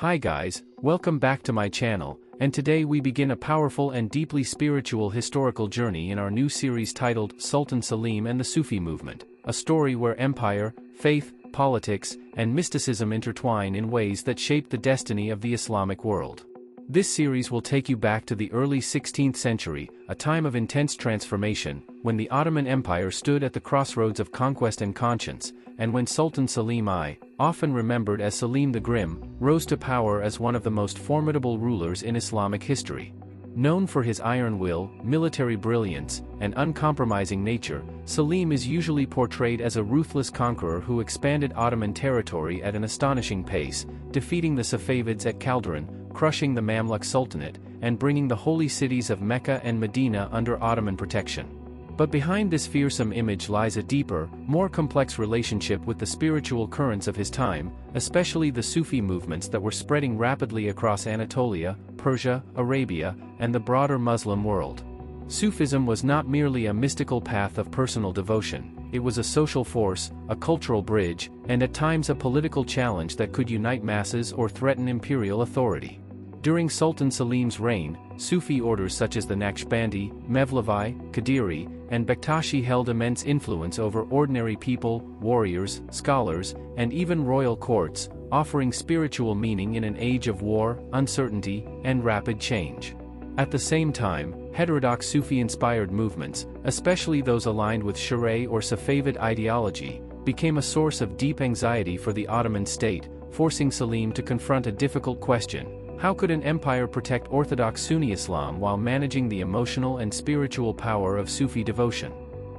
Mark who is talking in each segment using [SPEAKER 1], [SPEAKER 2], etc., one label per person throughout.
[SPEAKER 1] Hi guys, welcome back to my channel, and today we begin a powerful and deeply spiritual historical journey in our new series titled Sultan Selim and the Sufi Movement, a story where empire, faith, politics, and mysticism intertwine in ways that shape the destiny of the Islamic world. This series will take you back to the early 16th century, a time of intense transformation, when the Ottoman Empire stood at the crossroads of conquest and conscience, and when Sultan Selim I, often remembered as Selim the Grim, rose to power as one of the most formidable rulers in Islamic history. Known for his iron will, military brilliance, and uncompromising nature, Selim is usually portrayed as a ruthless conqueror who expanded Ottoman territory at an astonishing pace, defeating the Safavids at Calderon, crushing the Mamluk Sultanate, and bringing the holy cities of Mecca and Medina under Ottoman protection. But behind this fearsome image lies a deeper, more complex relationship with the spiritual currents of his time, especially the Sufi movements that were spreading rapidly across Anatolia, Persia, Arabia, and the broader Muslim world. Sufism was not merely a mystical path of personal devotion, it was a social force, a cultural bridge, and at times a political challenge that could unite masses or threaten imperial authority. During Sultan Selim's reign, Sufi orders such as the Naqshbandi, Mevlevi, Qadiri, and Bektashi held immense influence over ordinary people, warriors, scholars, and even royal courts, offering spiritual meaning in an age of war, uncertainty, and rapid change. At the same time, heterodox Sufi-inspired movements, especially those aligned with Shi'ite or Safavid ideology, became a source of deep anxiety for the Ottoman state, forcing Selim to confront a difficult question: how could an empire protect Orthodox Sunni Islam while managing the emotional and spiritual power of Sufi devotion?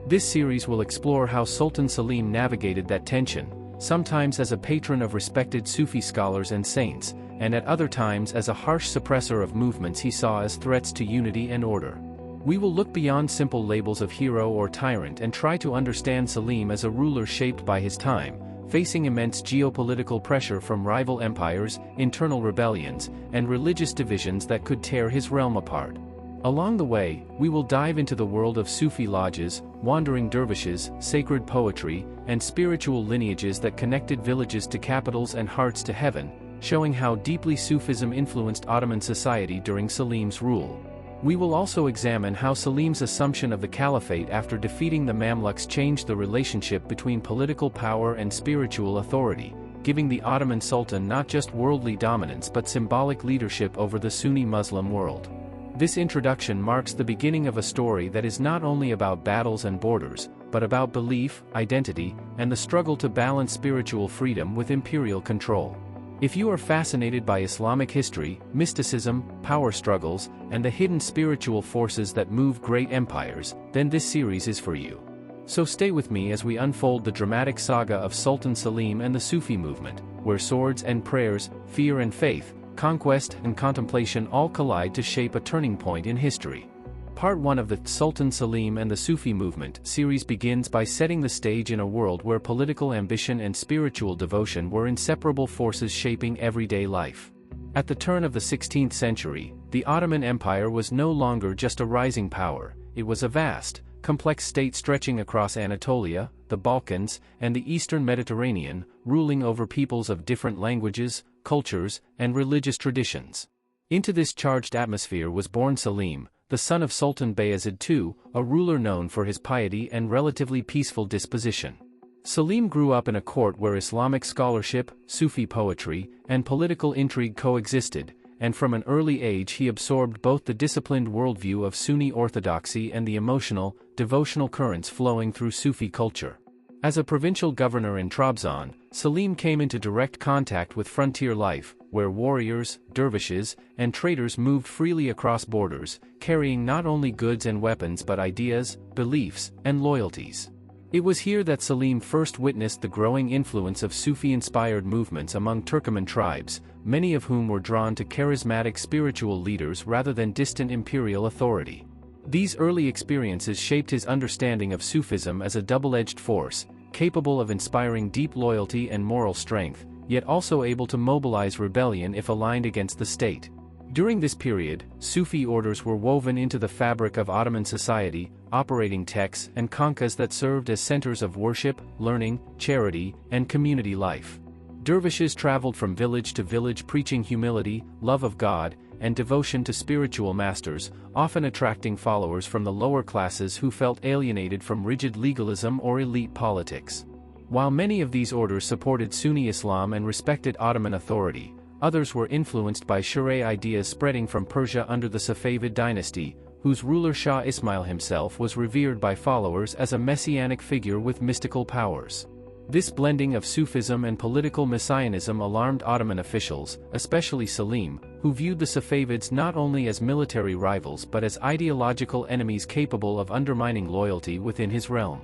[SPEAKER 1] This series will explore how Sultan Selim navigated that tension, sometimes as a patron of respected Sufi scholars and saints, and at other times as a harsh suppressor of movements he saw as threats to unity and order. We will look beyond simple labels of hero or tyrant and try to understand Selim as a ruler shaped by his time, facing immense geopolitical pressure from rival empires, internal rebellions, and religious divisions that could tear his realm apart. Along the way, we will dive into the world of Sufi lodges, wandering dervishes, sacred poetry, and spiritual lineages that connected villages to capitals and hearts to heaven, showing how deeply Sufism influenced Ottoman society during Selim's rule. We will also examine how Selim's assumption of the caliphate after defeating the Mamluks changed the relationship between political power and spiritual authority, giving the Ottoman Sultan not just worldly dominance but symbolic leadership over the Sunni Muslim world. This introduction marks the beginning of a story that is not only about battles and borders, but about belief, identity, and the struggle to balance spiritual freedom with imperial control. If you are fascinated by Islamic history, mysticism, power struggles, and the hidden spiritual forces that move great empires, then this series is for you. So stay with me as we unfold the dramatic saga of Sultan Selim and the Sufi movement, where swords and prayers, fear and faith, conquest and contemplation all collide to shape a turning point in history. Part 1 of the Sultan Selim and the Sufi Movement series begins by setting the stage in a world where political ambition and spiritual devotion were inseparable forces shaping everyday life. At the turn of the 16th century, the Ottoman Empire was no longer just a rising power, it was a vast, complex state stretching across Anatolia, the Balkans, and the Eastern Mediterranean, ruling over peoples of different languages, cultures, and religious traditions. Into this charged atmosphere was born Selim, the son of Sultan Bayezid II, a ruler known for his piety and relatively peaceful disposition. Selim grew up in a court where Islamic scholarship, Sufi poetry, and political intrigue coexisted, and from an early age he absorbed both the disciplined worldview of Sunni orthodoxy and the emotional, devotional currents flowing through Sufi culture. As a provincial governor in Trabzon, Selim came into direct contact with frontier life, where warriors, dervishes, and traders moved freely across borders, carrying not only goods and weapons but ideas, beliefs, and loyalties. It was here that Selim first witnessed the growing influence of Sufi-inspired movements among Turkoman tribes, many of whom were drawn to charismatic spiritual leaders rather than distant imperial authority. These early experiences shaped his understanding of Sufism as a double-edged force, capable of inspiring deep loyalty and moral strength, yet also able to mobilize rebellion if aligned against the state. During this period, Sufi orders were woven into the fabric of Ottoman society, operating texts and khanqahs that served as centers of worship, learning, charity, and community life. Dervishes traveled from village to village preaching humility, love of God, and devotion to spiritual masters, often attracting followers from the lower classes who felt alienated from rigid legalism or elite politics. While many of these orders supported Sunni Islam and respected Ottoman authority, others were influenced by Sharia ideas spreading from Persia under the Safavid dynasty, whose ruler Shah Ismail himself was revered by followers as a messianic figure with mystical powers. This blending of Sufism and political messianism alarmed Ottoman officials, especially Selim, who viewed the Safavids not only as military rivals but as ideological enemies capable of undermining loyalty within his realm.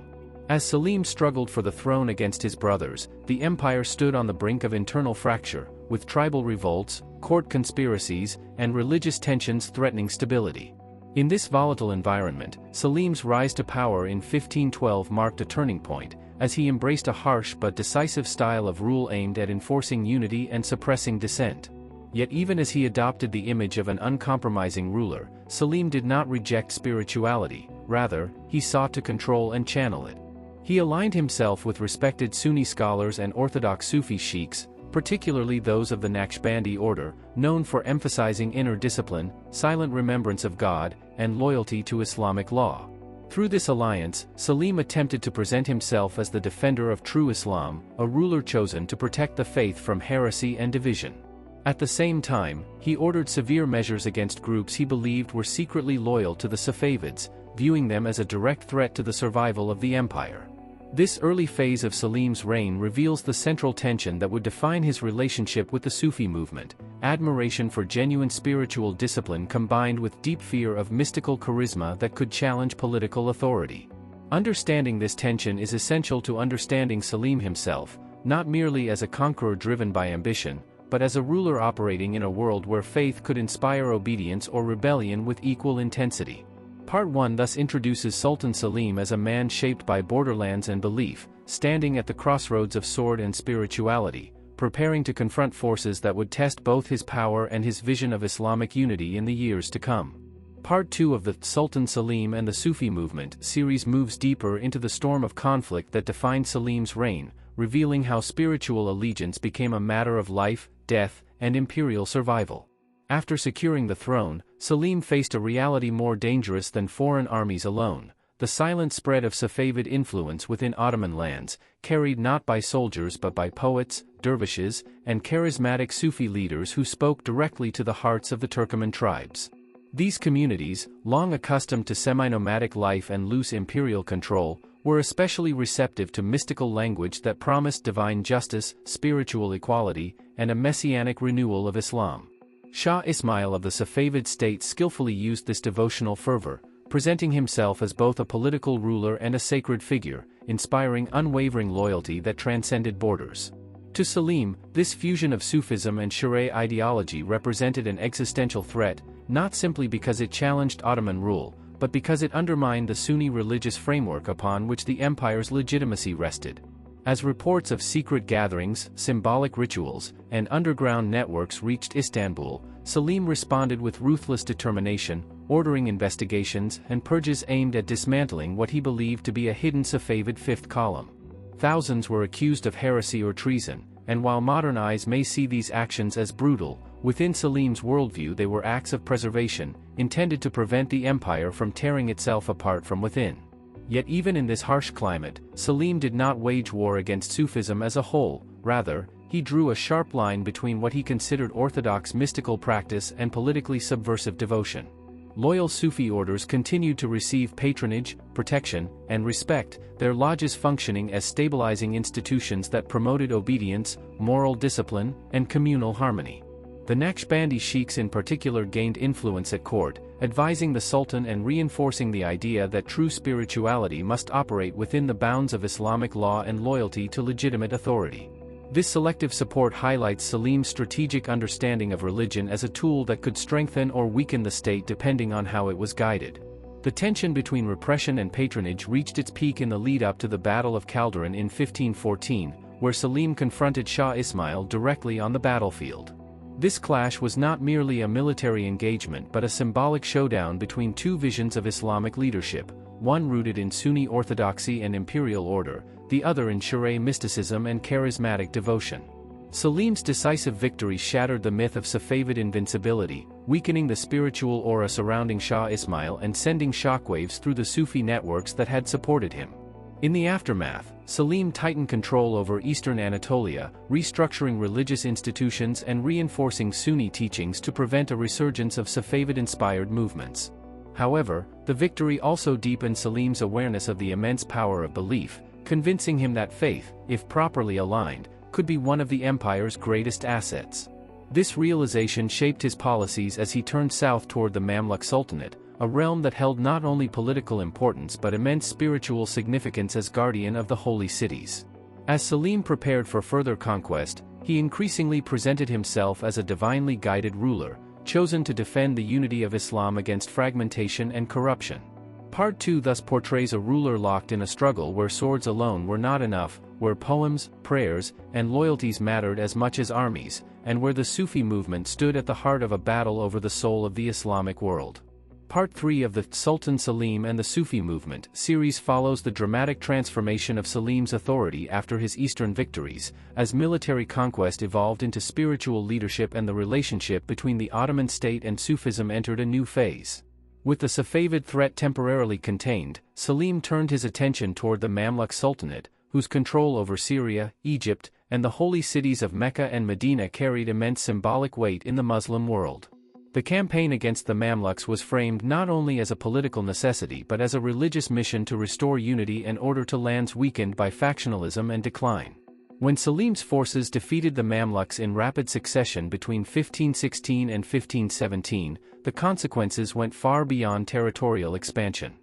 [SPEAKER 1] As Selim struggled for the throne against his brothers, the empire stood on the brink of internal fracture, with tribal revolts, court conspiracies, and religious tensions threatening stability. In this volatile environment, Selim's rise to power in 1512 marked a turning point, as he embraced a harsh but decisive style of rule aimed at enforcing unity and suppressing dissent. Yet even as he adopted the image of an uncompromising ruler, Selim did not reject spirituality, rather, he sought to control and channel it. He aligned himself with respected Sunni scholars and orthodox Sufi sheikhs, particularly those of the Naqshbandi order, known for emphasizing inner discipline, silent remembrance of God, and loyalty to Islamic law. Through this alliance, Selim attempted to present himself as the defender of true Islam, a ruler chosen to protect the faith from heresy and division. At the same time, he ordered severe measures against groups he believed were secretly loyal to the Safavids, viewing them as a direct threat to the survival of the empire. This early phase of Selim's reign reveals the central tension that would define his relationship with the Sufi movement: admiration for genuine spiritual discipline combined with deep fear of mystical charisma that could challenge political authority. Understanding this tension is essential to understanding Selim himself, not merely as a conqueror driven by ambition, but as a ruler operating in a world where faith could inspire obedience or rebellion with equal intensity. Part 1 thus introduces Sultan Selim as a man shaped by borderlands and belief, standing at the crossroads of sword and spirituality, preparing to confront forces that would test both his power and his vision of Islamic unity in the years to come. Part 2 of the Sultan Selim and the Sufi Movement series moves deeper into the storm of conflict that defined Selim's reign, revealing how spiritual allegiance became a matter of life, death, and imperial survival. After securing the throne, Selim faced a reality more dangerous than foreign armies alone: the silent spread of Safavid influence within Ottoman lands, carried not by soldiers but by poets, dervishes, and charismatic Sufi leaders who spoke directly to the hearts of the Turkoman tribes. These communities, long accustomed to semi-nomadic life and loose imperial control, were especially receptive to mystical language that promised divine justice, spiritual equality, and a messianic renewal of Islam. Shah Ismail of the Safavid state skillfully used this devotional fervor, presenting himself as both a political ruler and a sacred figure, inspiring unwavering loyalty that transcended borders. To Selim, this fusion of Sufism and Sharia ideology represented an existential threat, not simply because it challenged Ottoman rule, but because it undermined the Sunni religious framework upon which the empire's legitimacy rested. As reports of secret gatherings, symbolic rituals, and underground networks reached Istanbul, Selim responded with ruthless determination, ordering investigations and purges aimed at dismantling what he believed to be a hidden Safavid fifth column. Thousands were accused of heresy or treason, and while modern eyes may see these actions as brutal, within Selim's worldview they were acts of preservation, intended to prevent the empire from tearing itself apart from within. Yet even in this harsh climate, Selim did not wage war against Sufism as a whole. Rather, he drew a sharp line between what he considered orthodox mystical practice and politically subversive devotion. Loyal Sufi orders continued to receive patronage, protection, and respect, their lodges functioning as stabilizing institutions that promoted obedience, moral discipline, and communal harmony. The Naqshbandi sheikhs in particular gained influence at court, advising the Sultan and reinforcing the idea that true spirituality must operate within the bounds of Islamic law and loyalty to legitimate authority. This selective support highlights Selim's strategic understanding of religion as a tool that could strengthen or weaken the state depending on how it was guided. The tension between repression and patronage reached its peak in the lead-up to the Battle of Calderon in 1514, where Selim confronted Shah Ismail directly on the battlefield. This clash was not merely a military engagement but a symbolic showdown between two visions of Islamic leadership, one rooted in Sunni orthodoxy and imperial order, the other in Sharia mysticism and charismatic devotion. Selim's decisive victory shattered the myth of Safavid invincibility, weakening the spiritual aura surrounding Shah Ismail and sending shockwaves through the Sufi networks that had supported him. In the aftermath, Selim tightened control over eastern Anatolia, restructuring religious institutions and reinforcing Sunni teachings to prevent a resurgence of Safavid-inspired movements. However, the victory also deepened Selim's awareness of the immense power of belief, convincing him that faith, if properly aligned, could be one of the empire's greatest assets. This realization shaped his policies as he turned south toward the Mamluk Sultanate, a realm that held not only political importance but immense spiritual significance as guardian of the holy cities. As Selim prepared for further conquest, he increasingly presented himself as a divinely guided ruler, chosen to defend the unity of Islam against fragmentation and corruption. Part 2 thus portrays a ruler locked in a struggle where swords alone were not enough, where poems, prayers, and loyalties mattered as much as armies, and where the Sufi movement stood at the heart of a battle over the soul of the Islamic world. Part 3 of the Sultan Selim and the Sufi Movement series follows the dramatic transformation of Selim's authority after his eastern victories, as military conquest evolved into spiritual leadership and the relationship between the Ottoman state and Sufism entered a new phase. With the Safavid threat temporarily contained, Selim turned his attention toward the Mamluk Sultanate, whose control over Syria, Egypt, and the holy cities of Mecca and Medina carried immense symbolic weight in the Muslim world. The campaign against the Mamluks was framed not only as a political necessity but as a religious mission to restore unity and order to lands weakened by factionalism and decline. When Selim's forces defeated the Mamluks in rapid succession between 1516 and 1517, the consequences went far beyond territorial expansion.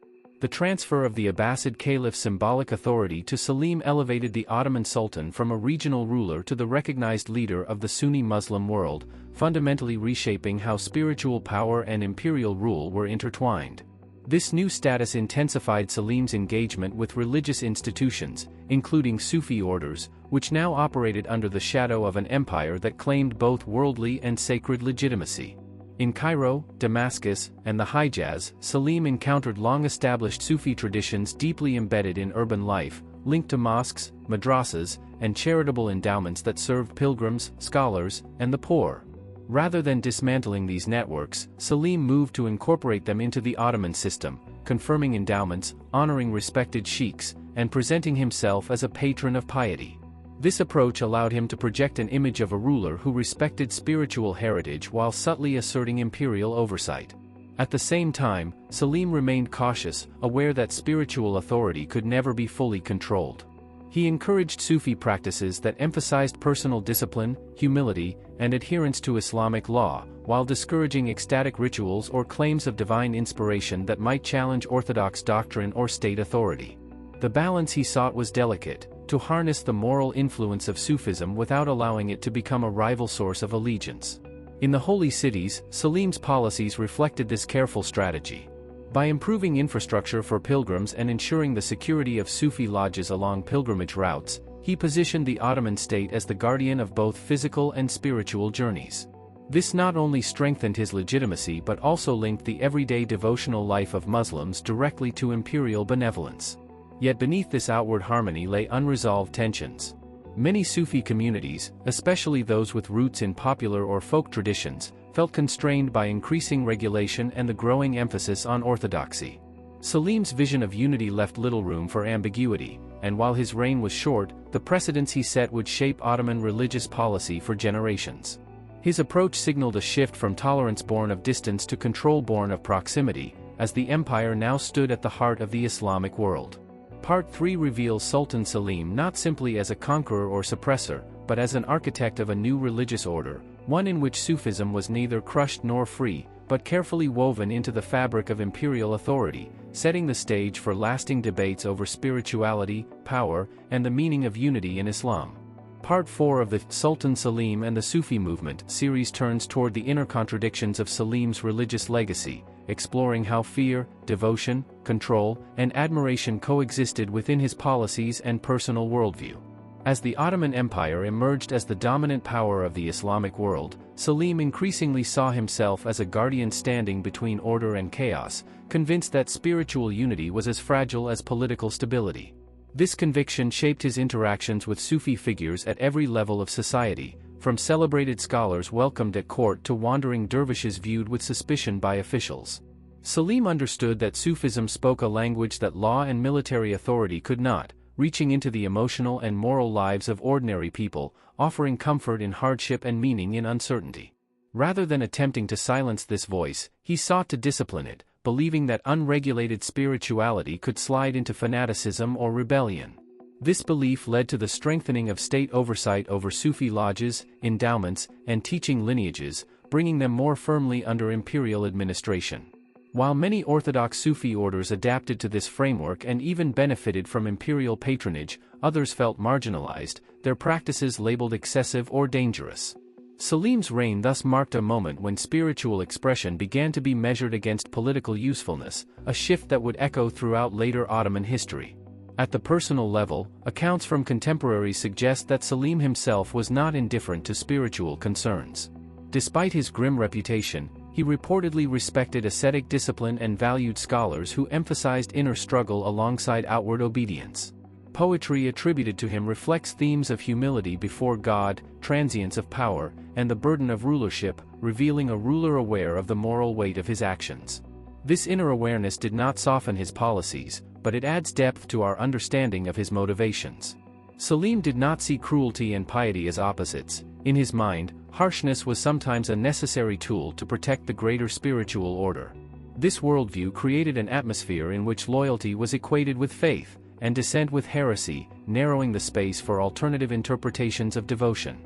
[SPEAKER 1] The transfer of the Abbasid Caliph's symbolic authority to Selim elevated the Ottoman Sultan from a regional ruler to the recognized leader of the Sunni Muslim world, fundamentally reshaping how spiritual power and imperial rule were intertwined. This new status intensified Selim's engagement with religious institutions, including Sufi orders, which now operated under the shadow of an empire that claimed both worldly and sacred legitimacy. In Cairo, Damascus, and the Hijaz, Selim encountered long-established Sufi traditions deeply embedded in urban life, linked to mosques, madrasas, and charitable endowments that served pilgrims, scholars, and the poor. Rather than dismantling these networks, Selim moved to incorporate them into the Ottoman system, confirming endowments, honoring respected sheikhs, and presenting himself as a patron of piety. This approach allowed him to project an image of a ruler who respected spiritual heritage while subtly asserting imperial oversight. At the same time, Selim remained cautious, aware that spiritual authority could never be fully controlled. He encouraged Sufi practices that emphasized personal discipline, humility, and adherence to Islamic law, while discouraging ecstatic rituals or claims of divine inspiration that might challenge orthodox doctrine or state authority. The balance he sought was delicate, to harness the moral influence of Sufism without allowing it to become a rival source of allegiance. In the holy cities, Selim's policies reflected this careful strategy. By improving infrastructure for pilgrims and ensuring the security of Sufi lodges along pilgrimage routes, he positioned the Ottoman state as the guardian of both physical and spiritual journeys. This not only strengthened his legitimacy but also linked the everyday devotional life of Muslims directly to imperial benevolence. Yet beneath this outward harmony lay unresolved tensions. Many Sufi communities, especially those with roots in popular or folk traditions, felt constrained by increasing regulation and the growing emphasis on orthodoxy. Selim's vision of unity left little room for ambiguity, and while his reign was short, the precedents he set would shape Ottoman religious policy for generations. His approach signaled a shift from tolerance born of distance to control born of proximity, as the empire now stood at the heart of the Islamic world. Part 3 reveals Sultan Selim not simply as a conqueror or suppressor, but as an architect of a new religious order, one in which Sufism was neither crushed nor free, but carefully woven into the fabric of imperial authority, setting the stage for lasting debates over spirituality, power, and the meaning of unity in Islam. Part 4 of the Sultan Selim and the Sufi Movement series turns toward the inner contradictions of Selim's religious legacy, exploring how fear, devotion, control, and admiration coexisted within his policies and personal worldview. As the Ottoman Empire emerged as the dominant power of the Islamic world, Selim increasingly saw himself as a guardian standing between order and chaos, convinced that spiritual unity was as fragile as political stability. This conviction shaped his interactions with Sufi figures at every level of society, from celebrated scholars welcomed at court to wandering dervishes viewed with suspicion by officials. Selim understood that Sufism spoke a language that law and military authority could not, reaching into the emotional and moral lives of ordinary people, offering comfort in hardship and meaning in uncertainty. Rather than attempting to silence this voice, he sought to discipline it, believing that unregulated spirituality could slide into fanaticism or rebellion. This belief led to the strengthening of state oversight over Sufi lodges, endowments, and teaching lineages, bringing them more firmly under imperial administration. While many orthodox Sufi orders adapted to this framework and even benefited from imperial patronage, others felt marginalized, their practices labeled excessive or dangerous. Selim's reign thus marked a moment when spiritual expression began to be measured against political usefulness, a shift that would echo throughout later Ottoman history. At the personal level, accounts from contemporaries suggest that Selim himself was not indifferent to spiritual concerns. Despite his grim reputation, he reportedly respected ascetic discipline and valued scholars who emphasized inner struggle alongside outward obedience. Poetry attributed to him reflects themes of humility before God, transience of power, and the burden of rulership, revealing a ruler aware of the moral weight of his actions. This inner awareness did not soften his policies, but it adds depth to our understanding of his motivations. Selim did not see cruelty and piety as opposites. In his mind, harshness was sometimes a necessary tool to protect the greater spiritual order. This worldview created an atmosphere in which loyalty was equated with faith, and dissent with heresy, narrowing the space for alternative interpretations of devotion.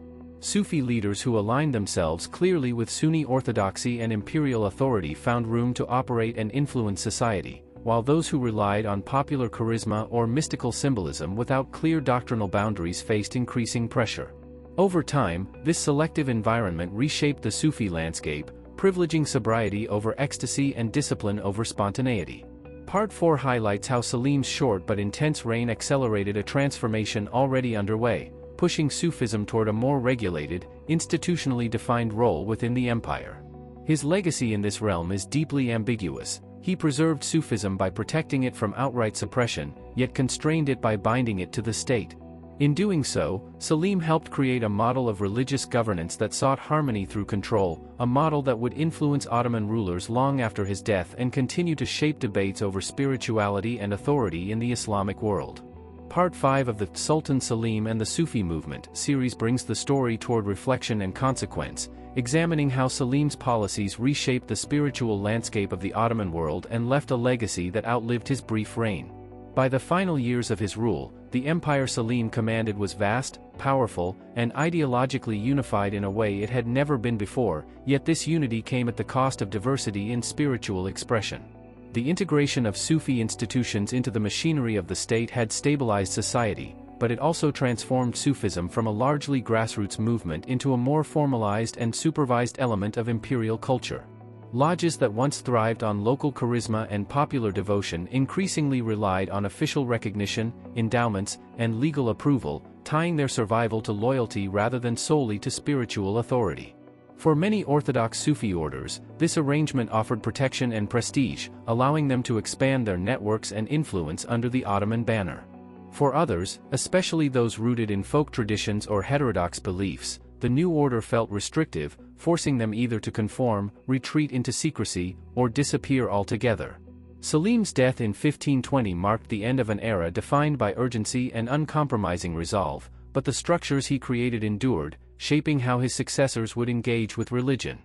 [SPEAKER 1] Sufi leaders who aligned themselves clearly with Sunni orthodoxy and imperial authority found room to operate and influence society, while those who relied on popular charisma or mystical symbolism without clear doctrinal boundaries faced increasing pressure. Over time, this selective environment reshaped the Sufi landscape, privileging sobriety over ecstasy and discipline over spontaneity. Part 4 highlights how Selim's short but intense reign accelerated a transformation already underway, pushing Sufism toward a more regulated, institutionally defined role within the empire. His legacy in this realm is deeply ambiguous. He preserved Sufism by protecting it from outright suppression, yet constrained it by binding it to the state. In doing so, Selim helped create a model of religious governance that sought harmony through control, a model that would influence Ottoman rulers long after his death and continue to shape debates over spirituality and authority in the Islamic world. Part 5 of the Sultan Selim and the Sufi Movement series brings the story toward reflection and consequence, examining how Selim's policies reshaped the spiritual landscape of the Ottoman world and left a legacy that outlived his brief reign. By the final years of his rule, the empire Selim commanded was vast, powerful, and ideologically unified in a way it had never been before, yet this unity came at the cost of diversity in spiritual expression. The integration of Sufi institutions into the machinery of the state had stabilized society, but it also transformed Sufism from a largely grassroots movement into a more formalized and supervised element of imperial culture. Lodges that once thrived on local charisma and popular devotion increasingly relied on official recognition, endowments, and legal approval, tying their survival to loyalty rather than solely to spiritual authority. For many Orthodox Sufi orders, this arrangement offered protection and prestige, allowing them to expand their networks and influence under the Ottoman banner. For others, especially those rooted in folk traditions or heterodox beliefs, the new order felt restrictive, forcing them either to conform, retreat into secrecy, or disappear altogether. Selim's death in 1520 marked the end of an era defined by urgency and uncompromising resolve, but the structures he created endured, shaping how his successors would engage with religion.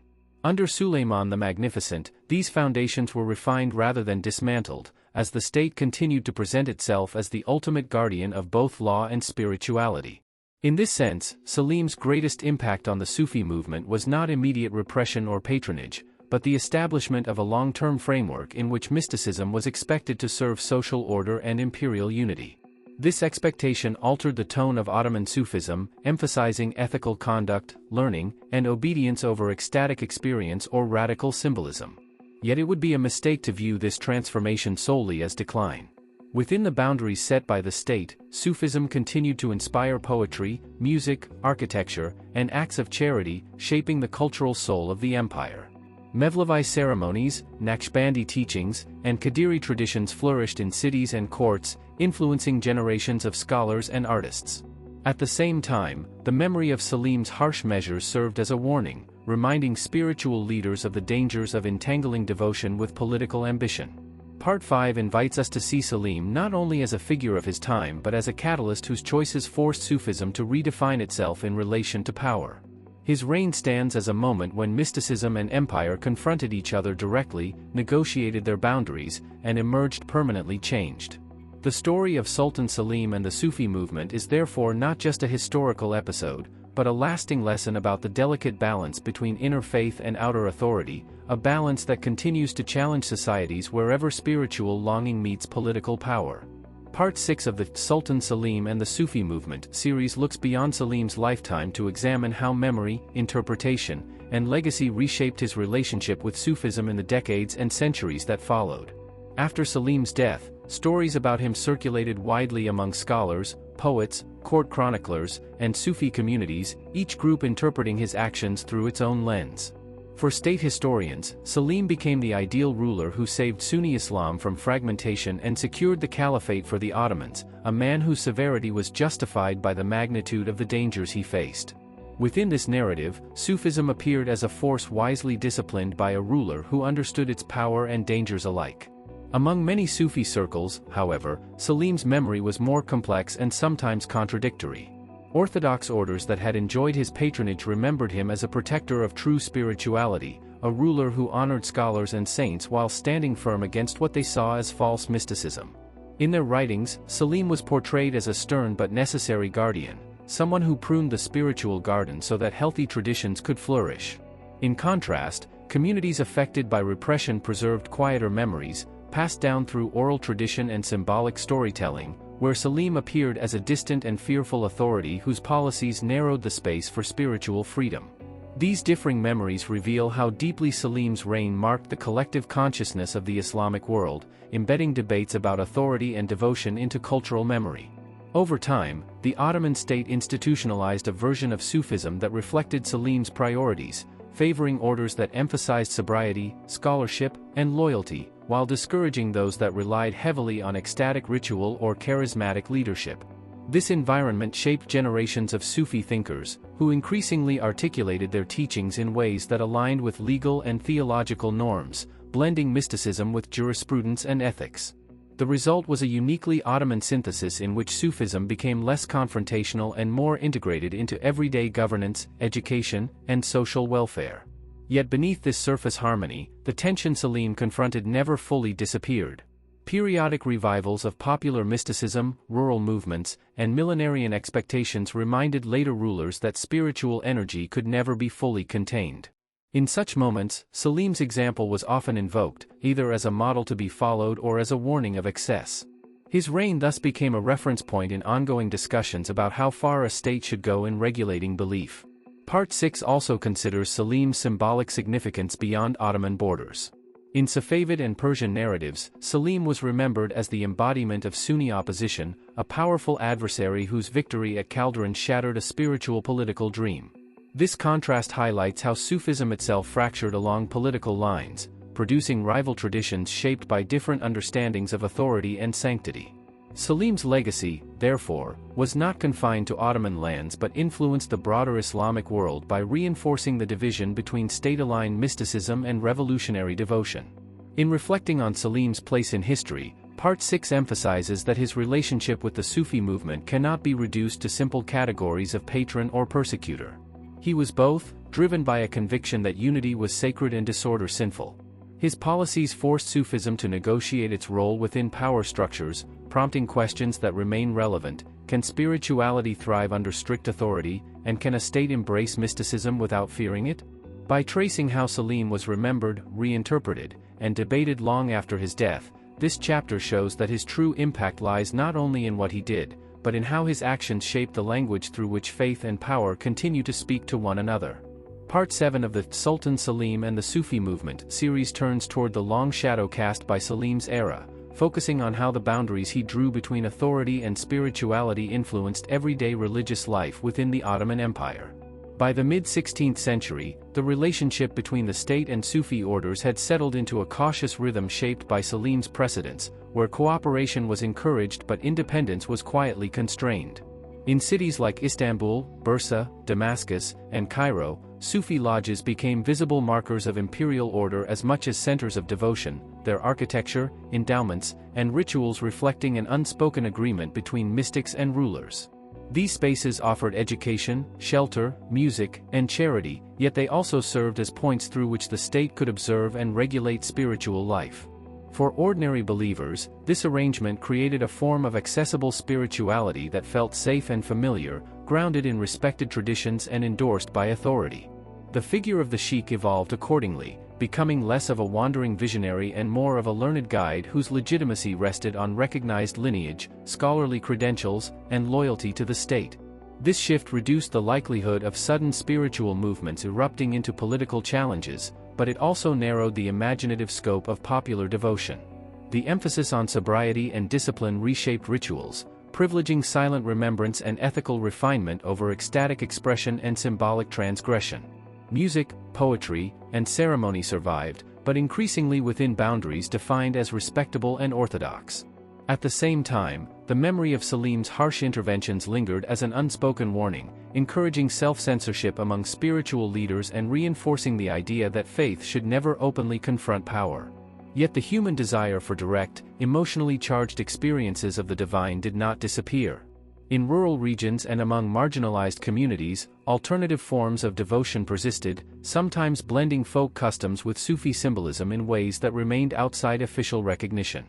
[SPEAKER 1] Under Suleiman the Magnificent, these foundations were refined rather than dismantled, as the state continued to present itself as the ultimate guardian of both law and spirituality. In this sense, Selim's greatest impact on the Sufi movement was not immediate repression or patronage, but the establishment of a long-term framework in which mysticism was expected to serve social order and imperial unity. This expectation altered the tone of Ottoman Sufism, emphasizing ethical conduct, learning, and obedience over ecstatic experience or radical symbolism. Yet it would be a mistake to view this transformation solely as decline. Within the boundaries set by the state, Sufism continued to inspire poetry, music, architecture, and acts of charity, shaping the cultural soul of the empire. Mevlevi ceremonies, Naqshbandi teachings, and Qadiri traditions flourished in cities and courts, influencing generations of scholars and artists. At the same time, the memory of Selim's harsh measures served as a warning, reminding spiritual leaders of the dangers of entangling devotion with political ambition. Part 5 invites us to see Selim not only as a figure of his time but as a catalyst whose choices forced Sufism to redefine itself in relation to power. His reign stands as a moment when mysticism and empire confronted each other directly, negotiated their boundaries, and emerged permanently changed. The story of Sultan Selim and the Sufi movement is therefore not just a historical episode, but a lasting lesson about the delicate balance between inner faith and outer authority, a balance that continues to challenge societies wherever spiritual longing meets political power. Part 6 of the Sultan Selim and the Sufi Movement series looks beyond Selim's lifetime to examine how memory, interpretation, and legacy reshaped his relationship with Sufism in the decades and centuries that followed. After Selim's death, stories about him circulated widely among scholars, poets, court chroniclers, and Sufi communities, each group interpreting his actions through its own lens. For state historians, Selim became the ideal ruler who saved Sunni Islam from fragmentation and secured the caliphate for the Ottomans, a man whose severity was justified by the magnitude of the dangers he faced. Within this narrative, Sufism appeared as a force wisely disciplined by a ruler who understood its power and dangers alike. Among many Sufi circles, however, Selim's memory was more complex and sometimes contradictory. Orthodox orders that had enjoyed his patronage remembered him as a protector of true spirituality, a ruler who honored scholars and saints while standing firm against what they saw as false mysticism. In their writings, Selim was portrayed as a stern but necessary guardian, someone who pruned the spiritual garden so that healthy traditions could flourish. In contrast, communities affected by repression preserved quieter memories, passed down through oral tradition and symbolic storytelling, where Selim appeared as a distant and fearful authority whose policies narrowed the space for spiritual freedom. These differing memories reveal how deeply Selim's reign marked the collective consciousness of the Islamic world, embedding debates about authority and devotion into cultural memory. Over time, the Ottoman state institutionalized a version of Sufism that reflected Selim's priorities, favoring orders that emphasized sobriety, scholarship, and loyalty, while discouraging those that relied heavily on ecstatic ritual or charismatic leadership. This environment shaped generations of Sufi thinkers, who increasingly articulated their teachings in ways that aligned with legal and theological norms, blending mysticism with jurisprudence and ethics. The result was a uniquely Ottoman synthesis in which Sufism became less confrontational and more integrated into everyday governance, education, and social welfare. Yet beneath this surface harmony, the tension Selim confronted never fully disappeared. Periodic revivals of popular mysticism, rural movements, and millenarian expectations reminded later rulers that spiritual energy could never be fully contained. In such moments, Selim's example was often invoked, either as a model to be followed or as a warning of excess. His reign thus became a reference point in ongoing discussions about how far a state should go in regulating belief. Part 6 also considers Selim's symbolic significance beyond Ottoman borders. In Safavid and Persian narratives, Selim was remembered as the embodiment of Sunni opposition, a powerful adversary whose victory at Calderon shattered a spiritual political dream. This contrast highlights how Sufism itself fractured along political lines, producing rival traditions shaped by different understandings of authority and sanctity. Selim's legacy, therefore, was not confined to Ottoman lands but influenced the broader Islamic world by reinforcing the division between state-aligned mysticism and revolutionary devotion. In reflecting on Selim's place in history, Part 6 emphasizes that his relationship with the Sufi movement cannot be reduced to simple categories of patron or persecutor. He was both, driven by a conviction that unity was sacred and disorder sinful. His policies forced Sufism to negotiate its role within power structures, prompting questions that remain relevant: can spirituality thrive under strict authority, and can a state embrace mysticism without fearing it? By tracing how Selim was remembered, reinterpreted, and debated long after his death, this chapter shows that his true impact lies not only in what he did, but in how his actions shaped the language through which faith and power continue to speak to one another. Part 7 of the Sultan Selim and the Sufi Movement series turns toward the long shadow cast by Selim's era, focusing on how the boundaries he drew between authority and spirituality influenced everyday religious life within the Ottoman Empire. By the mid-16th century, the relationship between the state and Sufi orders had settled into a cautious rhythm shaped by Selim's precedents, where cooperation was encouraged but independence was quietly constrained. In cities like Istanbul, Bursa, Damascus, and Cairo, Sufi lodges became visible markers of imperial order as much as centers of devotion, their architecture, endowments, and rituals reflecting an unspoken agreement between mystics and rulers. These spaces offered education, shelter, music, and charity, yet they also served as points through which the state could observe and regulate spiritual life. For ordinary believers, this arrangement created a form of accessible spirituality that felt safe and familiar, grounded in respected traditions and endorsed by authority. The figure of the sheikh evolved accordingly, becoming less of a wandering visionary and more of a learned guide whose legitimacy rested on recognized lineage, scholarly credentials, and loyalty to the state. This shift reduced the likelihood of sudden spiritual movements erupting into political challenges, but it also narrowed the imaginative scope of popular devotion. The emphasis on sobriety and discipline reshaped rituals, privileging silent remembrance and ethical refinement over ecstatic expression and symbolic transgression. Music, poetry, and ceremony survived, but increasingly within boundaries defined as respectable and orthodox. At the same time, the memory of Selim's harsh interventions lingered as an unspoken warning, encouraging self-censorship among spiritual leaders and reinforcing the idea that faith should never openly confront power. Yet the human desire for direct, emotionally charged experiences of the divine did not disappear. In rural regions and among marginalized communities, alternative forms of devotion persisted, sometimes blending folk customs with Sufi symbolism in ways that remained outside official recognition.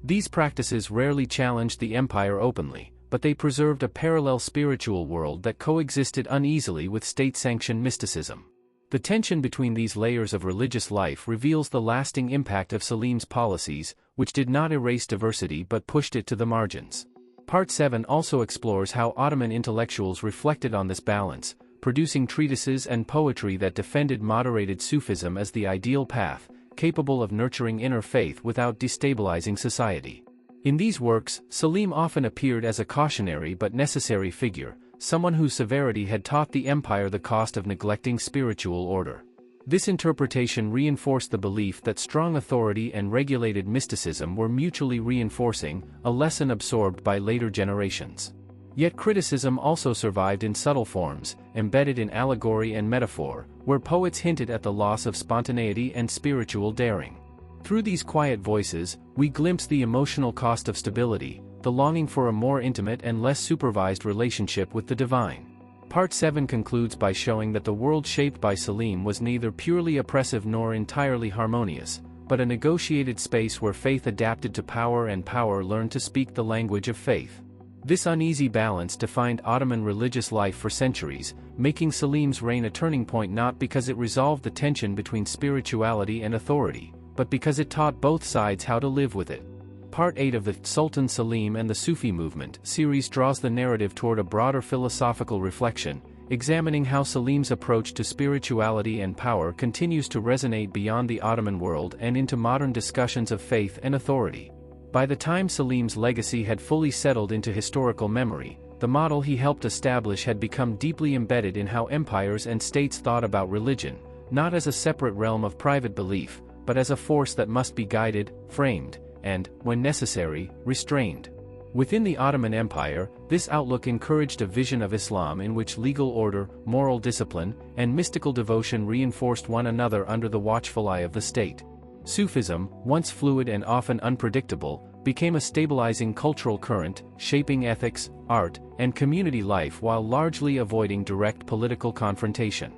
[SPEAKER 1] These practices rarely challenged the empire openly, but they preserved a parallel spiritual world that coexisted uneasily with state-sanctioned mysticism. The tension between these layers of religious life reveals the lasting impact of Selim's policies, which did not erase diversity but pushed it to the margins. Part 7 also explores how Ottoman intellectuals reflected on this balance, producing treatises and poetry that defended moderated Sufism as the ideal path, capable of nurturing inner faith without destabilizing society. In these works, Selim often appeared as a cautionary but necessary figure, someone whose severity had taught the empire the cost of neglecting spiritual order. This interpretation reinforced the belief that strong authority and regulated mysticism were mutually reinforcing, a lesson absorbed by later generations. Yet criticism also survived in subtle forms, embedded in allegory and metaphor, where poets hinted at the loss of spontaneity and spiritual daring. Through these quiet voices, we glimpse the emotional cost of stability, the longing for a more intimate and less supervised relationship with the divine. Part 7 concludes by showing that the world shaped by Selim was neither purely oppressive nor entirely harmonious, but a negotiated space where faith adapted to power and power learned to speak the language of faith. This uneasy balance defined Ottoman religious life for centuries, making Selim's reign a turning point not because it resolved the tension between spirituality and authority, but because it taught both sides how to live with it. Part 8 of the Sultan Selim and the Sufi Movement series draws the narrative toward a broader philosophical reflection, examining how Selim's approach to spirituality and power continues to resonate beyond the Ottoman world and into modern discussions of faith and authority. By the time Selim's legacy had fully settled into historical memory, the model he helped establish had become deeply embedded in how empires and states thought about religion, not as a separate realm of private belief, but as a force that must be guided, framed, and, when necessary, restrained. Within the Ottoman Empire, this outlook encouraged a vision of Islam in which legal order, moral discipline, and mystical devotion reinforced one another under the watchful eye of the state. Sufism, once fluid and often unpredictable, became a stabilizing cultural current, shaping ethics, art, and community life while largely avoiding direct political confrontation.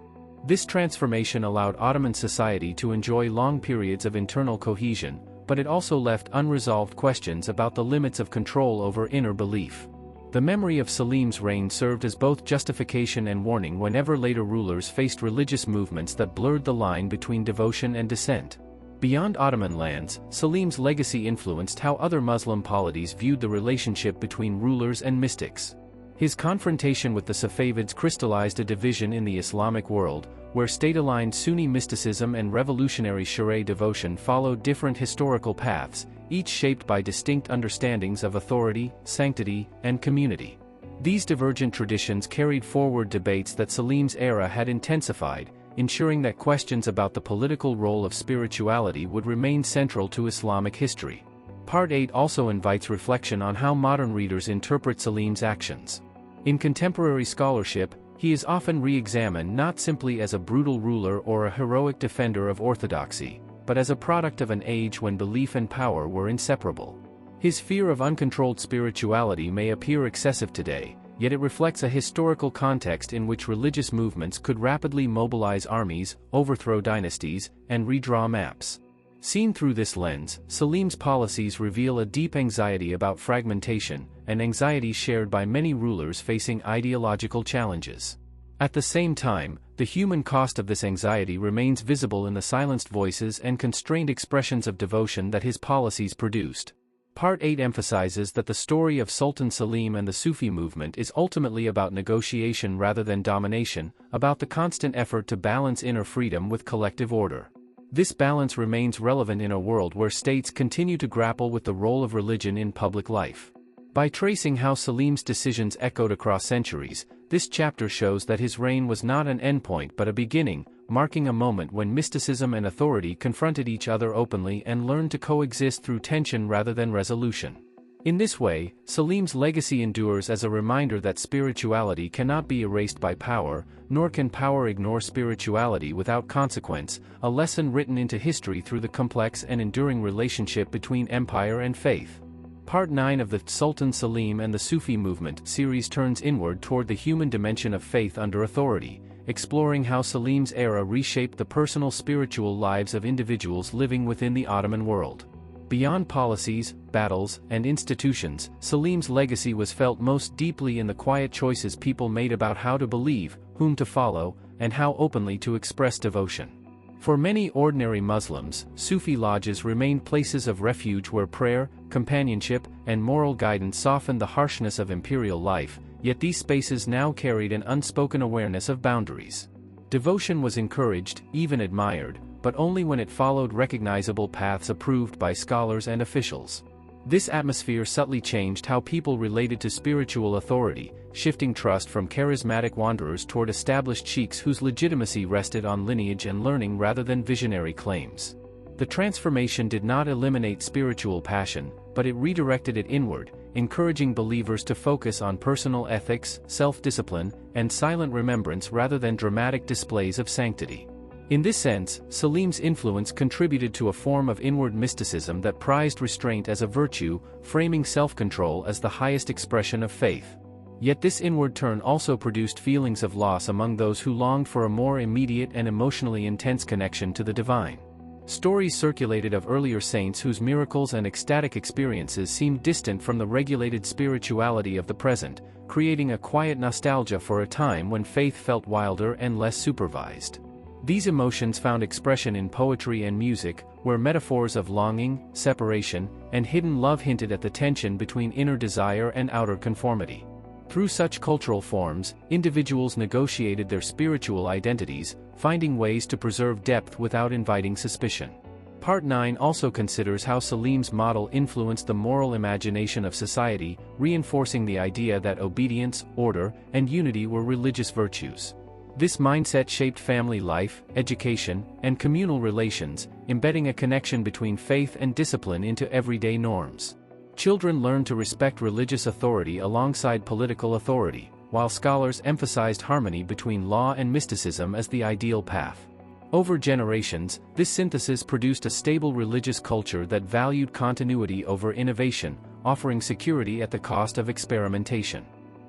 [SPEAKER 1] This transformation allowed Ottoman society to enjoy long periods of internal cohesion, but it also left unresolved questions about the limits of control over inner belief. The memory of Selim's reign served as both justification and warning whenever later rulers faced religious movements that blurred the line between devotion and dissent. Beyond Ottoman lands, Selim's legacy influenced how other Muslim polities viewed the relationship between rulers and mystics. His confrontation with the Safavids crystallized a division in the Islamic world, where state-aligned Sunni mysticism and revolutionary Sharia devotion followed different historical paths, each shaped by distinct understandings of authority, sanctity, and community. These divergent traditions carried forward debates that Selim's era had intensified, ensuring that questions about the political role of spirituality would remain central to Islamic history. Part 8 also invites reflection on how modern readers interpret Selim's actions. In contemporary scholarship, he is often re-examined not simply as a brutal ruler or a heroic defender of orthodoxy, but as a product of an age when belief and power were inseparable. His fear of uncontrolled spirituality may appear excessive today, yet it reflects a historical context in which religious movements could rapidly mobilize armies, overthrow dynasties, and redraw maps. Seen through this lens, Selim's policies reveal a deep anxiety about fragmentation, an anxiety shared by many rulers facing ideological challenges. At the same time, the human cost of this anxiety remains visible in the silenced voices and constrained expressions of devotion that his policies produced. Part 8 emphasizes that the story of Sultan Selim and the Sufi movement is ultimately about negotiation rather than domination, about the constant effort to balance inner freedom with collective order. This balance remains relevant in a world where states continue to grapple with the role of religion in public life. By tracing how Selim's decisions echoed across centuries, this chapter shows that his reign was not an endpoint but a beginning, marking a moment when mysticism and authority confronted each other openly and learned to coexist through tension rather than resolution. In this way, Selim's legacy endures as a reminder that spirituality cannot be erased by power, nor can power ignore spirituality without consequence, a lesson written into history through the complex and enduring relationship between empire and faith. Part 9 of the Sultan Selim and the Sufi Movement series turns inward toward the human dimension of faith under authority, exploring how Selim's era reshaped the personal spiritual lives of individuals living within the Ottoman world. Beyond policies, battles, and institutions, Selim's legacy was felt most deeply in the quiet choices people made about how to believe, whom to follow, and how openly to express devotion. For many ordinary Muslims, Sufi lodges remained places of refuge where prayer, companionship, and moral guidance softened the harshness of imperial life, yet these spaces now carried an unspoken awareness of boundaries. Devotion was encouraged, even admired, but only when it followed recognizable paths approved by scholars and officials. This atmosphere subtly changed how people related to spiritual authority, shifting trust from charismatic wanderers toward established sheikhs whose legitimacy rested on lineage and learning rather than visionary claims. The transformation did not eliminate spiritual passion, but it redirected it inward, encouraging believers to focus on personal ethics, self-discipline, and silent remembrance rather than dramatic displays of sanctity. In this sense, Selim's influence contributed to a form of inward mysticism that prized restraint as a virtue, framing self-control as the highest expression of faith. Yet this inward turn also produced feelings of loss among those who longed for a more immediate and emotionally intense connection to the divine. Stories circulated of earlier saints whose miracles and ecstatic experiences seemed distant from the regulated spirituality of the present, creating a quiet nostalgia for a time when faith felt wilder and less supervised. These emotions found expression in poetry and music, where metaphors of longing, separation, and hidden love hinted at the tension between inner desire and outer conformity. Through such cultural forms, individuals negotiated their spiritual identities, finding ways to preserve depth without inviting suspicion. Part 9 also considers how Selim's model influenced the moral imagination of society, reinforcing the idea that obedience, order, and unity were religious virtues. This mindset shaped family life, education, and communal relations, embedding a connection between faith and discipline into everyday norms. Children learned to respect religious authority alongside political authority, while scholars emphasized harmony between law and mysticism as the ideal path. Over generations, this synthesis produced a stable religious culture that valued continuity over innovation, offering security at the cost of experimentation.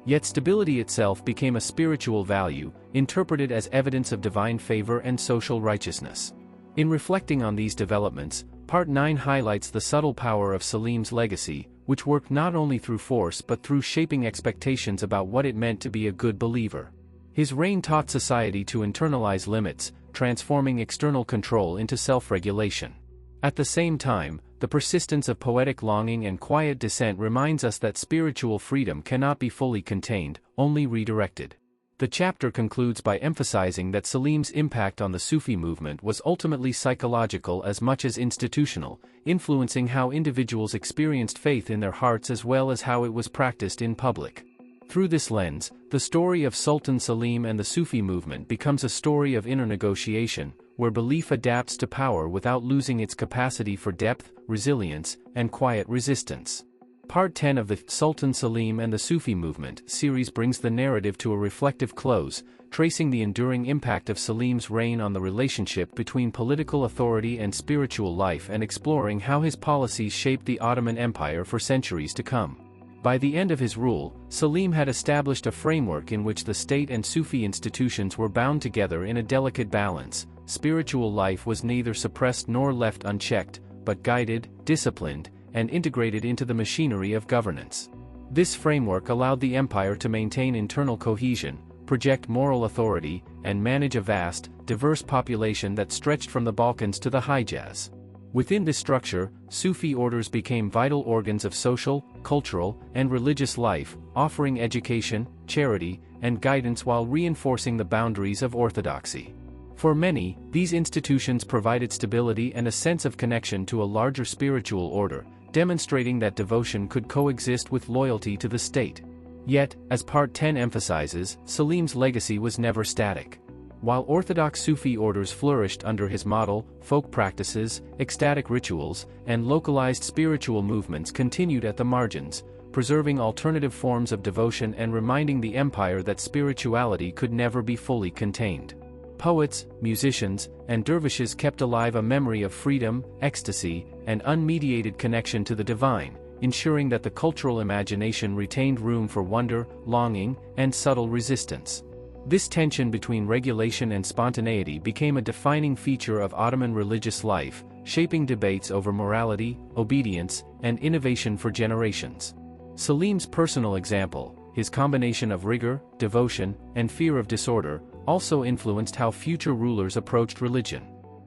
[SPEAKER 1] Yet stability itself became a spiritual value, interpreted as evidence of divine favor and social righteousness. In reflecting on these developments, Part 9 highlights the subtle power of Selim's legacy, which worked not only through force but through shaping expectations about what it meant to be a good believer. His reign taught society to internalize limits, transforming external control into self-regulation. At the same time, the persistence of poetic longing and quiet dissent reminds us that spiritual freedom cannot be fully contained, only redirected. The chapter concludes by emphasizing that Selim's impact on the Sufi movement was ultimately psychological as much as institutional, influencing how individuals experienced faith in their hearts as well as how it was practiced in public. Through this lens, the story of Sultan Selim and the Sufi movement becomes a story of inner negotiation, where belief adapts to power without losing its capacity for depth, resilience, and quiet resistance. Part 10 of the Sultan Selim and the Sufi Movement series brings the narrative to a reflective close, tracing the enduring impact of Selim's reign on the relationship between political authority and spiritual life and exploring how his policies shaped the Ottoman Empire for centuries to come. By the end of his rule, Selim had established a framework in which the state and Sufi institutions were bound together in a delicate balance. Spiritual life was neither suppressed nor left unchecked, but guided, disciplined, and integrated into the machinery of governance. This framework allowed the empire to maintain internal cohesion, project moral authority, and manage a vast, diverse population that stretched from the Balkans to the Hijaz. Within this structure, Sufi orders became vital organs of social, cultural, and religious life, offering education, charity, and guidance while reinforcing the boundaries of orthodoxy. For many, these institutions provided stability and a sense of connection to a larger spiritual order, demonstrating that devotion could coexist with loyalty to the state. Yet, as Part 10 emphasizes, Selim's legacy was never static. While orthodox Sufi orders flourished under his model, folk practices, ecstatic rituals, and localized spiritual movements continued at the margins, preserving alternative forms of devotion and reminding the empire that spirituality could never be fully contained. Poets, musicians, and dervishes kept alive a memory of freedom, ecstasy, and unmediated connection to the divine, ensuring that the cultural imagination retained room for wonder, longing, and subtle resistance. This tension between regulation and spontaneity became a defining feature of Ottoman religious life, shaping debates over morality, obedience, and innovation for generations. Selim's personal example, his combination of rigor, devotion, and fear of disorder, also influenced how future rulers approached religion.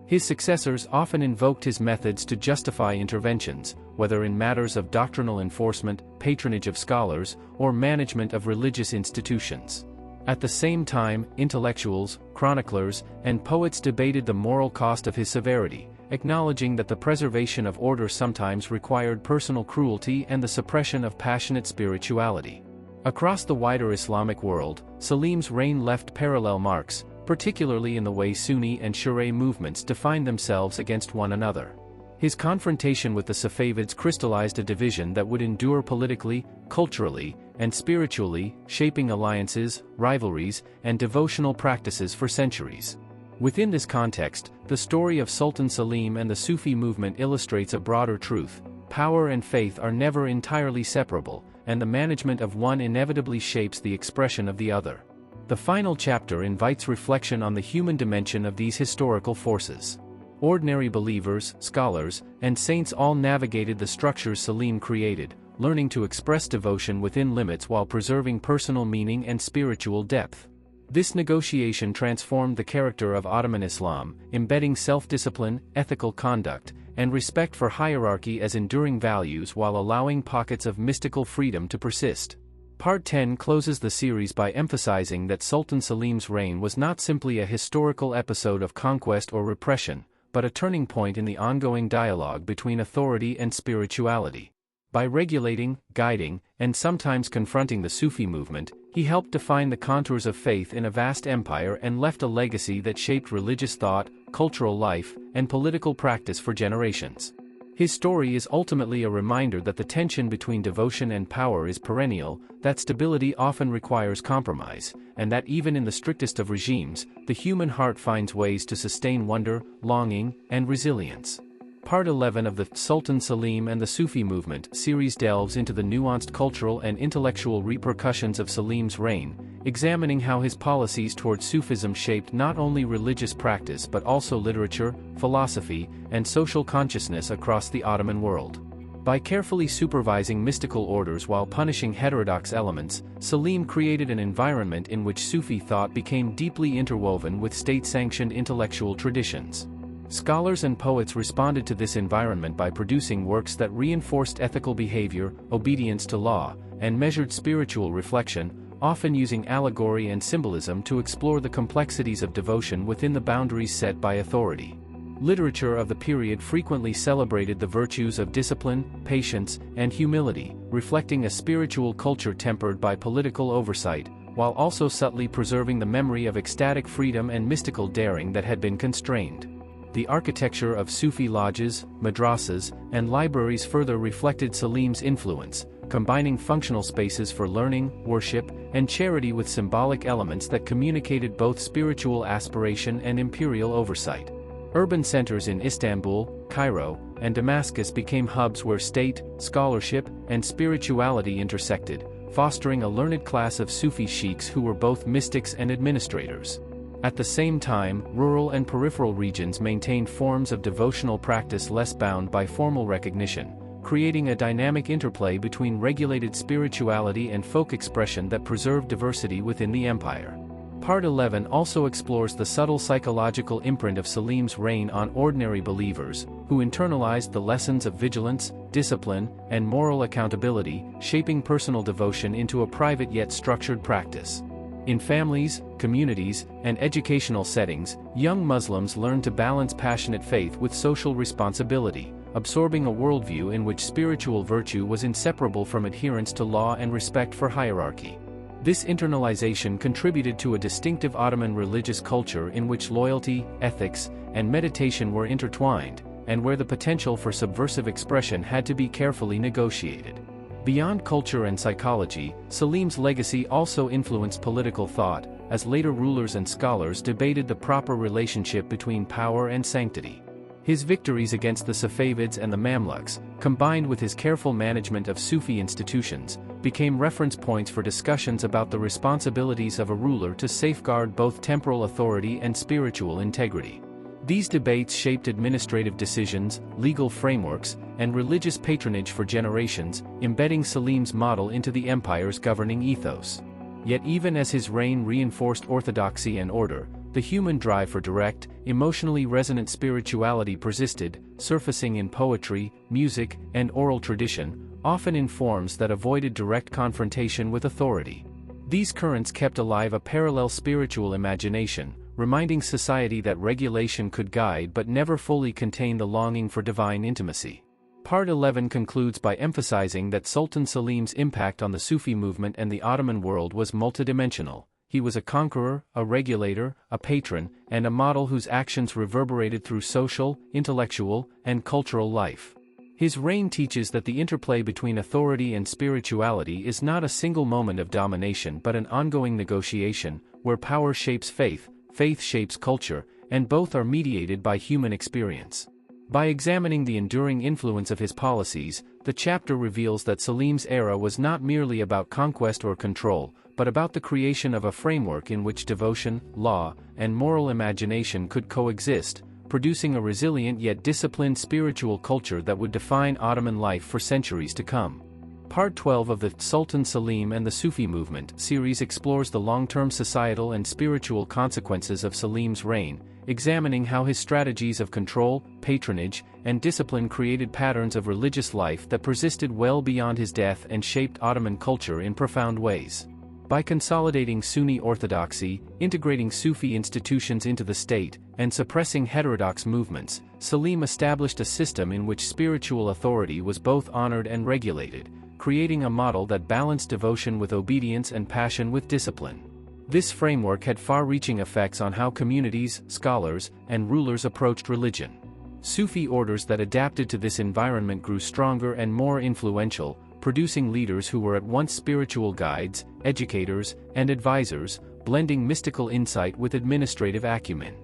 [SPEAKER 1] His successors often invoked his methods to justify interventions, whether in matters of doctrinal enforcement, patronage of scholars, or management of religious institutions. At the same time, intellectuals, chroniclers, and poets debated the moral cost of his severity, acknowledging that the preservation of order sometimes required personal cruelty and the suppression of passionate spirituality. Across the wider Islamic world, Selim's reign left parallel marks, particularly in the way Sunni and Shi'a movements defined themselves against one another. His confrontation with the Safavids crystallized a division that would endure politically, culturally, and spiritually, shaping alliances, rivalries, and devotional practices for centuries. Within this context, the story of Sultan Selim and the Sufi movement illustrates a broader truth: power and faith are never entirely separable, and the management of one inevitably shapes the expression of the other. The final chapter invites reflection on the human dimension of these historical forces. Ordinary believers, scholars, and saints all navigated the structures Selim created, learning to express devotion within limits while preserving personal meaning and spiritual depth. This negotiation transformed the character of Ottoman Islam, embedding self-discipline, ethical conduct, and respect for hierarchy as enduring values while allowing pockets of mystical freedom to persist. Part 10 closes the series by emphasizing that Sultan Selim's reign was not simply a historical episode of conquest or repression, but a turning point in the ongoing dialogue between authority and spirituality. By regulating, guiding, and sometimes confronting the Sufi movement, he helped define the contours of faith in a vast empire and left a legacy that shaped religious thought, cultural life, and political practice for generations. His story is ultimately a reminder that the tension between devotion and power is perennial, that stability often requires compromise, and that even in the strictest of regimes, the human heart finds ways to sustain wonder, longing, and resilience. Part 11 of the Sultan Selim and the Sufi Movement series delves into the nuanced cultural and intellectual repercussions of Selim's reign, examining how his policies toward Sufism shaped not only religious practice but also literature, philosophy, and social consciousness across the Ottoman world. By carefully supervising mystical orders while punishing heterodox elements, Selim created an environment in which Sufi thought became deeply interwoven with state-sanctioned intellectual traditions. Scholars and poets responded to this environment by producing works that reinforced ethical behavior, obedience to law, and measured spiritual reflection, often using allegory and symbolism to explore the complexities of devotion within the boundaries set by authority. Literature of the period frequently celebrated the virtues of discipline, patience, and humility, reflecting a spiritual culture tempered by political oversight, while also subtly preserving the memory of ecstatic freedom and mystical daring that had been constrained. The architecture of Sufi lodges, madrasas, and libraries further reflected Selim's influence, combining functional spaces for learning, worship, and charity with symbolic elements that communicated both spiritual aspiration and imperial oversight. Urban centers in Istanbul, Cairo, and Damascus became hubs where state, scholarship, and spirituality intersected, fostering a learned class of Sufi sheikhs who were both mystics and administrators. At the same time, rural and peripheral regions maintained forms of devotional practice less bound by formal recognition, creating a dynamic interplay between regulated spirituality and folk expression that preserved diversity within the empire. Part 11 also explores the subtle psychological imprint of Selim's reign on ordinary believers, who internalized the lessons of vigilance, discipline, and moral accountability, shaping personal devotion into a private yet structured practice. In families, communities, and educational settings, young Muslims learned to balance passionate faith with social responsibility, absorbing a worldview in which spiritual virtue was inseparable from adherence to law and respect for hierarchy. This internalization contributed to a distinctive Ottoman religious culture in which loyalty, ethics, and meditation were intertwined, and where the potential for subversive expression had to be carefully negotiated. Beyond culture and psychology, Selim's legacy also influenced political thought, as later rulers and scholars debated the proper relationship between power and sanctity. His victories against the Safavids and the Mamluks, combined with his careful management of Sufi institutions, became reference points for discussions about the responsibilities of a ruler to safeguard both temporal authority and spiritual integrity. These debates shaped administrative decisions, legal frameworks, and religious patronage for generations, embedding Selim's model into the empire's governing ethos. Yet even as his reign reinforced orthodoxy and order, the human drive for direct, emotionally resonant spirituality persisted, surfacing in poetry, music, and oral tradition, often in forms that avoided direct confrontation with authority. These currents kept alive a parallel spiritual imagination, reminding society that regulation could guide but never fully contain the longing for divine intimacy. Part 11 concludes by emphasizing that Sultan Selim's impact on the Sufi movement and the Ottoman world was multidimensional. He was a conqueror, a regulator, a patron, and a model whose actions reverberated through social, intellectual, and cultural life. His reign teaches that the interplay between authority and spirituality is not a single moment of domination but an ongoing negotiation, where power shapes faith, faith shapes culture, and both are mediated by human experience. By examining the enduring influence of his policies, the chapter reveals that Selim's era was not merely about conquest or control, but about the creation of a framework in which devotion, law, and moral imagination could coexist, producing a resilient yet disciplined spiritual culture that would define Ottoman life for centuries to come. Part 12 of the Sultan Selim and the Sufi Movement series explores the long-term societal and spiritual consequences of Selim's reign, examining how his strategies of control, patronage, and discipline created patterns of religious life that persisted well beyond his death and shaped Ottoman culture in profound ways. By consolidating Sunni orthodoxy, integrating Sufi institutions into the state, and suppressing heterodox movements, Selim established a system in which spiritual authority was both honored and regulated, creating a model that balanced devotion with obedience and passion with discipline. This framework had far-reaching effects on how communities, scholars, and rulers approached religion. Sufi orders that adapted to this environment grew stronger and more influential, producing leaders who were at once spiritual guides, educators, and advisors, blending mystical insight with administrative acumen.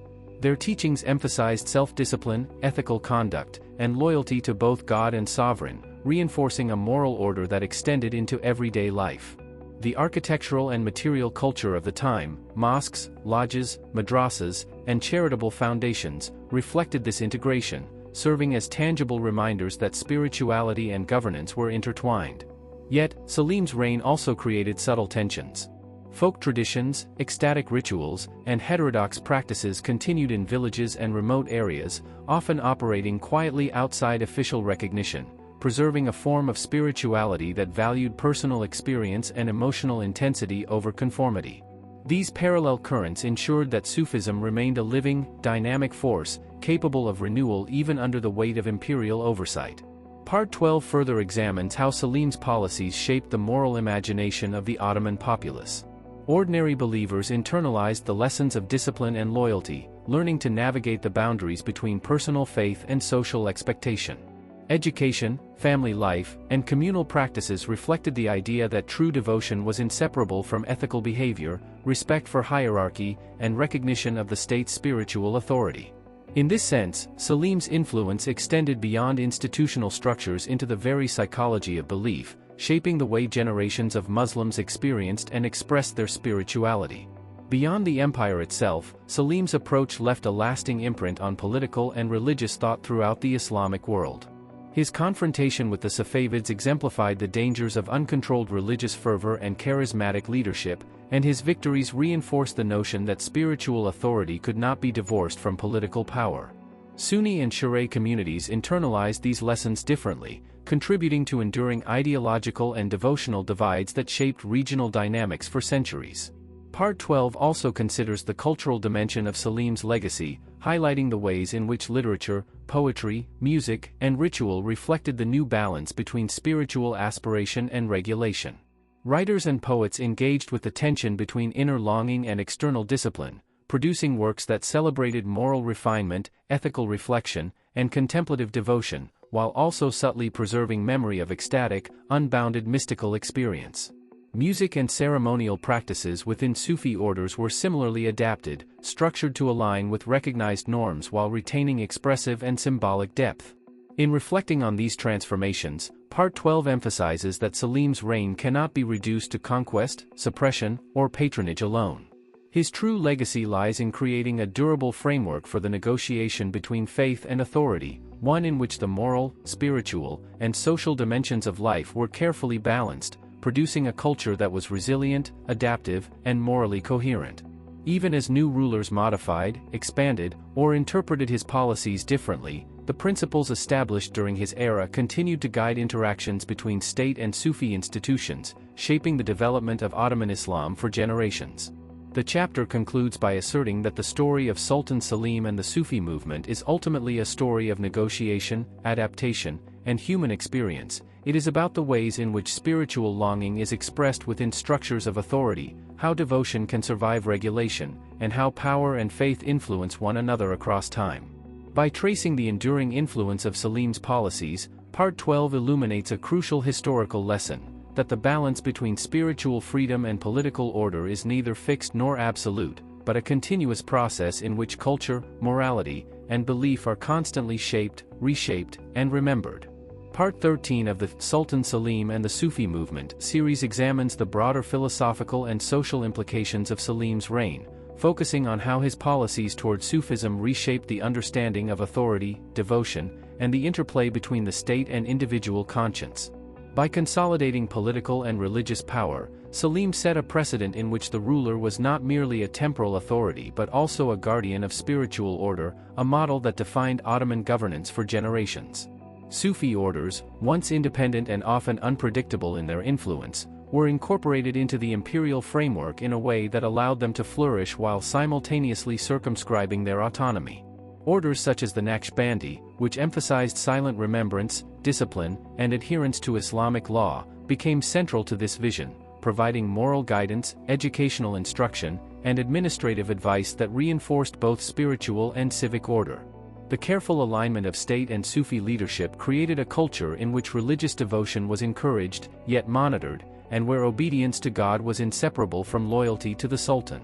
[SPEAKER 1] Their teachings emphasized self-discipline, ethical conduct, and loyalty to both God and sovereign, reinforcing a moral order that extended into everyday life. The architectural and material culture of the time, mosques, lodges, madrasas, and charitable foundations, reflected this integration, serving as tangible reminders that spirituality and governance were intertwined. Yet, Selim's reign also created subtle tensions. Folk traditions, ecstatic rituals, and heterodox practices continued in villages and remote areas, often operating quietly outside official recognition, preserving a form of spirituality that valued personal experience and emotional intensity over conformity. These parallel currents ensured that Sufism remained a living, dynamic force, capable of renewal even under the weight of imperial oversight. Part 12 further examines how Selim's policies shaped the moral imagination of the Ottoman populace. Ordinary believers internalized the lessons of discipline and loyalty, learning to navigate the boundaries between personal faith and social expectation. Education, family life, and communal practices reflected the idea that true devotion was inseparable from ethical behavior, respect for hierarchy, and recognition of the state's spiritual authority. In this sense, Selim's influence extended beyond institutional structures into the very psychology of belief, shaping the way generations of Muslims experienced and expressed their spirituality. Beyond the empire itself, Selim's approach left a lasting imprint on political and religious thought throughout the Islamic world. His confrontation with the Safavids exemplified the dangers of uncontrolled religious fervor and charismatic leadership, and his victories reinforced the notion that spiritual authority could not be divorced from political power. Sunni and Shiite communities internalized these lessons differently, contributing to enduring ideological and devotional divides that shaped regional dynamics for centuries. Part 12 also considers the cultural dimension of Selim's legacy, highlighting the ways in which literature, poetry, music, and ritual reflected the new balance between spiritual aspiration and regulation. Writers and poets engaged with the tension between inner longing and external discipline, producing works that celebrated moral refinement, ethical reflection, and contemplative devotion, while also subtly preserving memory of ecstatic, unbounded mystical experience. Music and ceremonial practices within Sufi orders were similarly adapted, structured to align with recognized norms while retaining expressive and symbolic depth. In reflecting on these transformations, Part 12 emphasizes that Selim's reign cannot be reduced to conquest, suppression, or patronage alone. His true legacy lies in creating a durable framework for the negotiation between faith and authority, one in which the moral, spiritual, and social dimensions of life were carefully balanced, producing a culture that was resilient, adaptive, and morally coherent. Even as new rulers modified, expanded, or interpreted his policies differently, the principles established during his era continued to guide interactions between state and Sufi institutions, shaping the development of Ottoman Islam for generations. The chapter concludes by asserting that the story of Sultan Selim and the Sufi movement is ultimately a story of negotiation, adaptation, and human experience. It is about the ways in which spiritual longing is expressed within structures of authority, how devotion can survive regulation, and how power and faith influence one another across time. By tracing the enduring influence of Selim's policies, Part 12 illuminates a crucial historical lesson, that the balance between spiritual freedom and political order is neither fixed nor absolute, but a continuous process in which culture, morality, and belief are constantly shaped, reshaped, and remembered. Part 13 of the Sultan Selim and the Sufi Movement series examines the broader philosophical and social implications of Selim's reign, focusing on how his policies toward Sufism reshaped the understanding of authority, devotion, and the interplay between the state and individual conscience. By consolidating political and religious power, Selim set a precedent in which the ruler was not merely a temporal authority but also a guardian of spiritual order, a model that defined Ottoman governance for generations. Sufi orders, once independent and often unpredictable in their influence, were incorporated into the imperial framework in a way that allowed them to flourish while simultaneously circumscribing their autonomy. Orders such as the Naqshbandi, which emphasized silent remembrance, discipline, and adherence to Islamic law, became central to this vision, providing moral guidance, educational instruction, and administrative advice that reinforced both spiritual and civic order. The careful alignment of state and Sufi leadership created a culture in which religious devotion was encouraged, yet monitored, and where obedience to God was inseparable from loyalty to the Sultan.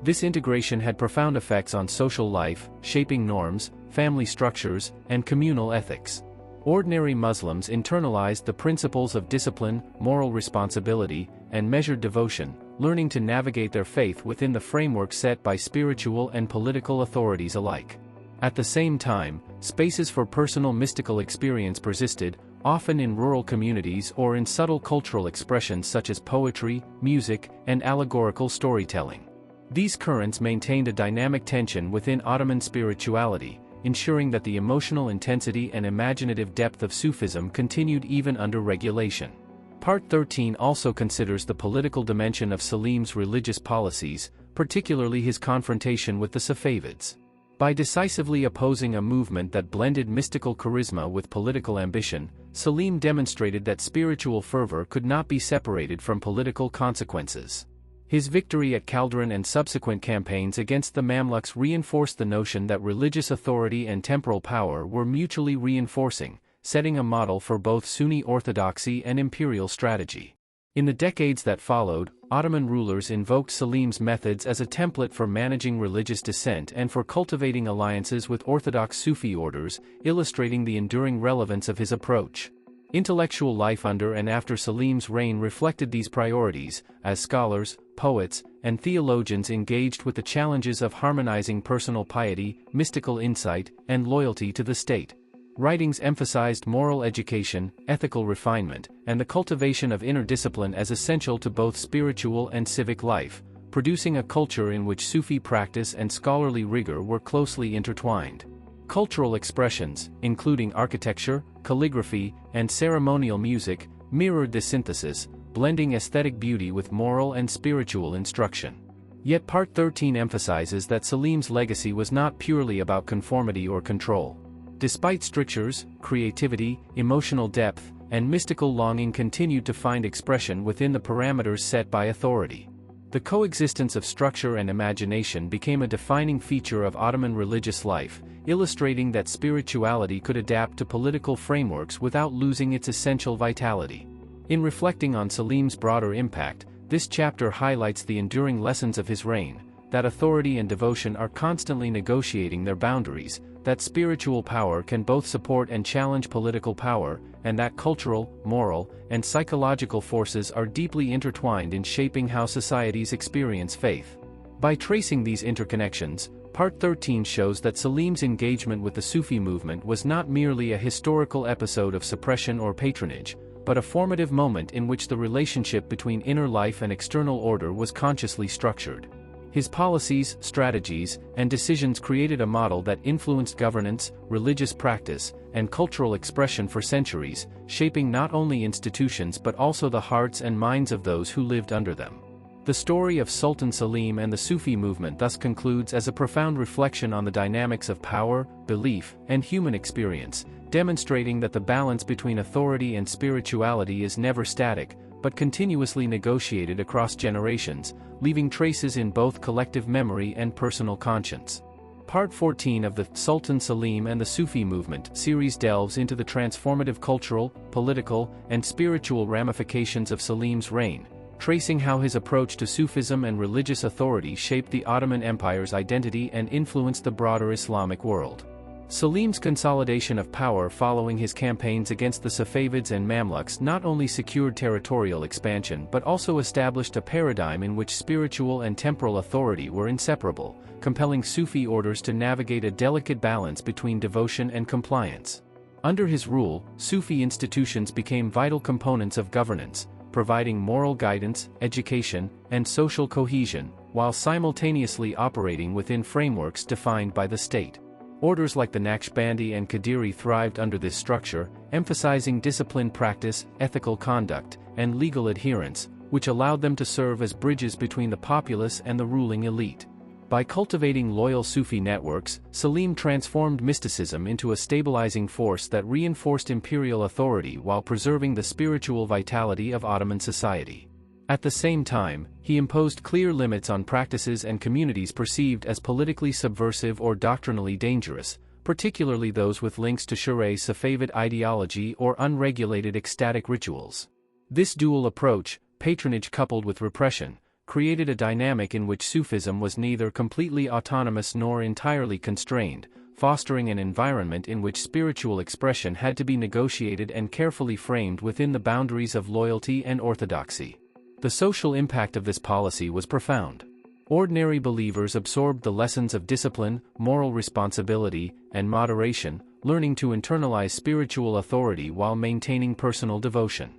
[SPEAKER 1] This integration had profound effects on social life, shaping norms, family structures, and communal ethics. Ordinary Muslims internalized the principles of discipline, moral responsibility, and measured devotion, learning to navigate their faith within the framework set by spiritual and political authorities alike. At the same time, spaces for personal mystical experience persisted, often in rural communities or in subtle cultural expressions such as poetry, music, and allegorical storytelling. These currents maintained a dynamic tension within Ottoman spirituality, ensuring that the emotional intensity and imaginative depth of Sufism continued even under regulation. Part 13 also considers the political dimension of Selim's religious policies, particularly his confrontation with the Safavids. By decisively opposing a movement that blended mystical charisma with political ambition, Selim demonstrated that spiritual fervor could not be separated from political consequences. His victory at Calderon and subsequent campaigns against the Mamluks reinforced the notion that religious authority and temporal power were mutually reinforcing, setting a model for both Sunni orthodoxy and imperial strategy. In the decades that followed, Ottoman rulers invoked Selim's methods as a template for managing religious dissent and for cultivating alliances with orthodox Sufi orders, illustrating the enduring relevance of his approach. Intellectual life under and after Selim's reign reflected these priorities, as scholars, poets, and theologians engaged with the challenges of harmonizing personal piety, mystical insight, and loyalty to the state. Writings emphasized moral education, ethical refinement, and the cultivation of inner discipline as essential to both spiritual and civic life, producing a culture in which Sufi practice and scholarly rigor were closely intertwined. Cultural expressions, including architecture, calligraphy, and ceremonial music, mirrored this synthesis, blending aesthetic beauty with moral and spiritual instruction. Yet Part 13 emphasizes that Selim's legacy was not purely about conformity or control. Despite strictures, creativity, emotional depth, and mystical longing continued to find expression within the parameters set by authority. The coexistence of structure and imagination became a defining feature of Ottoman religious life, illustrating that spirituality could adapt to political frameworks without losing its essential vitality. In reflecting on Selim's broader impact, this chapter highlights the enduring lessons of his reign, that authority and devotion are constantly negotiating their boundaries, that spiritual power can both support and challenge political power, and that cultural, moral, and psychological forces are deeply intertwined in shaping how societies experience faith. By tracing these interconnections, Part 13 shows that Selim's engagement with the Sufi movement was not merely a historical episode of suppression or patronage, but a formative moment in which the relationship between inner life and external order was consciously structured. His policies, strategies, and decisions created a model that influenced governance, religious practice, and cultural expression for centuries, shaping not only institutions but also the hearts and minds of those who lived under them. The story of Sultan Selim and the Sufi movement thus concludes as a profound reflection on the dynamics of power, belief, and human experience, demonstrating that the balance between authority and spirituality is never static, but continuously negotiated across generations, leaving traces in both collective memory and personal conscience. Part 14 of the Sultan Selim and the Sufi Movement series delves into the transformative cultural, political, and spiritual ramifications of Selim's reign, tracing how his approach to Sufism and religious authority shaped the Ottoman Empire's identity and influenced the broader Islamic world. Selim's consolidation of power following his campaigns against the Safavids and Mamluks not only secured territorial expansion but also established a paradigm in which spiritual and temporal authority were inseparable, compelling Sufi orders to navigate a delicate balance between devotion and compliance. Under his rule, Sufi institutions became vital components of governance, providing moral guidance, education, and social cohesion, while simultaneously operating within frameworks defined by the state. Orders like the Naqshbandi and Qadiri thrived under this structure, emphasizing disciplined practice, ethical conduct, and legal adherence, which allowed them to serve as bridges between the populace and the ruling elite. By cultivating loyal Sufi networks, Selim transformed mysticism into a stabilizing force that reinforced imperial authority while preserving the spiritual vitality of Ottoman society. At the same time, he imposed clear limits on practices and communities perceived as politically subversive or doctrinally dangerous, particularly those with links to Shiraz Safavid ideology or unregulated ecstatic rituals. This dual approach, patronage coupled with repression, created a dynamic in which Sufism was neither completely autonomous nor entirely constrained, fostering an environment in which spiritual expression had to be negotiated and carefully framed within the boundaries of loyalty and orthodoxy. The social impact of this policy was profound. Ordinary believers absorbed the lessons of discipline, moral responsibility, and moderation, learning to internalize spiritual authority while maintaining personal devotion.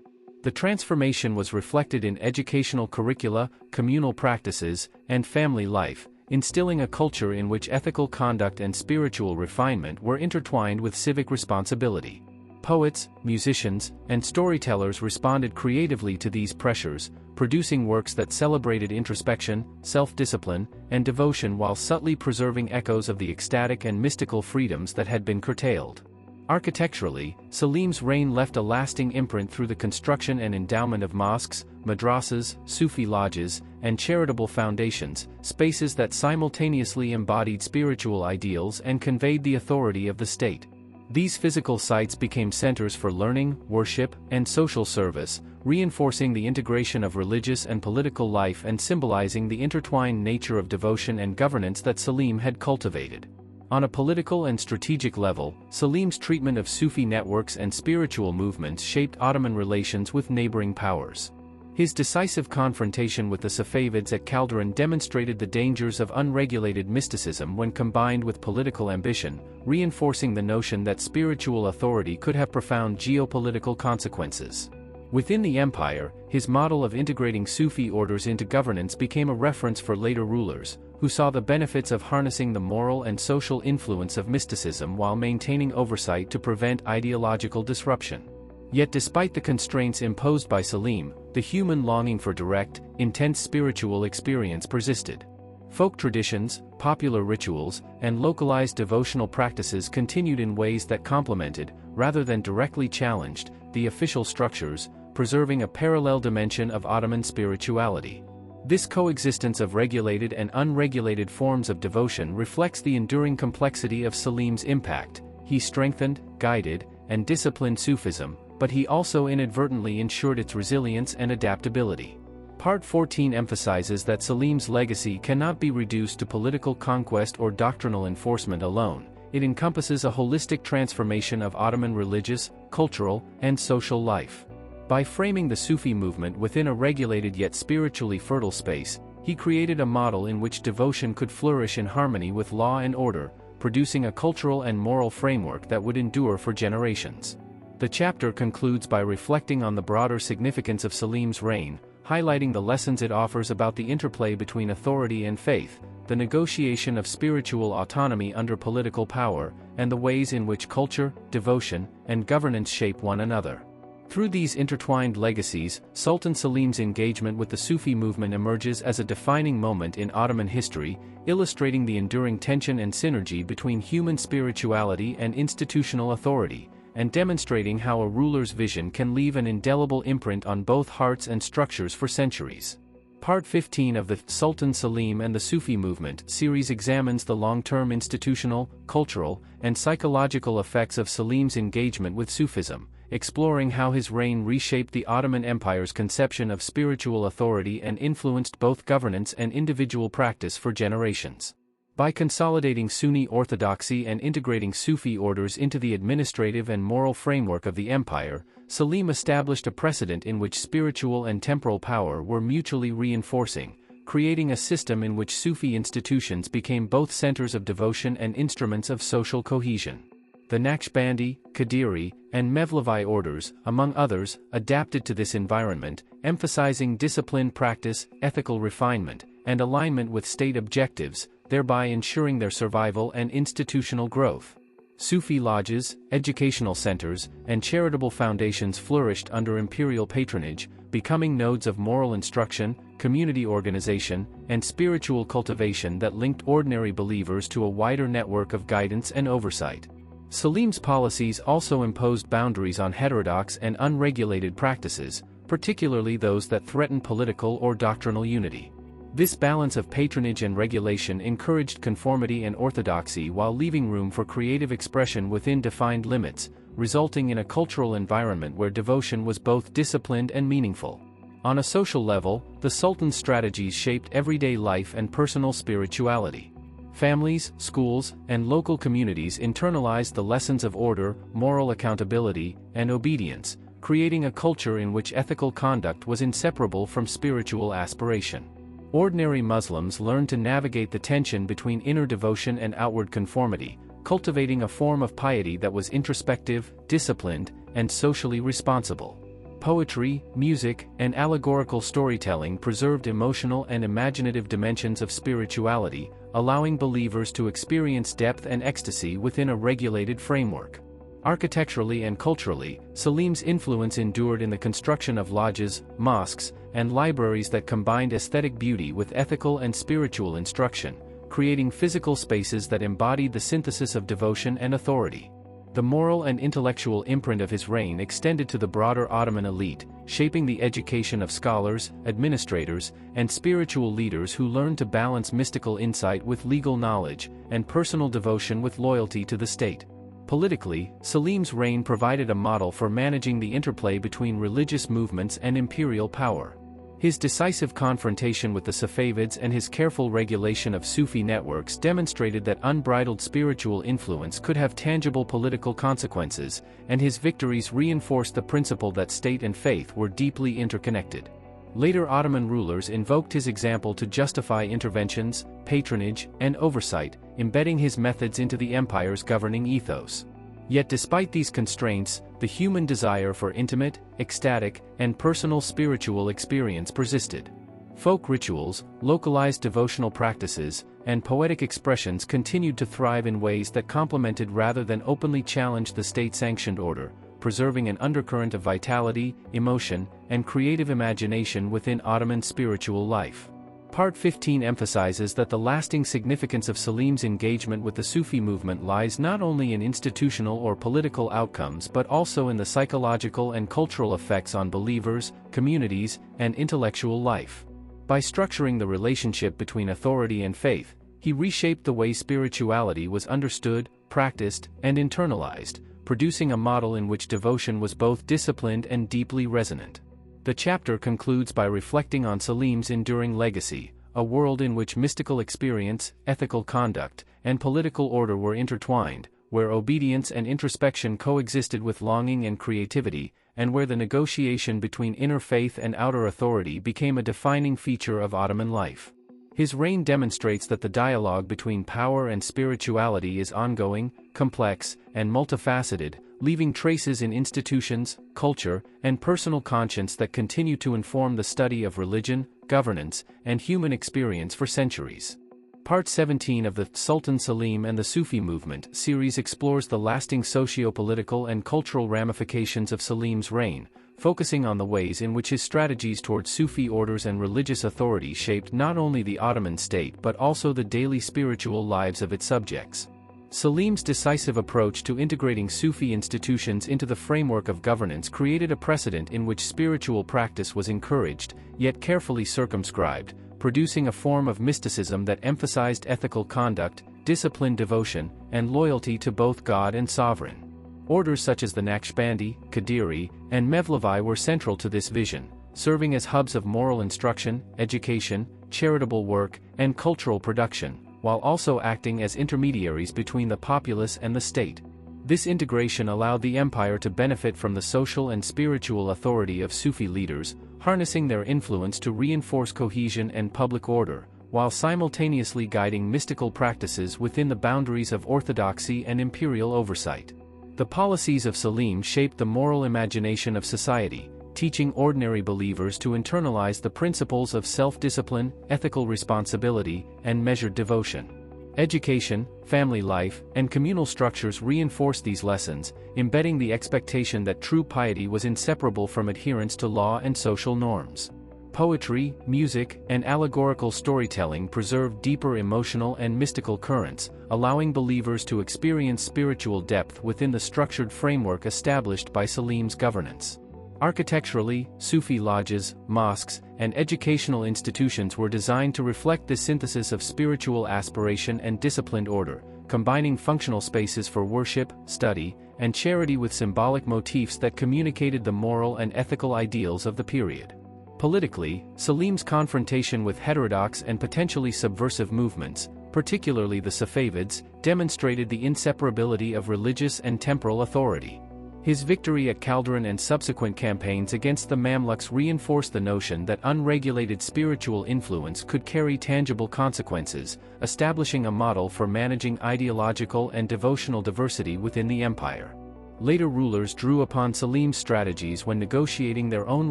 [SPEAKER 1] The transformation was reflected in educational curricula, communal practices, and family life, instilling a culture in which ethical conduct and spiritual refinement were intertwined with civic responsibility. Poets, musicians, and storytellers responded creatively to these pressures, producing works that celebrated introspection, self-discipline, and devotion while subtly preserving echoes of the ecstatic and mystical freedoms that had been curtailed. Architecturally, Selim's reign left a lasting imprint through the construction and endowment of mosques, madrasas, Sufi lodges, and charitable foundations, spaces that simultaneously embodied spiritual ideals and conveyed the authority of the state. These physical sites became centers for learning, worship, and social service, reinforcing the integration of religious and political life and symbolizing the intertwined nature of devotion and governance that Selim had cultivated. On a political and strategic level, Selim's treatment of Sufi networks and spiritual movements shaped Ottoman relations with neighboring powers. His decisive confrontation with the Safavids at Calderon demonstrated the dangers of unregulated mysticism when combined with political ambition, reinforcing the notion that spiritual authority could have profound geopolitical consequences. Within the empire, his model of integrating Sufi orders into governance became a reference for later rulers, who saw the benefits of harnessing the moral and social influence of mysticism while maintaining oversight to prevent ideological disruption. Yet despite the constraints imposed by Selim, the human longing for direct, intense spiritual experience persisted. Folk traditions, popular rituals, and localized devotional practices continued in ways that complemented, rather than directly challenged, the official structures, preserving a parallel dimension of Ottoman spirituality. This coexistence of regulated and unregulated forms of devotion reflects the enduring complexity of Selim's impact. He strengthened, guided, and disciplined Sufism, but he also inadvertently ensured its resilience and adaptability. Part 14 emphasizes that Selim's legacy cannot be reduced to political conquest or doctrinal enforcement alone. It encompasses a holistic transformation of Ottoman religious, cultural, and social life. By framing the Sufi movement within a regulated yet spiritually fertile space, he created a model in which devotion could flourish in harmony with law and order, producing a cultural and moral framework that would endure for generations. The chapter concludes by reflecting on the broader significance of Selim's reign, highlighting the lessons it offers about the interplay between authority and faith, the negotiation of spiritual autonomy under political power, and the ways in which culture, devotion, and governance shape one another. Through these intertwined legacies, Sultan Selim's engagement with the Sufi movement emerges as a defining moment in Ottoman history, illustrating the enduring tension and synergy between human spirituality and institutional authority, and demonstrating how a ruler's vision can leave an indelible imprint on both hearts and structures for centuries. Part 15 of the Sultan Selim and the Sufi Movement series examines the long-term institutional, cultural, and psychological effects of Selim's engagement with Sufism, exploring how his reign reshaped the Ottoman Empire's conception of spiritual authority and influenced both governance and individual practice for generations. By consolidating Sunni orthodoxy and integrating Sufi orders into the administrative and moral framework of the empire, Selim established a precedent in which spiritual and temporal power were mutually reinforcing, creating a system in which Sufi institutions became both centers of devotion and instruments of social cohesion. The Naqshbandi, Qadiri, and Mevlevi orders, among others, adapted to this environment, emphasizing disciplined practice, ethical refinement, and alignment with state objectives, thereby ensuring their survival and institutional growth. Sufi lodges, educational centers, and charitable foundations flourished under imperial patronage, becoming nodes of moral instruction, community organization, and spiritual cultivation that linked ordinary believers to a wider network of guidance and oversight. Selim's policies also imposed boundaries on heterodox and unregulated practices, particularly those that threatened political or doctrinal unity. This balance of patronage and regulation encouraged conformity and orthodoxy while leaving room for creative expression within defined limits, resulting in a cultural environment where devotion was both disciplined and meaningful. On a social level, the Sultan's strategies shaped everyday life and personal spirituality. Families, schools, and local communities internalized the lessons of order, moral accountability, and obedience, creating a culture in which ethical conduct was inseparable from spiritual aspiration. Ordinary Muslims learned to navigate the tension between inner devotion and outward conformity, cultivating a form of piety that was introspective, disciplined, and socially responsible. Poetry, music, and allegorical storytelling preserved emotional and imaginative dimensions of spirituality, allowing believers to experience depth and ecstasy within a regulated framework. Architecturally and culturally, Selim's influence endured in the construction of lodges, mosques, and libraries that combined aesthetic beauty with ethical and spiritual instruction, creating physical spaces that embodied the synthesis of devotion and authority. The moral and intellectual imprint of his reign extended to the broader Ottoman elite, shaping the education of scholars, administrators, and spiritual leaders who learned to balance mystical insight with legal knowledge, and personal devotion with loyalty to the state. Politically, Selim's reign provided a model for managing the interplay between religious movements and imperial power. His decisive confrontation with the Safavids and his careful regulation of Sufi networks demonstrated that unbridled spiritual influence could have tangible political consequences, and his victories reinforced the principle that state and faith were deeply interconnected. Later Ottoman rulers invoked his example to justify interventions, patronage, and oversight, embedding his methods into the empire's governing ethos. Yet despite these constraints, the human desire for intimate, ecstatic, and personal spiritual experience persisted. Folk rituals, localized devotional practices, and poetic expressions continued to thrive in ways that complemented rather than openly challenged the state-sanctioned order, preserving an undercurrent of vitality, emotion, and creative imagination within Ottoman spiritual life. Part 15 emphasizes that the lasting significance of Selim's engagement with the Sufi movement lies not only in institutional or political outcomes but also in the psychological and cultural effects on believers, communities, and intellectual life. By structuring the relationship between authority and faith, he reshaped the way spirituality was understood, practiced, and internalized, producing a model in which devotion was both disciplined and deeply resonant. The chapter concludes by reflecting on Selim's enduring legacy, a world in which mystical experience, ethical conduct, and political order were intertwined, where obedience and introspection coexisted with longing and creativity, and where the negotiation between inner faith and outer authority became a defining feature of Ottoman life. His reign demonstrates that the dialogue between power and spirituality is ongoing, complex, and multifaceted, leaving traces in institutions, culture, and personal conscience that continue to inform the study of religion, governance, and human experience for centuries. Part 17 of the Sultan Selim and the Sufi Movement series explores the lasting socio-political and cultural ramifications of Selim's reign, focusing on the ways in which his strategies toward Sufi orders and religious authority shaped not only the Ottoman state but also the daily spiritual lives of its subjects. Selim's decisive approach to integrating Sufi institutions into the framework of governance created a precedent in which spiritual practice was encouraged, yet carefully circumscribed, producing a form of mysticism that emphasized ethical conduct, disciplined devotion, and loyalty to both God and sovereign. Orders such as the Naqshbandi, Qadiri, and Mevlevi were central to this vision, serving as hubs of moral instruction, education, charitable work, and cultural production, while also acting as intermediaries between the populace and the state. This integration allowed the empire to benefit from the social and spiritual authority of Sufi leaders, harnessing their influence to reinforce cohesion and public order, while simultaneously guiding mystical practices within the boundaries of orthodoxy and imperial oversight. The policies of Selim shaped the moral imagination of society, teaching ordinary believers to internalize the principles of self-discipline, ethical responsibility, and measured devotion. Education, family life, and communal structures reinforced these lessons, embedding the expectation that true piety was inseparable from adherence to law and social norms. Poetry, music, and allegorical storytelling preserved deeper emotional and mystical currents, allowing believers to experience spiritual depth within the structured framework established by Selim's governance. Architecturally, Sufi lodges, mosques, and educational institutions were designed to reflect this synthesis of spiritual aspiration and disciplined order, combining functional spaces for worship, study, and charity with symbolic motifs that communicated the moral and ethical ideals of the period. Politically, Selim's confrontation with heterodox and potentially subversive movements, particularly the Safavids, demonstrated the inseparability of religious and temporal authority. His victory at Calderon and subsequent campaigns against the Mamluks reinforced the notion that unregulated spiritual influence could carry tangible consequences, establishing a model for managing ideological and devotional diversity within the empire. Later rulers drew upon Selim's strategies when negotiating their own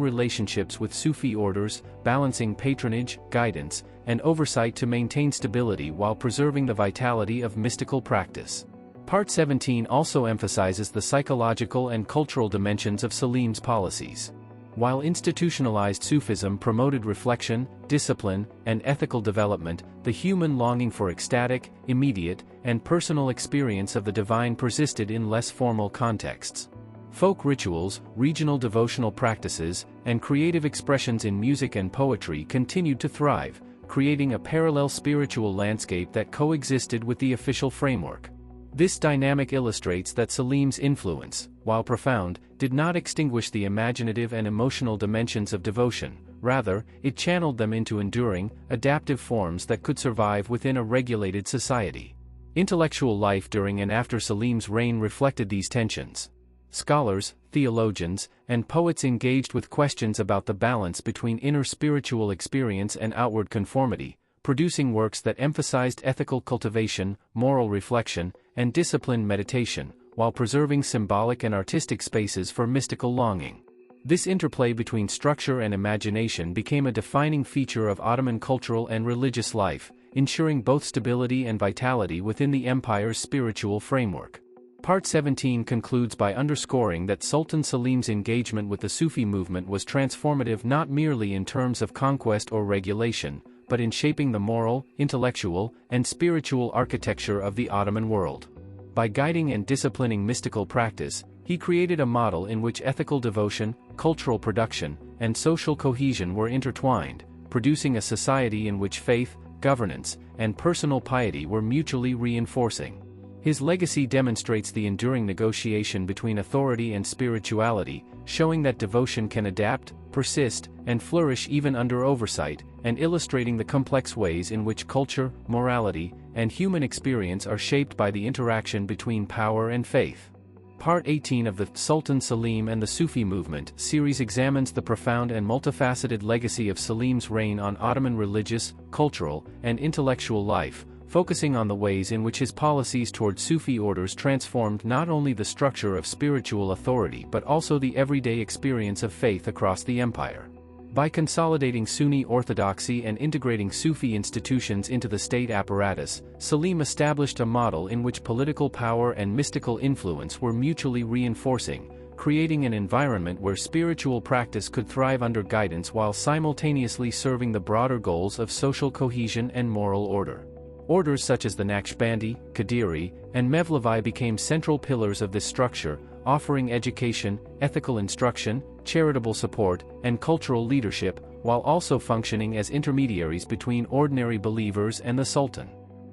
[SPEAKER 1] relationships with Sufi orders, balancing patronage, guidance, and oversight to maintain stability while preserving the vitality of mystical practice. Part 17 also emphasizes the psychological and cultural dimensions of Selim's policies. While institutionalized Sufism promoted reflection, discipline, and ethical development, the human longing for ecstatic, immediate, and personal experience of the divine persisted in less formal contexts. Folk rituals, regional devotional practices, and creative expressions in music and poetry continued to thrive, creating a parallel spiritual landscape that coexisted with the official framework. This dynamic illustrates that Selim's influence, while profound, did not extinguish the imaginative and emotional dimensions of devotion. Rather, it channeled them into enduring, adaptive forms that could survive within a regulated society. Intellectual life during and after Selim's reign reflected these tensions. Scholars, theologians, and poets engaged with questions about the balance between inner spiritual experience and outward conformity, producing works that emphasized ethical cultivation, moral reflection, and disciplined meditation, while preserving symbolic and artistic spaces for mystical longing. This interplay between structure and imagination became a defining feature of Ottoman cultural and religious life, ensuring both stability and vitality within the empire's spiritual framework. Part 17 concludes by underscoring that Sultan Selim's engagement with the Sufi movement was transformative not merely in terms of conquest or regulation, but in shaping the moral, intellectual, and spiritual architecture of the Ottoman world. By guiding and disciplining mystical practice, he created a model in which ethical devotion, cultural production, and social cohesion were intertwined, producing a society in which faith, governance, and personal piety were mutually reinforcing. His legacy demonstrates the enduring negotiation between authority and spirituality, showing that devotion can adapt, persist, and flourish even under oversight, and illustrating the complex ways in which culture, morality, and human experience are shaped by the interaction between power and faith. Part 18 of the Sultan Selim and the Sufi Movement series examines the profound and multifaceted legacy of Selim's reign on Ottoman religious, cultural, and intellectual life, focusing on the ways in which his policies toward Sufi orders transformed not only the structure of spiritual authority but also the everyday experience of faith across the empire. By consolidating Sunni orthodoxy and integrating Sufi institutions into the state apparatus, Selim established a model in which political power and mystical influence were mutually reinforcing, creating an environment where spiritual practice could thrive under guidance while simultaneously serving the broader goals of social cohesion and moral order. Orders such as the Naqshbandi, Qadiri, and Mevlevi became central pillars of this structure, offering education, ethical instruction, charitable support, and cultural leadership, while also functioning as intermediaries between ordinary believers and the Sultan.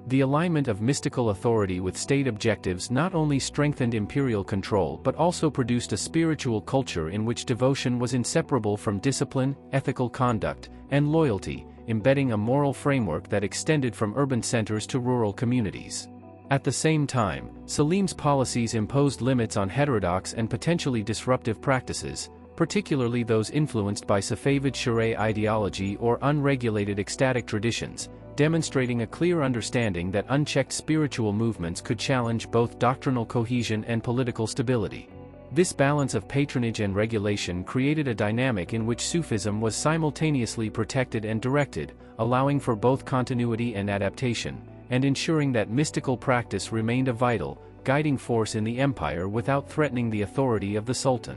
[SPEAKER 1] The alignment of mystical authority with state objectives not only strengthened imperial control but also produced a spiritual culture in which devotion was inseparable from discipline, ethical conduct, and loyalty, embedding a moral framework that extended from urban centers to rural communities. At the same time, Selim's policies imposed limits on heterodox and potentially disruptive practices, particularly those influenced by Safavid Sharia ideology or unregulated ecstatic traditions, demonstrating a clear understanding that unchecked spiritual movements could challenge both doctrinal cohesion and political stability. This balance of patronage and regulation created a dynamic in which Sufism was simultaneously protected and directed, allowing for both continuity and adaptation, and ensuring that mystical practice remained a vital, guiding force in the empire without threatening the authority of the Sultan.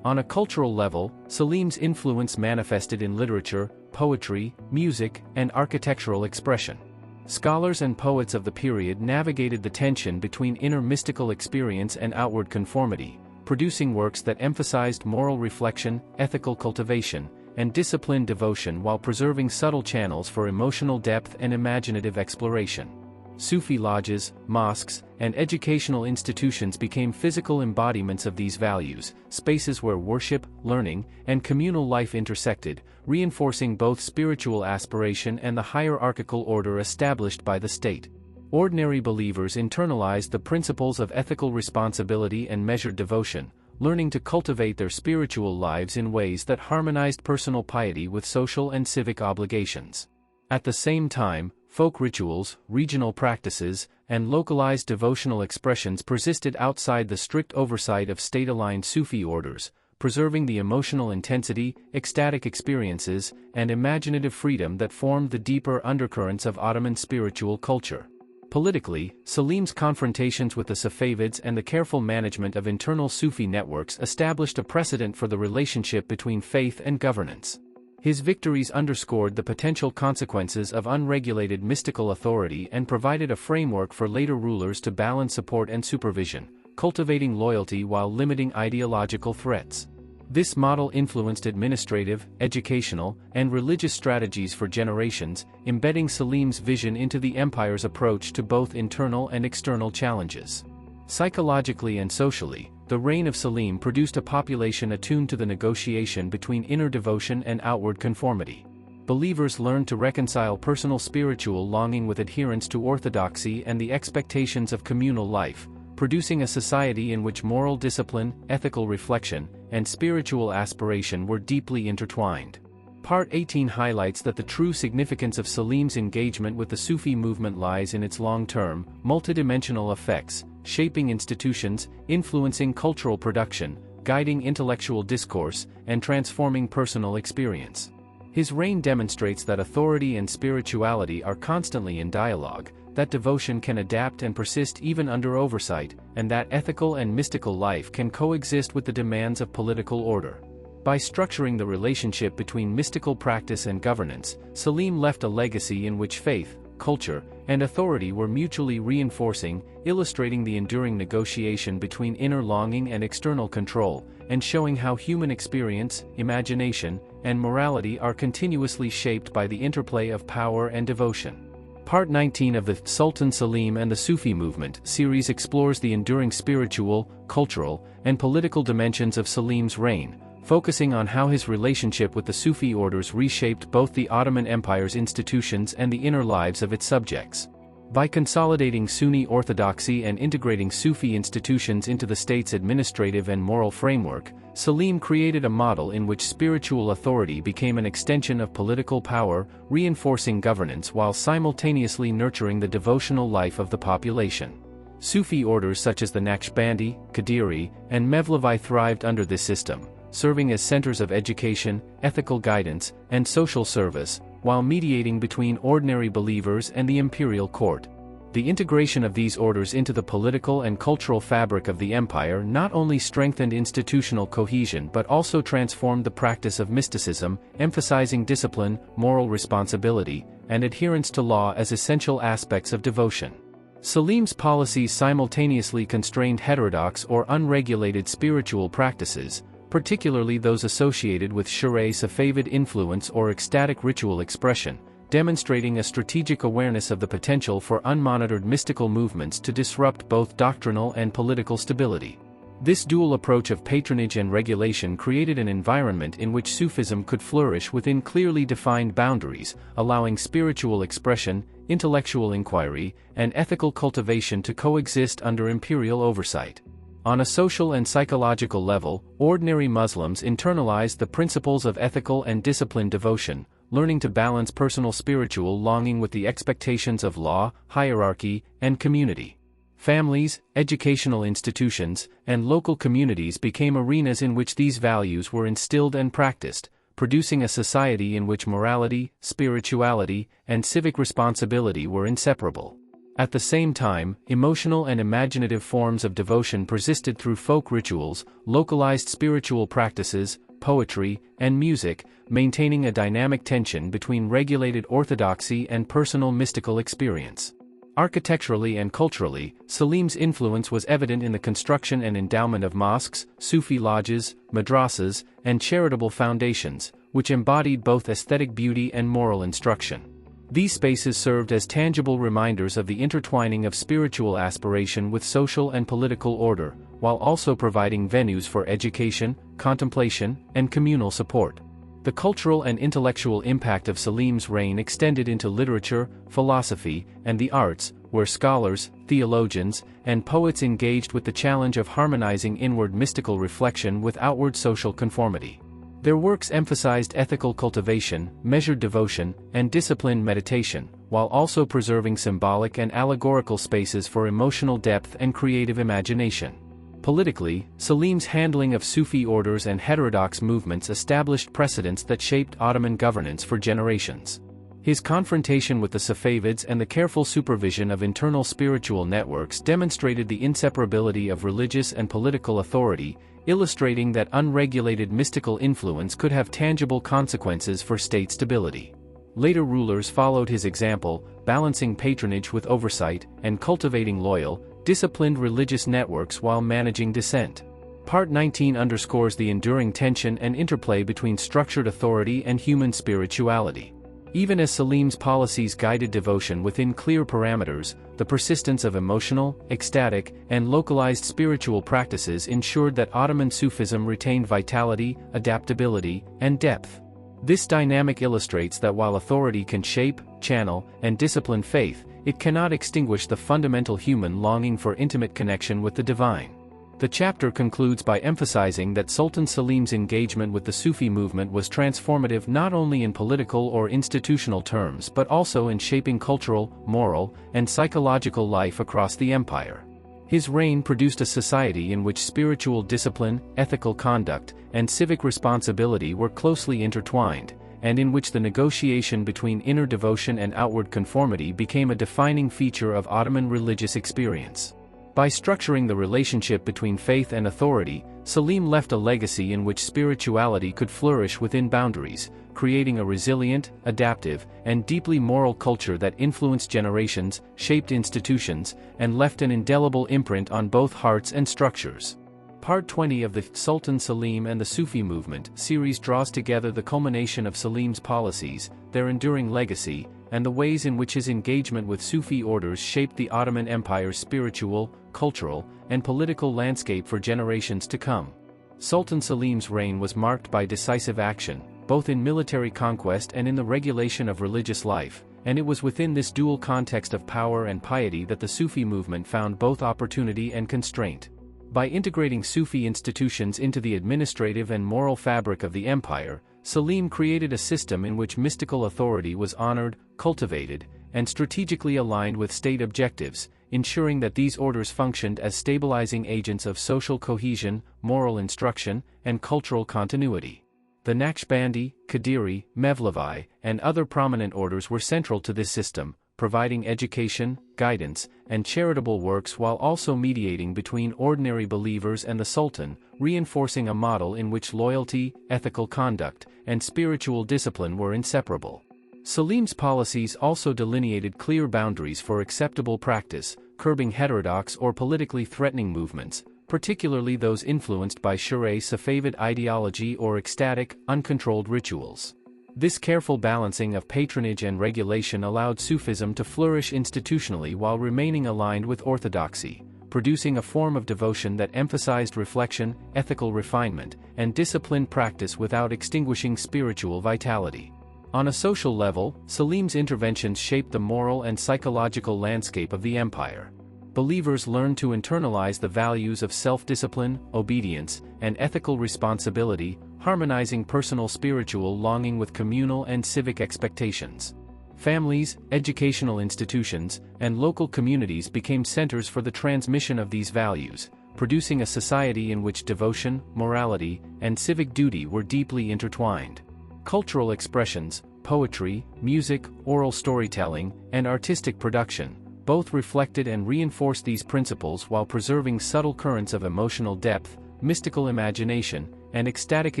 [SPEAKER 1] On a cultural level, Selim's influence manifested in literature, poetry, music, and architectural expression. Scholars and poets of the period navigated the tension between inner mystical experience and outward conformity, producing works that emphasized moral reflection, ethical cultivation, and disciplined devotion while preserving subtle channels for emotional depth and imaginative exploration. Sufi lodges, mosques, and educational institutions became physical embodiments of these values, spaces where worship, learning, and communal life intersected, reinforcing both spiritual aspiration and the hierarchical order established by the state. Ordinary believers internalized the principles of ethical responsibility and measured devotion, learning to cultivate their spiritual lives in ways that harmonized personal piety with social and civic obligations. At the same time, folk rituals, regional practices, and localized devotional expressions persisted outside the strict oversight of state-aligned Sufi orders, preserving the emotional intensity, ecstatic experiences, and imaginative freedom that formed the deeper undercurrents of Ottoman spiritual culture. Politically, Selim's confrontations with the Safavids and the careful management of internal Sufi networks established a precedent for the relationship between faith and governance. His victories underscored the potential consequences of unregulated mystical authority and provided a framework for later rulers to balance support and supervision, cultivating loyalty while limiting ideological threats. This model influenced administrative, educational, and religious strategies for generations, embedding Selim's vision into the empire's approach to both internal and external challenges. Psychologically and socially, the reign of Selim produced a population attuned to the negotiation between inner devotion and outward conformity. Believers learned to reconcile personal spiritual longing with adherence to orthodoxy and the expectations of communal life, producing a society in which moral discipline, ethical reflection, and spiritual aspiration were deeply intertwined. Part 18 highlights that the true significance of Selim's engagement with the Sufi movement lies in its long-term, multidimensional effects, shaping institutions, influencing cultural production, guiding intellectual discourse, and transforming personal experience. His reign demonstrates that authority and spirituality are constantly in dialogue, that devotion can adapt and persist even under oversight, and that ethical and mystical life can coexist with the demands of political order. By structuring the relationship between mystical practice and governance, Selim left a legacy in which faith, culture, and authority were mutually reinforcing, illustrating the enduring negotiation between inner longing and external control, and showing how human experience, imagination, and morality are continuously shaped by the interplay of power and devotion. Part 19 of the Sultan Selim and the Sufi Movement series explores the enduring spiritual, cultural, and political dimensions of Selim's reign, focusing on how his relationship with the Sufi orders reshaped both the Ottoman Empire's institutions and the inner lives of its subjects. By consolidating Sunni orthodoxy and integrating Sufi institutions into the state's administrative and moral framework, Selim created a model in which spiritual authority became an extension of political power, reinforcing governance while simultaneously nurturing the devotional life of the population. Sufi orders such as the Naqshbandi, Qadiri, and Mevlevi thrived under this system, serving as centers of education, ethical guidance, and social service, while mediating between ordinary believers and the imperial court. The integration of these orders into the political and cultural fabric of the empire not only strengthened institutional cohesion but also transformed the practice of mysticism, emphasizing discipline, moral responsibility, and adherence to law as essential aspects of devotion. Selim's policies simultaneously constrained heterodox or unregulated spiritual practices, particularly those associated with Shiraz Safavid influence or ecstatic ritual expression, demonstrating a strategic awareness of the potential for unmonitored mystical movements to disrupt both doctrinal and political stability. This dual approach of patronage and regulation created an environment in which Sufism could flourish within clearly defined boundaries, allowing spiritual expression, intellectual inquiry, and ethical cultivation to coexist under imperial oversight. On a social and psychological level, ordinary Muslims internalized the principles of ethical and disciplined devotion, learning to balance personal spiritual longing with the expectations of law, hierarchy, and community. Families, educational institutions, and local communities became arenas in which these values were instilled and practiced, producing a society in which morality, spirituality, and civic responsibility were inseparable. At the same time, emotional and imaginative forms of devotion persisted through folk rituals, localized spiritual practices, poetry, and music, maintaining a dynamic tension between regulated orthodoxy and personal mystical experience. Architecturally and culturally, Selim's influence was evident in the construction and endowment of mosques, Sufi lodges, madrasas, and charitable foundations, which embodied both aesthetic beauty and moral instruction. These spaces served as tangible reminders of the intertwining of spiritual aspiration with social and political order, while also providing venues for education, contemplation, and communal support. The cultural and intellectual impact of Selim's reign extended into literature, philosophy, and the arts, where scholars, theologians, and poets engaged with the challenge of harmonizing inward mystical reflection with outward social conformity. Their works emphasized ethical cultivation, measured devotion, and disciplined meditation, while also preserving symbolic and allegorical spaces for emotional depth and creative imagination. Politically, Selim's handling of Sufi orders and heterodox movements established precedents that shaped Ottoman governance for generations. His confrontation with the Safavids and the careful supervision of internal spiritual networks demonstrated the inseparability of religious and political authority, illustrating that unregulated mystical influence could have tangible consequences for state stability. Later rulers followed his example, balancing patronage with oversight, and cultivating loyal, disciplined religious networks while managing dissent. Part 19 underscores the enduring tension and interplay between structured authority and human spirituality. Even as Selim's policies guided devotion within clear parameters, the persistence of emotional, ecstatic, and localized spiritual practices ensured that Ottoman Sufism retained vitality, adaptability, and depth. This dynamic illustrates that while authority can shape, channel, and discipline faith, it cannot extinguish the fundamental human longing for intimate connection with the divine. The chapter concludes by emphasizing that Sultan Selim's engagement with the Sufi movement was transformative not only in political or institutional terms but also in shaping cultural, moral, and psychological life across the empire. His reign produced a society in which spiritual discipline, ethical conduct, and civic responsibility were closely intertwined, and in which the negotiation between inner devotion and outward conformity became a defining feature of Ottoman religious experience. By structuring the relationship between faith and authority, Selim left a legacy in which spirituality could flourish within boundaries, creating a resilient, adaptive, and deeply moral culture that influenced generations, shaped institutions, and left an indelible imprint on both hearts and structures. Part 20 of the Sultan Selim and the Sufi Movement series draws together the culmination of Selim's policies, their enduring legacy, and the ways in which his engagement with Sufi orders shaped the Ottoman Empire's spiritual, cultural, and political landscape for generations to come. Sultan Selim's reign was marked by decisive action, both in military conquest and in the regulation of religious life, and it was within this dual context of power and piety that the Sufi movement found both opportunity and constraint. By integrating Sufi institutions into the administrative and moral fabric of the empire, Selim created a system in which mystical authority was honored, cultivated, and strategically aligned with state objectives, ensuring that these orders functioned as stabilizing agents of social cohesion, moral instruction, and cultural continuity. The Naqshbandi, Qadiri, Mevlevi, and other prominent orders were central to this system, providing education, guidance, and charitable works while also mediating between ordinary believers and the Sultan, reinforcing a model in which loyalty, ethical conduct, and spiritual discipline were inseparable. Selim's policies also delineated clear boundaries for acceptable practice, curbing heterodox or politically threatening movements, particularly those influenced by Shiraz Safavid ideology or ecstatic, uncontrolled rituals. This careful balancing of patronage and regulation allowed Sufism to flourish institutionally while remaining aligned with orthodoxy, producing a form of devotion that emphasized reflection, ethical refinement, and disciplined practice without extinguishing spiritual vitality. On a social level, Selim's interventions shaped the moral and psychological landscape of the empire. Believers learned to internalize the values of self-discipline, obedience, and ethical responsibility, harmonizing personal spiritual longing with communal and civic expectations. Families, educational institutions, and local communities became centers for the transmission of these values, producing a society in which devotion, morality, and civic duty were deeply intertwined. Cultural expressions, poetry, music, oral storytelling, and artistic production, both reflected and reinforced these principles while preserving subtle currents of emotional depth, mystical imagination, and ecstatic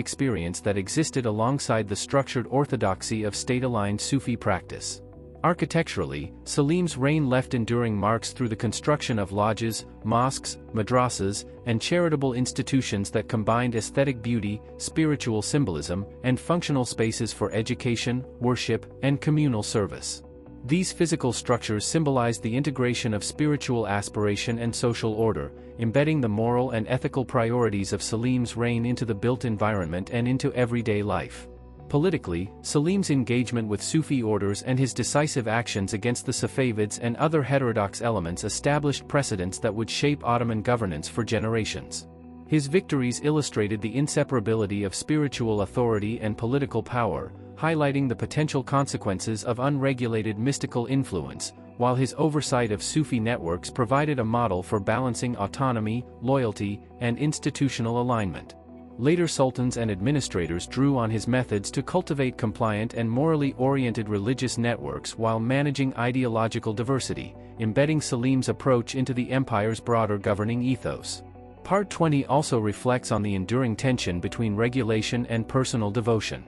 [SPEAKER 1] experience that existed alongside the structured orthodoxy of state-aligned Sufi practice. Architecturally, Selim's reign left enduring marks through the construction of lodges, mosques, madrasas, and charitable institutions that combined aesthetic beauty, spiritual symbolism, and functional spaces for education, worship, and communal service. These physical structures symbolized the integration of spiritual aspiration and social order, embedding the moral and ethical priorities of Selim's reign into the built environment and into everyday life. Politically, Selim's engagement with Sufi orders and his decisive actions against the Safavids and other heterodox elements established precedents that would shape Ottoman governance for generations. His victories illustrated the inseparability of spiritual authority and political power, highlighting the potential consequences of unregulated mystical influence, while his oversight of Sufi networks provided a model for balancing autonomy, loyalty, and institutional alignment. Later sultans and administrators drew on his methods to cultivate compliant and morally oriented religious networks while managing ideological diversity, embedding Selim's approach into the empire's broader governing ethos. Part 20 also reflects on the enduring tension between regulation and personal devotion.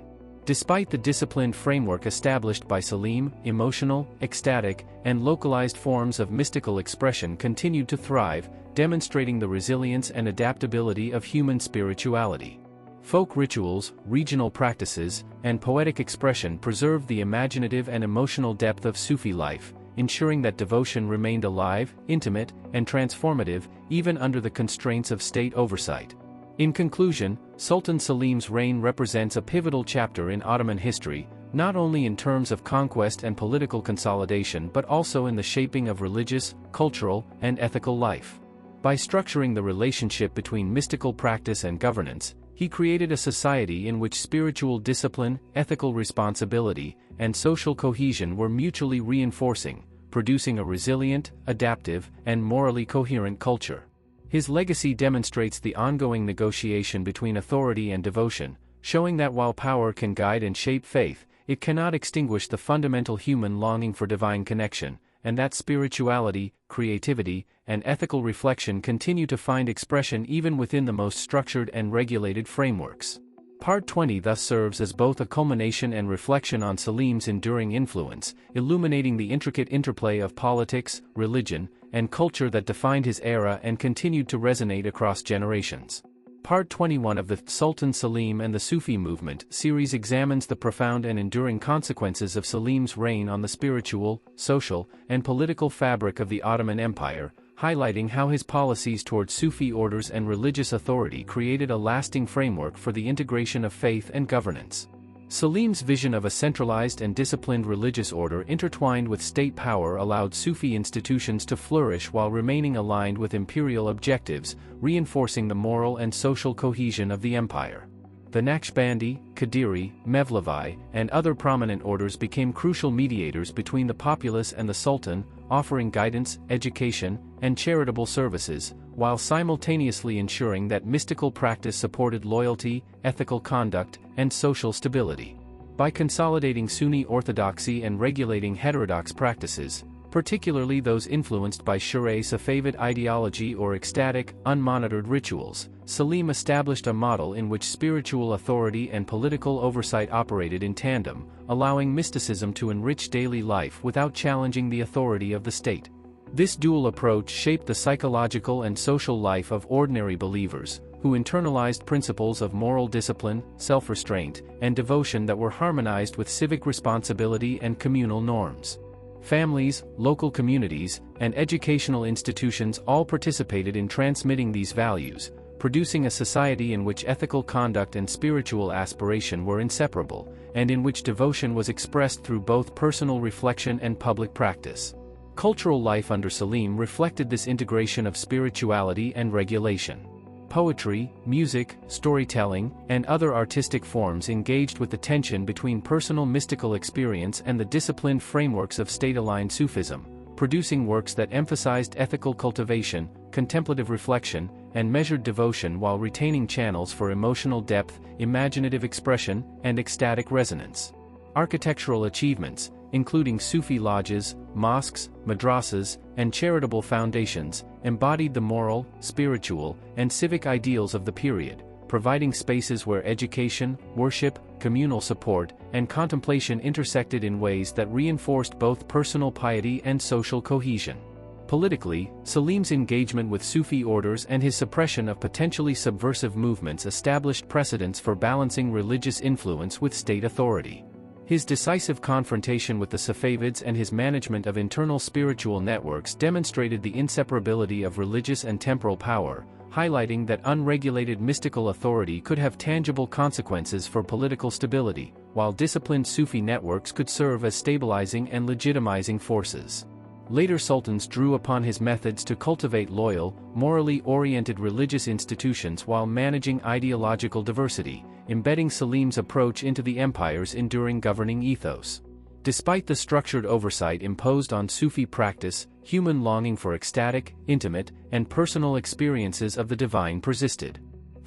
[SPEAKER 1] Despite the disciplined framework established by Selim, emotional, ecstatic, and localized forms of mystical expression continued to thrive, demonstrating the resilience and adaptability of human spirituality. Folk rituals, regional practices, and poetic expression preserved the imaginative and emotional depth of Sufi life, ensuring that devotion remained alive, intimate, and transformative, even under the constraints of state oversight. In conclusion, Sultan Selim's reign represents a pivotal chapter in Ottoman history, not only in terms of conquest and political consolidation but also in the shaping of religious, cultural, and ethical life. By structuring the relationship between mystical practice and governance, he created a society in which spiritual discipline, ethical responsibility, and social cohesion were mutually reinforcing, producing a resilient, adaptive, and morally coherent culture. His legacy demonstrates the ongoing negotiation between authority and devotion, showing that while power can guide and shape faith, it cannot extinguish the fundamental human longing for divine connection, and that spirituality, creativity, and ethical reflection continue to find expression even within the most structured and regulated frameworks. Part 20 thus serves as both a culmination and reflection on Selim's enduring influence, illuminating the intricate interplay of politics, religion, and culture that defined his era and continued to resonate across generations. Part 21 of the Sultan Selim and the Sufi Movement series examines the profound and enduring consequences of Selim's reign on the spiritual, social, and political fabric of the Ottoman Empire, highlighting how his policies toward Sufi orders and religious authority created a lasting framework for the integration of faith and governance. Selim's vision of a centralized and disciplined religious order intertwined with state power allowed Sufi institutions to flourish while remaining aligned with imperial objectives, reinforcing the moral and social cohesion of the empire. The Naqshbandi, Qadiri, Mevlevi, and other prominent orders became crucial mediators between the populace and the Sultan, offering guidance, education, and charitable services, while simultaneously ensuring that mystical practice supported loyalty, ethical conduct, and social stability. By consolidating Sunni orthodoxy and regulating heterodox practices, particularly those influenced by Shiraz Safavid ideology or ecstatic, unmonitored rituals, Selim established a model in which spiritual authority and political oversight operated in tandem, allowing mysticism to enrich daily life without challenging the authority of the state. This dual approach shaped the psychological and social life of ordinary believers, who internalized principles of moral discipline, self-restraint, and devotion that were harmonized with civic responsibility and communal norms. Families, local communities, and educational institutions all participated in transmitting these values, producing a society in which ethical conduct and spiritual aspiration were inseparable, and in which devotion was expressed through both personal reflection and public practice. Cultural life under Selim reflected this integration of spirituality and regulation. Poetry, music, storytelling, and other artistic forms engaged with the tension between personal mystical experience and the disciplined frameworks of state-aligned Sufism, producing works that emphasized ethical cultivation, contemplative reflection, and measured devotion while retaining channels for emotional depth, imaginative expression, and ecstatic resonance. Architectural achievements, including Sufi lodges, mosques, madrasas, and charitable foundations, embodied the moral, spiritual, and civic ideals of the period, providing spaces where education, worship, communal support, and contemplation intersected in ways that reinforced both personal piety and social cohesion. Politically, Selim's engagement with Sufi orders and his suppression of potentially subversive movements established precedents for balancing religious influence with state authority. His decisive confrontation with the Safavids and his management of internal spiritual networks demonstrated the inseparability of religious and temporal power, highlighting that unregulated mystical authority could have tangible consequences for political stability, while disciplined Sufi networks could serve as stabilizing and legitimizing forces. Later sultans drew upon his methods to cultivate loyal, morally oriented religious institutions while managing ideological diversity, embedding Selim's approach into the empire's enduring governing ethos. Despite the structured oversight imposed on Sufi practice, human longing for ecstatic, intimate, and personal experiences of the divine persisted.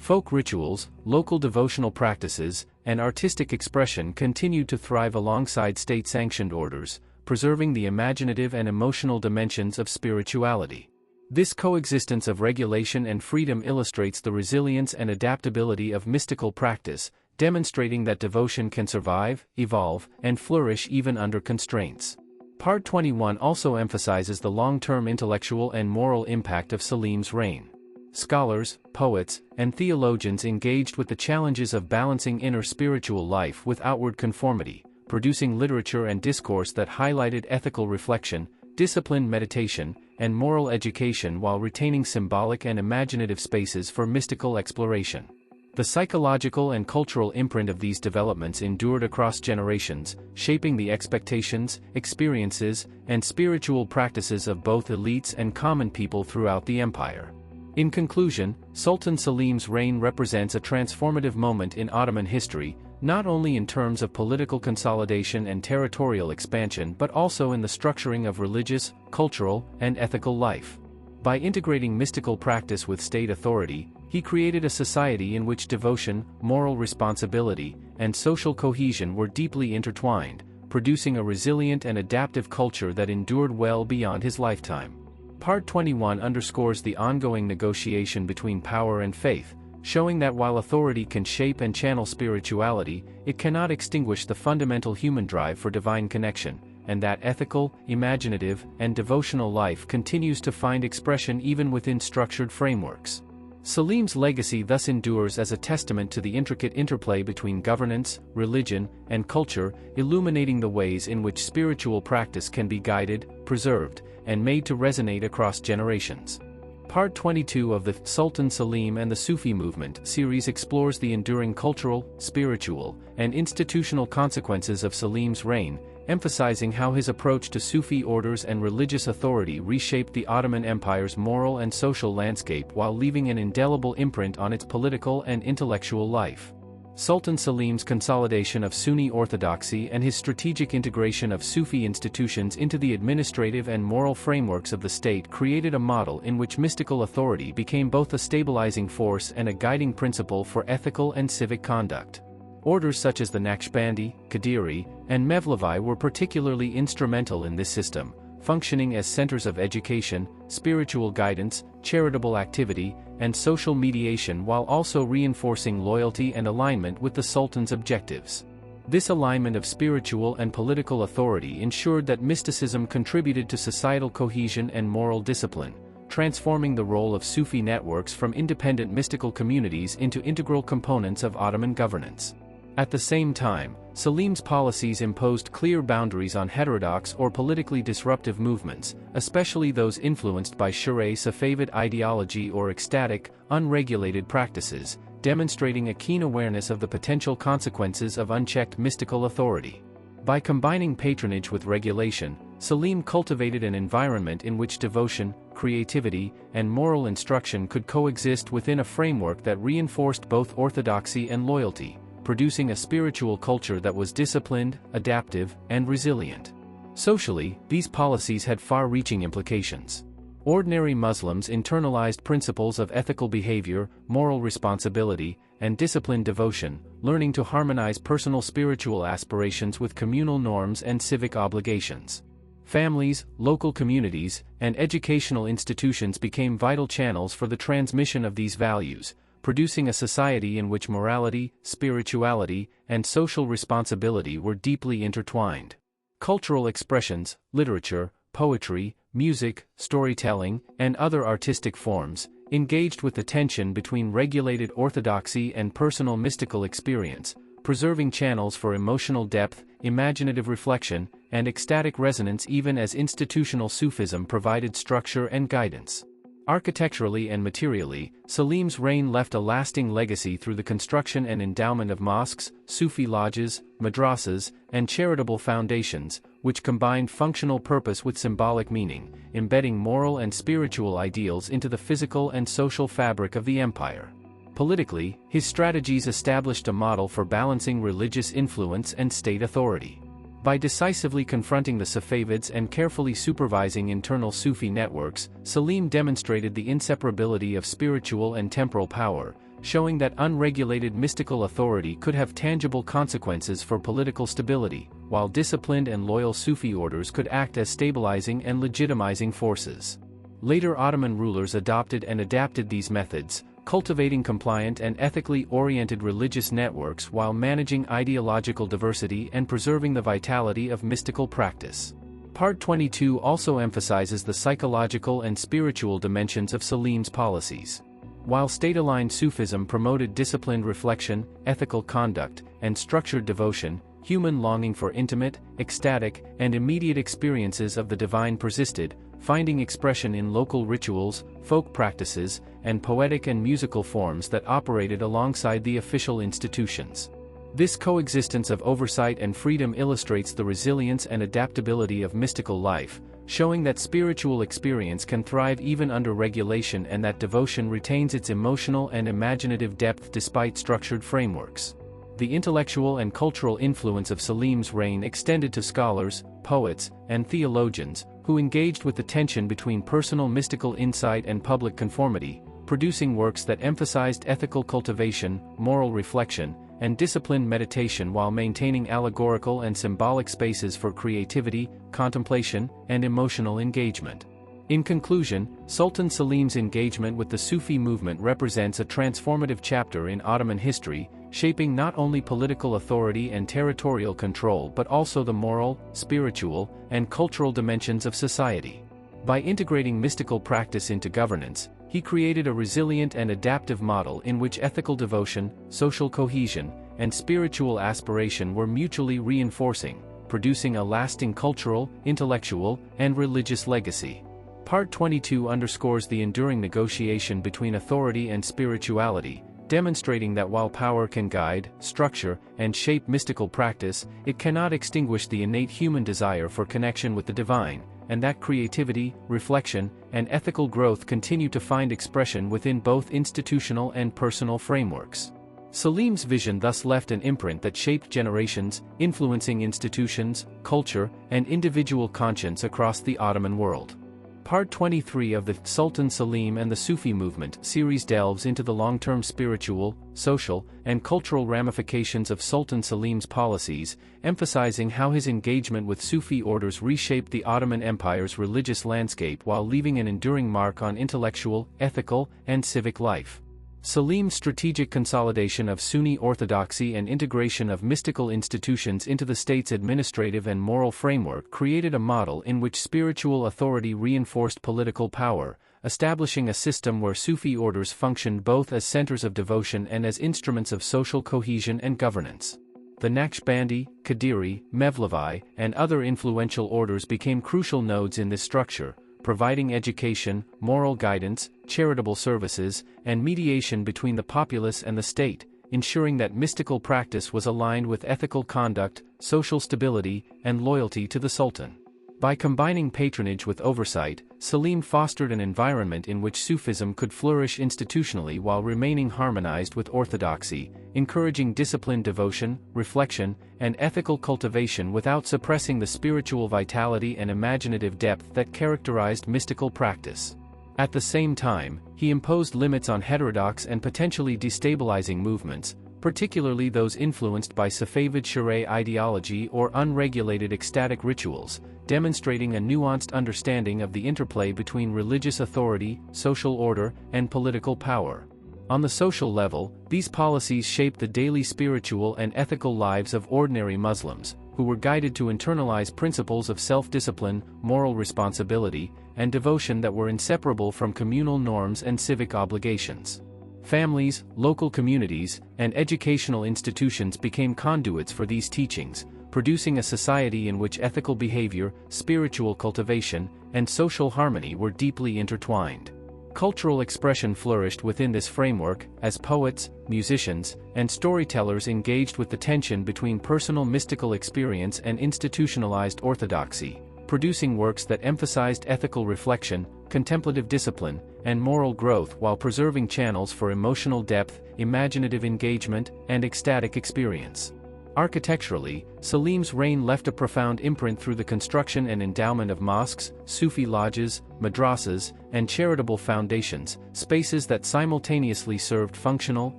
[SPEAKER 1] Folk rituals, local devotional practices, and artistic expression continued to thrive alongside state-sanctioned orders, preserving the imaginative and emotional dimensions of spirituality. This coexistence of regulation and freedom illustrates the resilience and adaptability of mystical practice, demonstrating that devotion can survive, evolve, and flourish even under constraints. Part 21 also emphasizes the long-term intellectual and moral impact of Selim's reign. Scholars, poets, and theologians engaged with the challenges of balancing inner spiritual life with outward conformity, producing literature and discourse that highlighted ethical reflection, disciplined meditation, and moral education while retaining symbolic and imaginative spaces for mystical exploration. The psychological and cultural imprint of these developments endured across generations, shaping the expectations, experiences, and spiritual practices of both elites and common people throughout the empire. In conclusion, Sultan Selim's reign represents a transformative moment in Ottoman history, not only in terms of political consolidation and territorial expansion but also in the structuring of religious, cultural, and ethical life. By integrating mystical practice with state authority, he created a society in which devotion, moral responsibility, and social cohesion were deeply intertwined, producing a resilient and adaptive culture that endured well beyond his lifetime. Part 21 underscores the ongoing negotiation between power and faith, showing that while authority can shape and channel spirituality, it cannot extinguish the fundamental human drive for divine connection, and that ethical, imaginative, and devotional life continues to find expression even within structured frameworks. Selim's legacy thus endures as a testament to the intricate interplay between governance, religion, and culture, illuminating the ways in which spiritual practice can be guided, preserved, and made to resonate across generations. Part 22 of the Sultan Selim and the Sufi Movement series explores the enduring cultural, spiritual, and institutional consequences of Selim's reign, emphasizing how his approach to Sufi orders and religious authority reshaped the Ottoman Empire's moral and social landscape while leaving an indelible imprint on its political and intellectual life. Sultan Selim's consolidation of Sunni orthodoxy and his strategic integration of Sufi institutions into the administrative and moral frameworks of the state created a model in which mystical authority became both a stabilizing force and a guiding principle for ethical and civic conduct. Orders such as the Naqshbandi, Qadiri, and Mevlevi were particularly instrumental in this system, functioning as centers of education, spiritual guidance, charitable activity, and social mediation while also reinforcing loyalty and alignment with the Sultan's objectives. This alignment of spiritual and political authority ensured that mysticism contributed to societal cohesion and moral discipline, transforming the role of Sufi networks from independent mystical communities into integral components of Ottoman governance. At the same time, Selim's policies imposed clear boundaries on heterodox or politically disruptive movements, especially those influenced by Shiraz Safavid ideology or ecstatic, unregulated practices, demonstrating a keen awareness of the potential consequences of unchecked mystical authority. By combining patronage with regulation, Selim cultivated an environment in which devotion, creativity, and moral instruction could coexist within a framework that reinforced both orthodoxy and loyalty, producing a spiritual culture that was disciplined, adaptive, and resilient. Socially, these policies had far-reaching implications. Ordinary Muslims internalized principles of ethical behavior, moral responsibility, and disciplined devotion, learning to harmonize personal spiritual aspirations with communal norms and civic obligations. Families, local communities, and educational institutions became vital channels for the transmission of these values, producing a society in which morality, spirituality, and social responsibility were deeply intertwined. Cultural expressions, literature, poetry, music, storytelling, and other artistic forms, engaged with the tension between regulated orthodoxy and personal mystical experience, preserving channels for emotional depth, imaginative reflection, and ecstatic resonance even as institutional Sufism provided structure and guidance. Architecturally and materially, Selim's reign left a lasting legacy through the construction and endowment of mosques, Sufi lodges, madrasas, and charitable foundations, which combined functional purpose with symbolic meaning, embedding moral and spiritual ideals into the physical and social fabric of the empire. Politically, his strategies established a model for balancing religious influence and state authority. By decisively confronting the Safavids and carefully supervising internal Sufi networks, Selim demonstrated the inseparability of spiritual and temporal power, showing that unregulated mystical authority could have tangible consequences for political stability, while disciplined and loyal Sufi orders could act as stabilizing and legitimizing forces. Later Ottoman rulers adopted and adapted these methods, cultivating compliant and ethically oriented religious networks while managing ideological diversity and preserving the vitality of mystical practice. Part 22 also emphasizes the psychological and spiritual dimensions of Selim's policies. While state-aligned Sufism promoted disciplined reflection, ethical conduct, and structured devotion, human longing for intimate, ecstatic, and immediate experiences of the divine persisted, finding expression in local rituals, folk practices, and poetic and musical forms that operated alongside the official institutions. This coexistence of oversight and freedom illustrates the resilience and adaptability of mystical life, showing that spiritual experience can thrive even under regulation and that devotion retains its emotional and imaginative depth despite structured frameworks. The intellectual and cultural influence of Selim's reign extended to scholars, poets, and theologians, who engaged with the tension between personal mystical insight and public conformity, producing works that emphasized ethical cultivation, moral reflection, and disciplined meditation while maintaining allegorical and symbolic spaces for creativity, contemplation, and emotional engagement. In conclusion, Sultan Selim's engagement with the Sufi movement represents a transformative chapter in Ottoman history, shaping not only political authority and territorial control but also the moral, spiritual, and cultural dimensions of society. By integrating mystical practice into governance, he created a resilient and adaptive model in which ethical devotion, social cohesion, and spiritual aspiration were mutually reinforcing, producing a lasting cultural, intellectual, and religious legacy. Part 22 underscores the enduring negotiation between authority and spirituality, demonstrating that while power can guide, structure, and shape mystical practice, it cannot extinguish the innate human desire for connection with the divine, and that creativity, reflection, and ethical growth continue to find expression within both institutional and personal frameworks. Selim's vision thus left an imprint that shaped generations, influencing institutions, culture, and individual conscience across the Ottoman world. Part 23 of the Sultan Selim and the Sufi Movement series delves into the long-term spiritual, social, and cultural ramifications of Sultan Selim's policies, emphasizing how his engagement with Sufi orders reshaped the Ottoman Empire's religious landscape while leaving an enduring mark on intellectual, ethical, and civic life. Selim's strategic consolidation of Sunni orthodoxy and integration of mystical institutions into the state's administrative and moral framework created a model in which spiritual authority reinforced political power, establishing a system where Sufi orders functioned both as centers of devotion and as instruments of social cohesion and governance. The Naqshbandi, Qadiri, Mevlevi, and other influential orders became crucial nodes in this structure, providing education, moral guidance, charitable services, and mediation between the populace and the state, ensuring that mystical practice was aligned with ethical conduct, social stability, and loyalty to the Sultan. By combining patronage with oversight, Selim fostered an environment in which Sufism could flourish institutionally while remaining harmonized with orthodoxy, encouraging disciplined devotion, reflection, and ethical cultivation without suppressing the spiritual vitality and imaginative depth that characterized mystical practice. At the same time, he imposed limits on heterodox and potentially destabilizing movements, particularly those influenced by Safavid Shari'a ideology or unregulated ecstatic rituals, demonstrating a nuanced understanding of the interplay between religious authority, social order, and political power. On the social level, these policies shaped the daily spiritual and ethical lives of ordinary Muslims, who were guided to internalize principles of self-discipline, moral responsibility, and devotion that were inseparable from communal norms and civic obligations. Families, local communities, and educational institutions became conduits for these teachings, producing a society in which ethical behavior, spiritual cultivation, and social harmony were deeply intertwined. Cultural expression flourished within this framework, as poets, musicians, and storytellers engaged with the tension between personal mystical experience and institutionalized orthodoxy, producing works that emphasized ethical reflection, contemplative discipline, and moral growth while preserving channels for emotional depth, imaginative engagement, and ecstatic experience. Architecturally, Selim's reign left a profound imprint through the construction and endowment of mosques, Sufi lodges, madrasas, and charitable foundations, spaces that simultaneously served functional,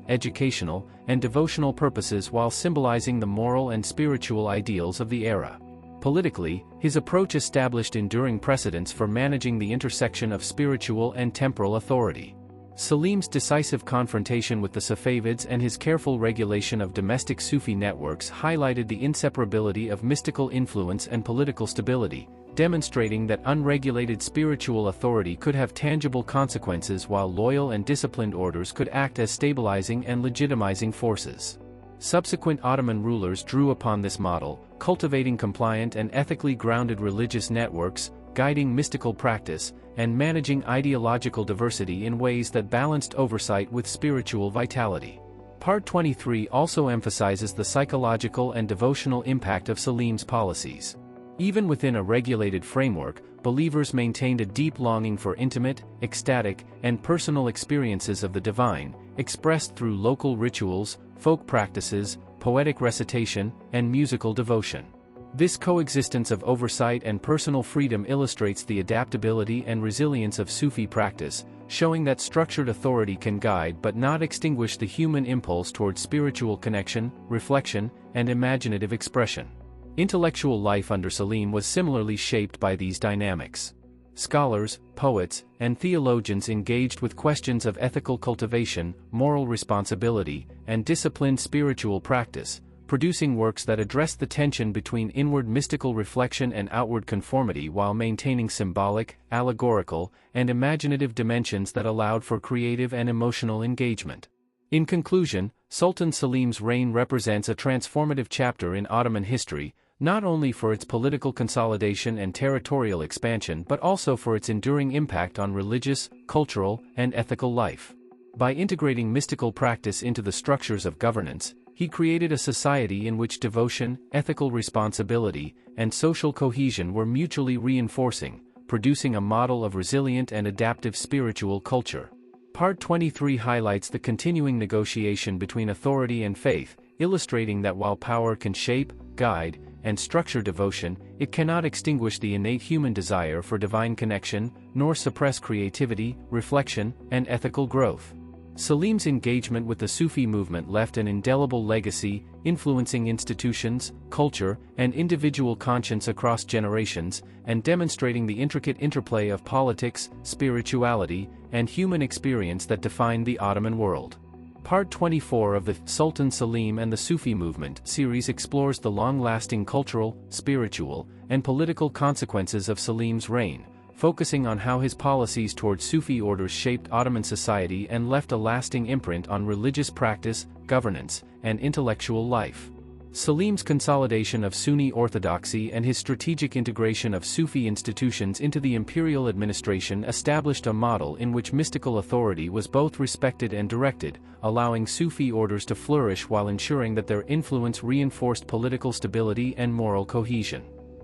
[SPEAKER 1] educational, and devotional purposes while symbolizing the moral and spiritual ideals of the era. Politically, his approach established enduring precedents for managing the intersection of spiritual and temporal authority. Selim's decisive confrontation with the Safavids and his careful regulation of domestic Sufi networks highlighted the inseparability of mystical influence and political stability, demonstrating that unregulated spiritual authority could have tangible consequences while loyal and disciplined orders could act as stabilizing and legitimizing forces. Subsequent Ottoman rulers drew upon this model, cultivating compliant and ethically grounded religious networks, guiding mystical practice, and managing ideological diversity in ways that balanced oversight with spiritual vitality. Part 23 also emphasizes the psychological and devotional impact of Selim's policies. Even within a regulated framework, believers maintained a deep longing for intimate, ecstatic, and personal experiences of the divine, expressed through local rituals, folk practices, poetic recitation, and musical devotion. This coexistence of oversight and personal freedom illustrates the adaptability and resilience of Sufi practice, showing that structured authority can guide but not extinguish the human impulse toward spiritual connection, reflection, and imaginative expression. Intellectual life under Selim was similarly shaped by these dynamics. Scholars, poets, and theologians engaged with questions of ethical cultivation, moral responsibility, and disciplined spiritual practice, producing works that addressed the tension between inward mystical reflection and outward conformity while maintaining symbolic, allegorical, and imaginative dimensions that allowed for creative and emotional engagement. In conclusion, Sultan Selim's reign represents a transformative chapter in Ottoman history, not only for its political consolidation and territorial expansion but also for its enduring impact on religious, cultural, and ethical life. By integrating mystical practice into the structures of governance, he created a society in which devotion, ethical responsibility, and social cohesion were mutually reinforcing, producing a model of resilient and adaptive spiritual culture. Part 23 highlights the continuing negotiation between authority and faith, illustrating that while power can shape, guide, and structure devotion, it cannot extinguish the innate human desire for divine connection, nor suppress creativity, reflection, and ethical growth. Selim's engagement with the Sufi movement left an indelible legacy, influencing institutions, culture, and individual conscience across generations, and demonstrating the intricate interplay of politics, spirituality, and human experience that defined the Ottoman world. Part 24 of the Sultan Selim and the Sufi Movement series explores the long-lasting cultural, spiritual, and political consequences of Selim's reign, focusing on how his policies toward Sufi orders shaped Ottoman society and left a lasting imprint on religious practice, governance, and intellectual life. Selim's consolidation of Sunni orthodoxy and his strategic integration of Sufi institutions into the imperial administration established a model in which mystical authority was both respected and directed, allowing Sufi orders to flourish while ensuring that their influence reinforced political stability and moral cohesion.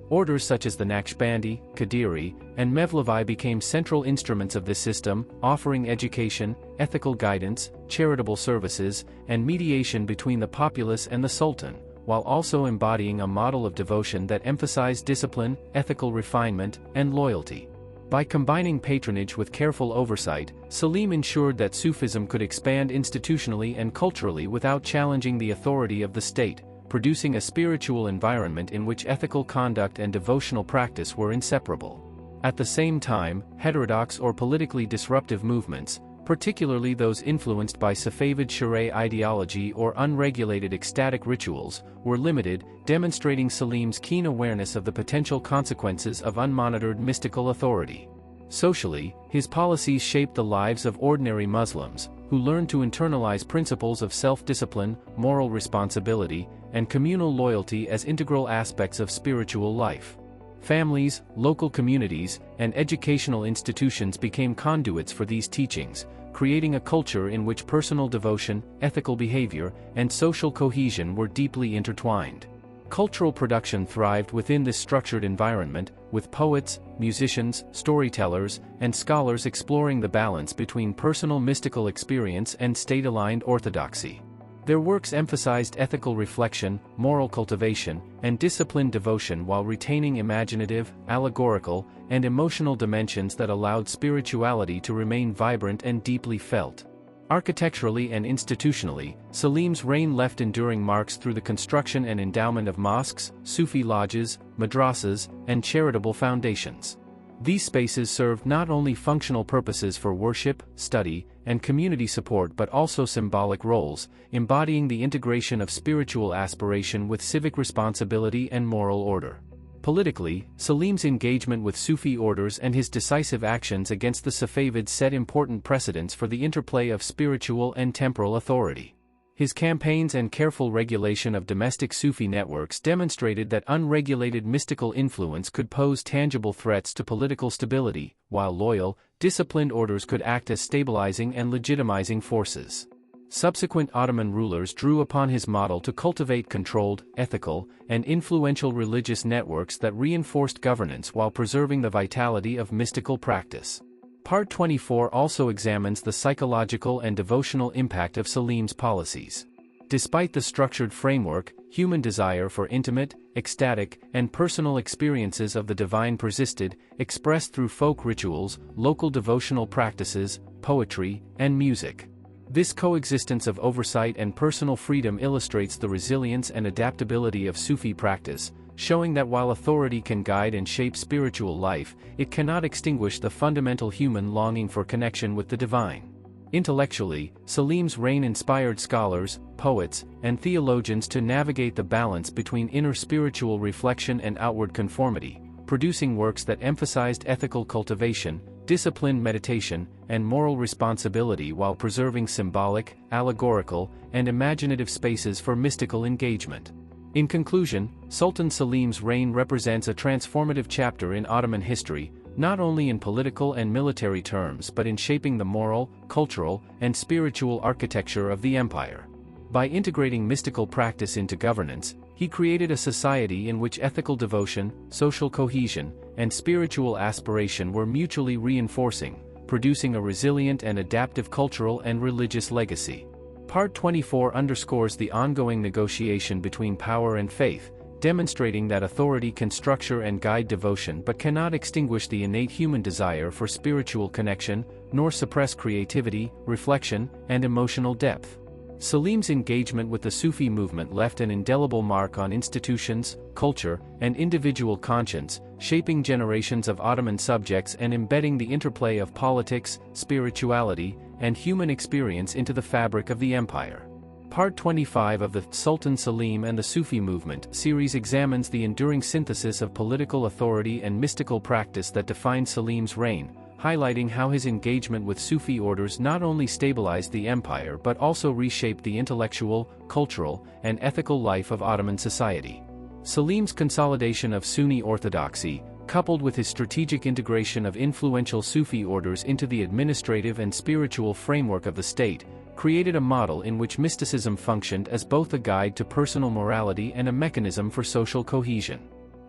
[SPEAKER 1] Orders such as the Naqshbandi, Qadiri, and Mevlevi became central instruments of this system, offering education, ethical guidance, charitable services, and mediation between the populace and the Sultan, while also embodying a model of devotion that emphasized discipline, ethical refinement, and loyalty. By combining patronage with careful oversight, Selim ensured that Sufism could expand institutionally and culturally without challenging the authority of the state, producing a spiritual environment in which ethical conduct and devotional practice were inseparable. At the same time, heterodox or politically disruptive movements, particularly those influenced by Safavid Sharia ideology or unregulated ecstatic rituals, were limited, demonstrating Selim's keen awareness of the potential consequences of unmonitored mystical authority. Socially, his policies shaped the lives of ordinary Muslims, who learned to internalize principles of self-discipline, moral responsibility, and communal loyalty as integral aspects of spiritual life. Families, local communities, and educational institutions became conduits for these teachings, creating a culture in which personal devotion, ethical behavior, and social cohesion were deeply intertwined. Cultural production thrived within this structured environment, with poets, musicians, storytellers, and scholars exploring the balance between personal mystical experience and state-aligned orthodoxy. Their works emphasized ethical reflection, moral cultivation, and disciplined devotion while retaining imaginative, allegorical, and emotional dimensions that allowed spirituality to remain vibrant and deeply felt. Architecturally and institutionally, Selim's reign left enduring marks through the construction and endowment of mosques, Sufi lodges, madrasas, and charitable foundations. These spaces served not only functional purposes for worship, study, and community support but also symbolic roles, embodying the integration of spiritual aspiration with civic responsibility and moral order. Politically, Selim's engagement with Sufi orders and his decisive actions against the Safavids set important precedents for the interplay of spiritual and temporal authority. His campaigns and careful regulation of domestic Sufi networks demonstrated that unregulated mystical influence could pose tangible threats to political stability, while loyal, disciplined orders could act as stabilizing and legitimizing forces. Subsequent Ottoman rulers drew upon his model to cultivate controlled, ethical, and influential religious networks that reinforced governance while preserving the vitality of mystical practice. Part 24 also examines the psychological and devotional impact of Selim's policies. Despite the structured framework, human desire for intimate, ecstatic, and personal experiences of the divine persisted, expressed through folk rituals, local devotional practices, poetry, and music. This coexistence of oversight and personal freedom illustrates the resilience and adaptability of Sufi practice, showing that while authority can guide and shape spiritual life, it cannot extinguish the fundamental human longing for connection with the divine. Intellectually, Selim's reign inspired scholars, poets, and theologians to navigate the balance between inner spiritual reflection and outward conformity, producing works that emphasized ethical cultivation, disciplined meditation, and moral responsibility while preserving symbolic, allegorical, and imaginative spaces for mystical engagement. In conclusion, Sultan Selim's reign represents a transformative chapter in Ottoman history, not only in political and military terms but in shaping the moral, cultural, and spiritual architecture of the empire. By integrating mystical practice into governance, he created a society in which ethical devotion, social cohesion, and spiritual aspiration were mutually reinforcing, producing a resilient and adaptive cultural and religious legacy. Part 24 underscores the ongoing negotiation between power and faith, demonstrating that authority can structure and guide devotion but cannot extinguish the innate human desire for spiritual connection, nor suppress creativity, reflection, and emotional depth. Selim's engagement with the Sufi movement left an indelible mark on institutions, culture, and individual conscience, shaping generations of Ottoman subjects and embedding the interplay of politics, spirituality, and human experience into the fabric of the empire. Part 25 of the Sultan Selim and the Sufi Movement series examines the enduring synthesis of political authority and mystical practice that defined Selim's reign, highlighting how his engagement with Sufi orders not only stabilized the empire but also reshaped the intellectual, cultural, and ethical life of Ottoman society. Selim's consolidation of Sunni orthodoxy, coupled with his strategic integration of influential Sufi orders into the administrative and spiritual framework of the state, created a model in which mysticism functioned as both a guide to personal morality and a mechanism for social cohesion.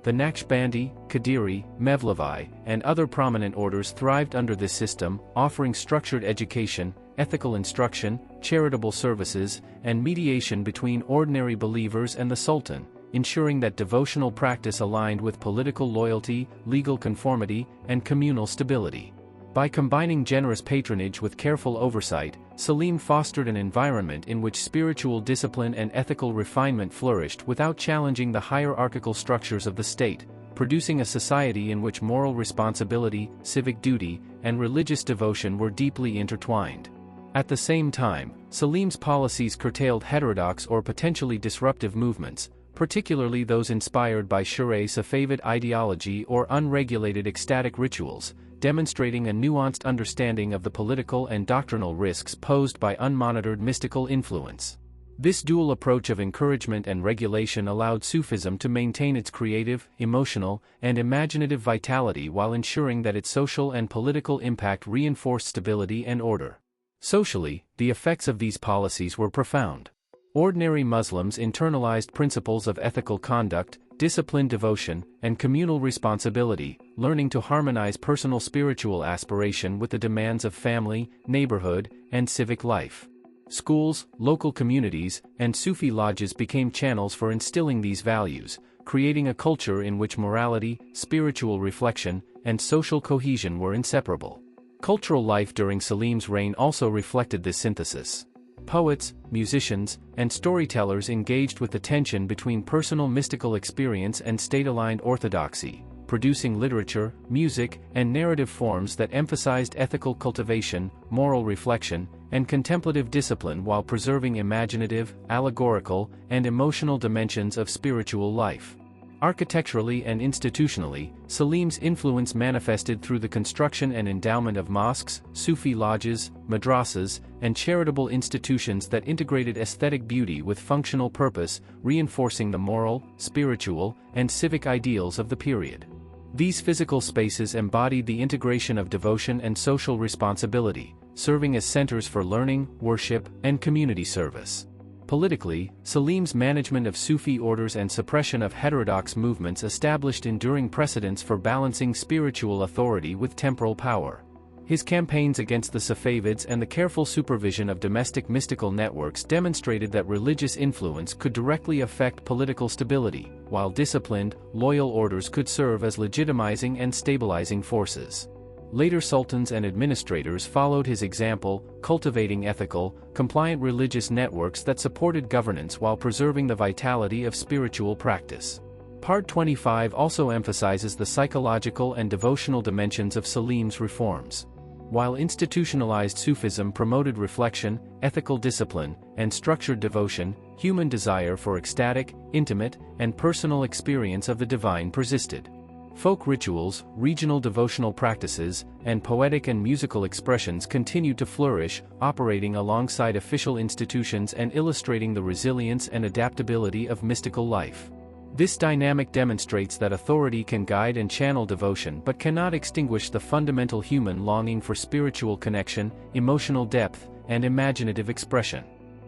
[SPEAKER 1] The Naqshbandi, Qadiri, Mevlevi, and other prominent orders thrived under this system, offering structured education, ethical instruction, charitable services, and mediation between ordinary believers and the Sultan, ensuring that devotional practice aligned with political loyalty, legal conformity, and communal stability. By combining generous patronage with careful oversight, Selim fostered an environment in which spiritual discipline and ethical refinement flourished without challenging the hierarchical structures of the state, producing a society in which moral responsibility, civic duty, and religious devotion were deeply intertwined. At the same time, Selim's policies curtailed heterodox or potentially disruptive movements, particularly those inspired by Shiraz Safavid ideology or unregulated ecstatic rituals, demonstrating a nuanced understanding of the political and doctrinal risks posed by unmonitored mystical influence. This dual approach of encouragement and regulation allowed Sufism to maintain its creative, emotional, and imaginative vitality while ensuring that its social and political impact reinforced stability and order. Socially, the effects of these policies were profound. Ordinary Muslims internalized principles of ethical conduct, disciplined devotion, and communal responsibility, learning to harmonize personal spiritual aspiration with the demands of family, neighborhood, and civic life. Schools, local communities, and Sufi lodges became channels for instilling these values, creating a culture in which morality, spiritual reflection, and social cohesion were inseparable. Cultural life during Selim's reign also reflected this synthesis. Poets, musicians, and storytellers engaged with the tension between personal mystical experience and state-aligned orthodoxy, producing literature, music, and narrative forms that emphasized ethical cultivation, moral reflection, and contemplative discipline while preserving imaginative, allegorical, and emotional dimensions of spiritual life. Architecturally and institutionally, Selim's influence manifested through the construction and endowment of mosques, Sufi lodges, madrasas, and charitable institutions that integrated aesthetic beauty with functional purpose, reinforcing the moral, spiritual, and civic ideals of the period. These physical spaces embodied the integration of devotion and social responsibility, serving as centers for learning, worship, and community service. Politically, Selim's management of Sufi orders and suppression of heterodox movements established enduring precedents for balancing spiritual authority with temporal power. His campaigns against the Safavids and the careful supervision of domestic mystical networks demonstrated that religious influence could directly affect political stability, while disciplined, loyal orders could serve as legitimizing and stabilizing forces. Later sultans and administrators followed his example, cultivating ethical, compliant religious networks that supported governance while preserving the vitality of spiritual practice. Part 25 also emphasizes the psychological and devotional dimensions of Selim's reforms. While institutionalized Sufism promoted reflection, ethical discipline, and structured devotion, human desire for ecstatic, intimate, and personal experience of the divine persisted. Folk rituals, regional devotional practices, and poetic and musical expressions continued to flourish, operating alongside official institutions and illustrating the resilience and adaptability of mystical life. This dynamic demonstrates that authority can guide and channel devotion but cannot extinguish the fundamental human longing for spiritual connection, emotional depth, and imaginative expression.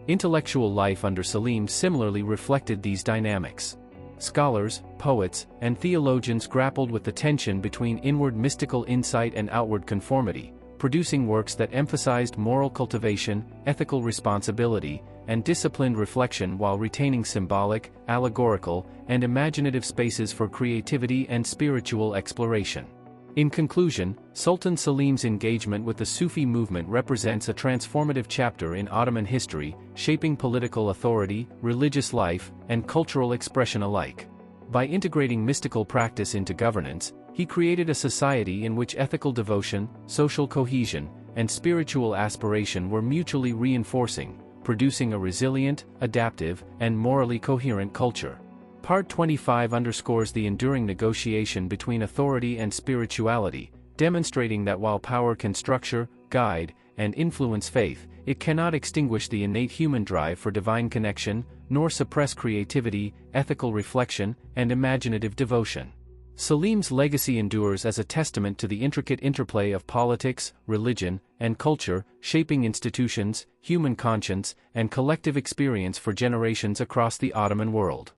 [SPEAKER 1] Intellectual life under Selim similarly reflected these dynamics. Scholars, poets, and theologians grappled with the tension between inward mystical insight and outward conformity, producing works that emphasized moral cultivation, ethical responsibility, and disciplined reflection while retaining symbolic, allegorical, and imaginative spaces for creativity and spiritual exploration. In conclusion, Sultan Selim's engagement with the Sufi movement represents a transformative chapter in Ottoman history, shaping political authority, religious life, and cultural expression alike. By integrating mystical practice into governance, he created a society in which ethical devotion, social cohesion, and spiritual aspiration were mutually reinforcing, producing a resilient, adaptive, and morally coherent culture. Part 25 underscores the enduring negotiation between authority and spirituality, demonstrating that while power can structure, guide, and influence faith, it cannot extinguish the innate human drive for divine connection, nor suppress creativity, ethical reflection, and imaginative devotion. Selim's legacy endures as a testament to the intricate interplay of politics, religion, and culture, shaping institutions, human conscience, and collective experience for generations across the Ottoman world.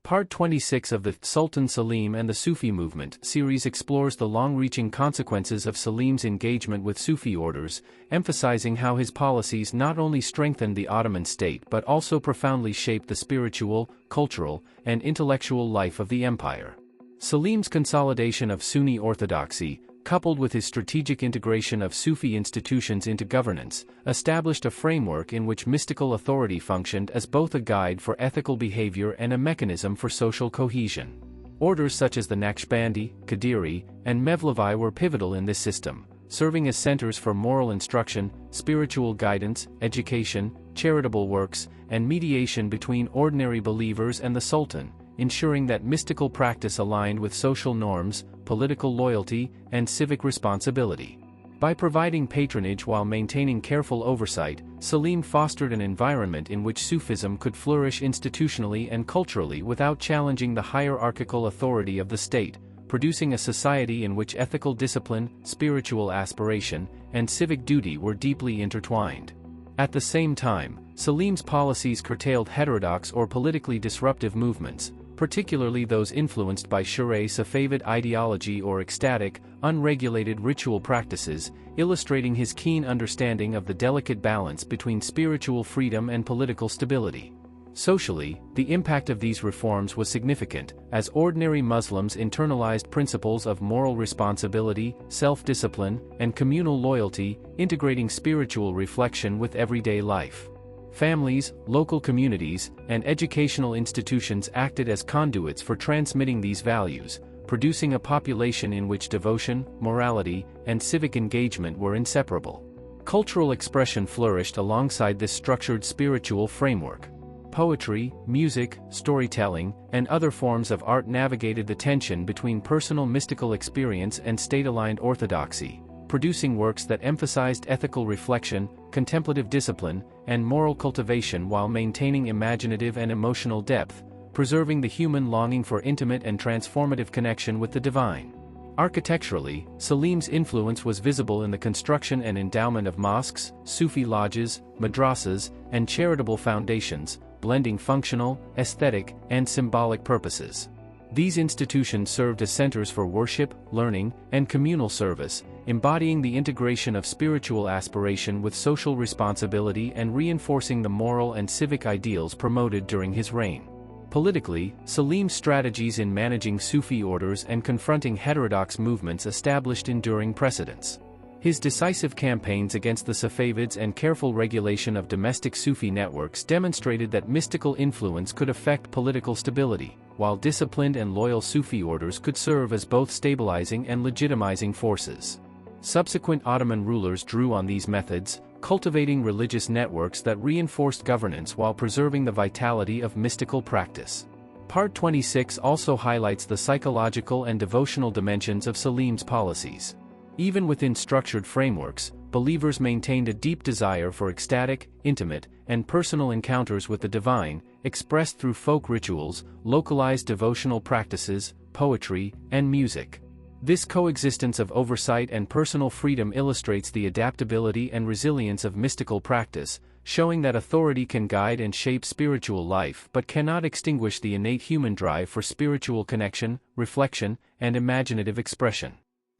[SPEAKER 1] Part 26 of the Sultan Selim and the Sufi Movement series explores the long-reaching consequences of Selim's engagement with Sufi orders, emphasizing how his policies not only strengthened the Ottoman state but also profoundly shaped the spiritual, cultural, and intellectual life of the empire. Selim's consolidation of Sunni orthodoxy, coupled with his strategic integration of Sufi institutions into governance, established a framework in which mystical authority functioned as both a guide for ethical behavior and a mechanism for social cohesion. Orders such as the Naqshbandi, Qadiri, and Mevlevi were pivotal in this system, serving as centers for moral instruction, spiritual guidance, education, charitable works, and mediation between ordinary believers and the Sultan, ensuring that mystical practice aligned with social norms, political loyalty, and civic responsibility. By providing patronage while maintaining careful oversight, Selim fostered an environment in which Sufism could flourish institutionally and culturally without challenging the hierarchical authority of the state, producing a society in which ethical discipline, spiritual aspiration, and civic duty were deeply intertwined. At the same time, Selim's policies curtailed heterodox or politically disruptive movements, particularly those influenced by Safavid ideology or ecstatic, unregulated ritual practices, illustrating his keen understanding of the delicate balance between spiritual freedom and political stability. Socially, the impact of these reforms was significant, as ordinary Muslims internalized principles of moral responsibility, self-discipline, and communal loyalty, integrating spiritual reflection with everyday life. Families, local communities, and educational institutions acted as conduits for transmitting these values, producing a population in which devotion, morality, and civic engagement were inseparable. Cultural expression flourished alongside this structured spiritual framework. Poetry, music, storytelling, and other forms of art navigated the tension between personal mystical experience and state-aligned orthodoxy, producing works that emphasized ethical reflection, contemplative discipline, and moral cultivation while maintaining imaginative and emotional depth, preserving the human longing for intimate and transformative connection with the divine. Architecturally, Selim's influence was visible in the construction and endowment of mosques, Sufi lodges, madrasas, and charitable foundations, blending functional, aesthetic, and symbolic purposes. These institutions served as centers for worship, learning, and communal service, embodying the integration of spiritual aspiration with social responsibility and reinforcing the moral and civic ideals promoted during his reign. Politically, Selim's strategies in managing Sufi orders and confronting heterodox movements established enduring precedents. His decisive campaigns against the Safavids and careful regulation of domestic Sufi networks demonstrated that mystical influence could affect political stability, while disciplined and loyal Sufi orders could serve as both stabilizing and legitimizing forces. Subsequent Ottoman rulers drew on these methods, cultivating religious networks that reinforced governance while preserving the vitality of mystical practice. Part 26 also highlights the psychological and devotional dimensions of Selim's policies. Even within structured frameworks, believers maintained a deep desire for ecstatic, intimate, and personal encounters with the divine, expressed through folk rituals, localized devotional practices, poetry, and music. This coexistence of oversight and personal freedom illustrates the adaptability and resilience of mystical practice, showing that authority can guide and shape spiritual life but cannot extinguish the innate human drive for spiritual connection, reflection, and imaginative expression.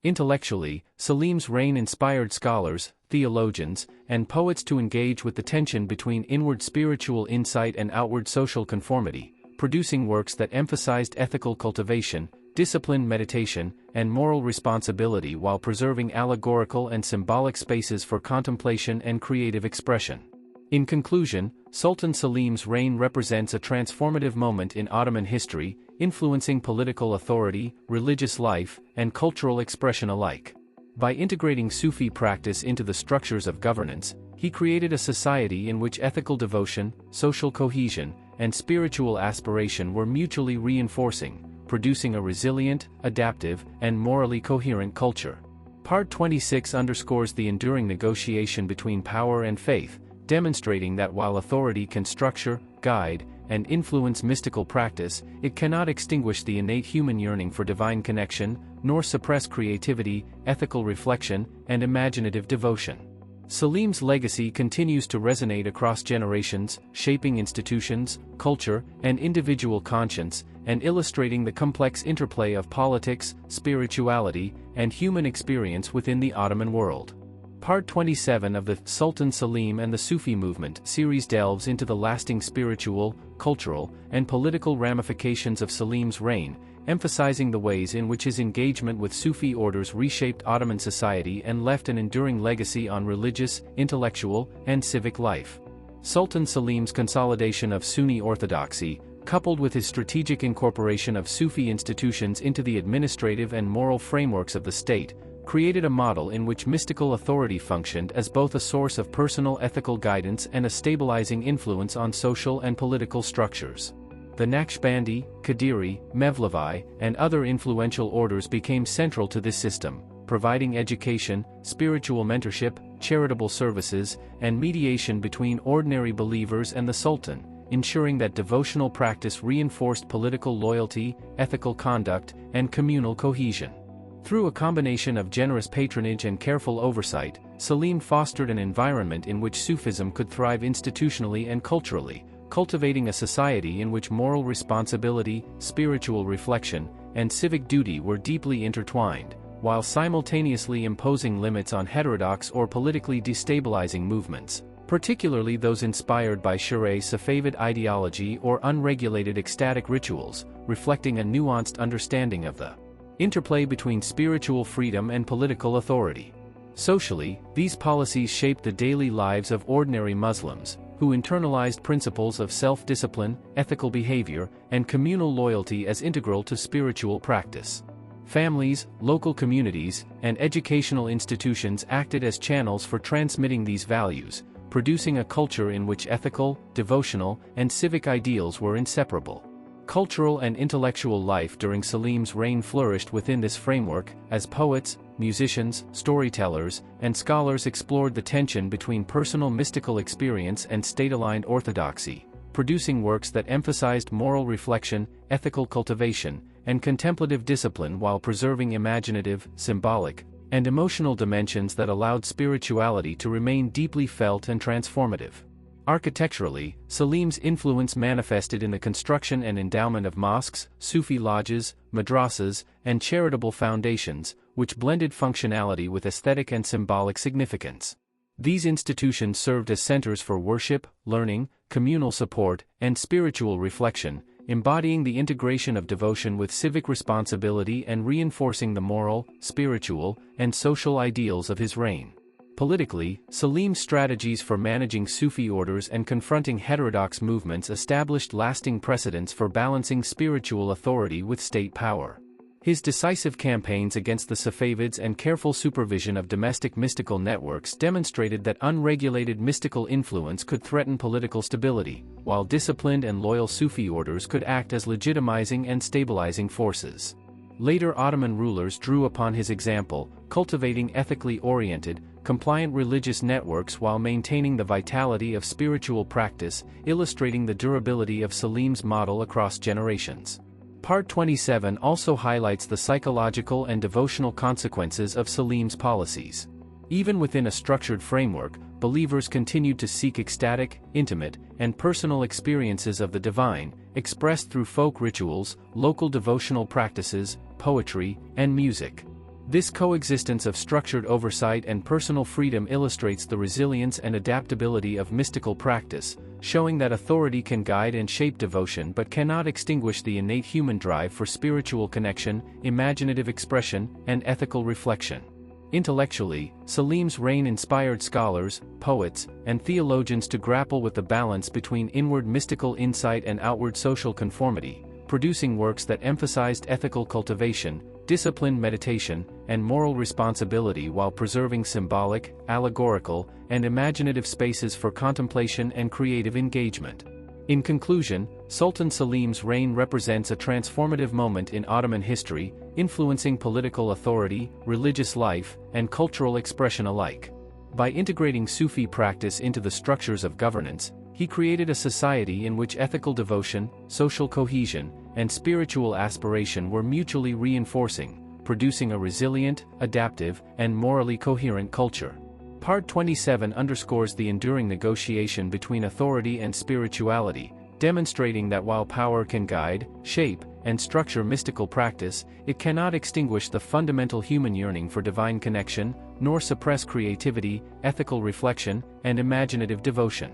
[SPEAKER 1] Intellectually, Selim's reign inspired scholars, theologians, and poets to engage with the tension between inward spiritual insight and outward social conformity, producing works that emphasized ethical cultivation, disciplined meditation, and moral responsibility while preserving allegorical and symbolic spaces for contemplation and creative expression. In conclusion, Sultan Selim's reign represents a transformative moment in Ottoman history, influencing political authority, religious life, and cultural expression alike. By integrating Sufi practice into the structures of governance, he created a society in which ethical devotion, social cohesion, and spiritual aspiration were mutually reinforcing, producing a resilient, adaptive, and morally coherent culture. Part 26 underscores the enduring negotiation between power and faith, demonstrating that while authority can structure, guide, and influence mystical practice, it cannot extinguish the innate human yearning for divine connection, nor suppress creativity, ethical reflection, and imaginative devotion. Selim's legacy continues to resonate across generations, shaping institutions, culture, and individual conscience, and illustrating the complex interplay of politics, spirituality, and human experience within the Ottoman world. Part 27 of the Sultan Selim and the Sufi Movement series delves into the lasting spiritual, cultural, and political ramifications of Selim's reign, emphasizing the ways in which his engagement with Sufi orders reshaped Ottoman society and left an enduring legacy on religious, intellectual, and civic life. Sultan Selim's consolidation of Sunni orthodoxy, coupled with his strategic incorporation of Sufi institutions into the administrative and moral frameworks of the state, created a model in which mystical authority functioned as both a source of personal ethical guidance and a stabilizing influence on social and political structures. The Naqshbandi, Qadiri, Mevlevi, and other influential orders became central to this system, providing education, spiritual mentorship, charitable services, and mediation between ordinary believers and the Sultan, ensuring that devotional practice reinforced political loyalty, ethical conduct, and communal cohesion. Through a combination of generous patronage and careful oversight, Selim fostered an environment in which Sufism could thrive institutionally and culturally, cultivating a society in which moral responsibility, spiritual reflection, and civic duty were deeply intertwined, while simultaneously imposing limits on heterodox or politically destabilizing movements, particularly those inspired by Shiraz Safavid ideology or unregulated ecstatic rituals, reflecting a nuanced understanding of the interplay between spiritual freedom and political authority. Socially, these policies shaped the daily lives of ordinary Muslims, who internalized principles of self-discipline, ethical behavior, and communal loyalty as integral to spiritual practice. Families, local communities, and educational institutions acted as channels for transmitting these values, producing a culture in which ethical, devotional, and civic ideals were inseparable. Cultural and intellectual life during Selim's reign flourished within this framework, as poets, musicians, storytellers, and scholars explored the tension between personal mystical experience and state-aligned orthodoxy, producing works that emphasized moral reflection, ethical cultivation, and contemplative discipline while preserving imaginative, symbolic, and emotional dimensions that allowed spirituality to remain deeply felt and transformative. Architecturally, Selim's influence manifested in the construction and endowment of mosques, Sufi lodges, madrasas, and charitable foundations, which blended functionality with aesthetic and symbolic significance. These institutions served as centers for worship, learning, communal support, and spiritual reflection, embodying the integration of devotion with civic responsibility and reinforcing the moral, spiritual, and social ideals of his reign. Politically, Selim's strategies for managing Sufi orders and confronting heterodox movements established lasting precedents for balancing spiritual authority with state power. His decisive campaigns against the Safavids and careful supervision of domestic mystical networks demonstrated that unregulated mystical influence could threaten political stability, while disciplined and loyal Sufi orders could act as legitimizing and stabilizing forces. Later Ottoman rulers drew upon his example, cultivating ethically oriented, compliant religious networks while maintaining the vitality of spiritual practice, illustrating the durability of Selim's model across generations. Part 27 also highlights the psychological and devotional consequences of Selim's policies. Even within a structured framework, believers continued to seek ecstatic, intimate, and personal experiences of the divine, expressed through folk rituals, local devotional practices, poetry, and music. This coexistence of structured oversight and personal freedom illustrates the resilience and adaptability of mystical practice, showing that authority can guide and shape devotion but cannot extinguish the innate human drive for spiritual connection, imaginative expression, and ethical reflection. Intellectually, Selim's reign inspired scholars, poets, and theologians to grapple with the balance between inward mystical insight and outward social conformity, producing works that emphasized ethical cultivation, disciplined meditation, and moral responsibility while preserving symbolic, allegorical, and imaginative spaces for contemplation and creative engagement. In conclusion, Sultan Selim's reign represents a transformative moment in Ottoman history, influencing political authority, religious life, and cultural expression alike. By integrating Sufi practice into the structures of governance, he created a society in which ethical devotion, social cohesion, and spiritual aspiration were mutually reinforcing, producing a resilient, adaptive, and morally coherent culture. Part 27 underscores the enduring negotiation between authority and spirituality, demonstrating that while power can guide, shape, and structure mystical practice, it cannot extinguish the fundamental human yearning for divine connection, nor suppress creativity, ethical reflection, and imaginative devotion.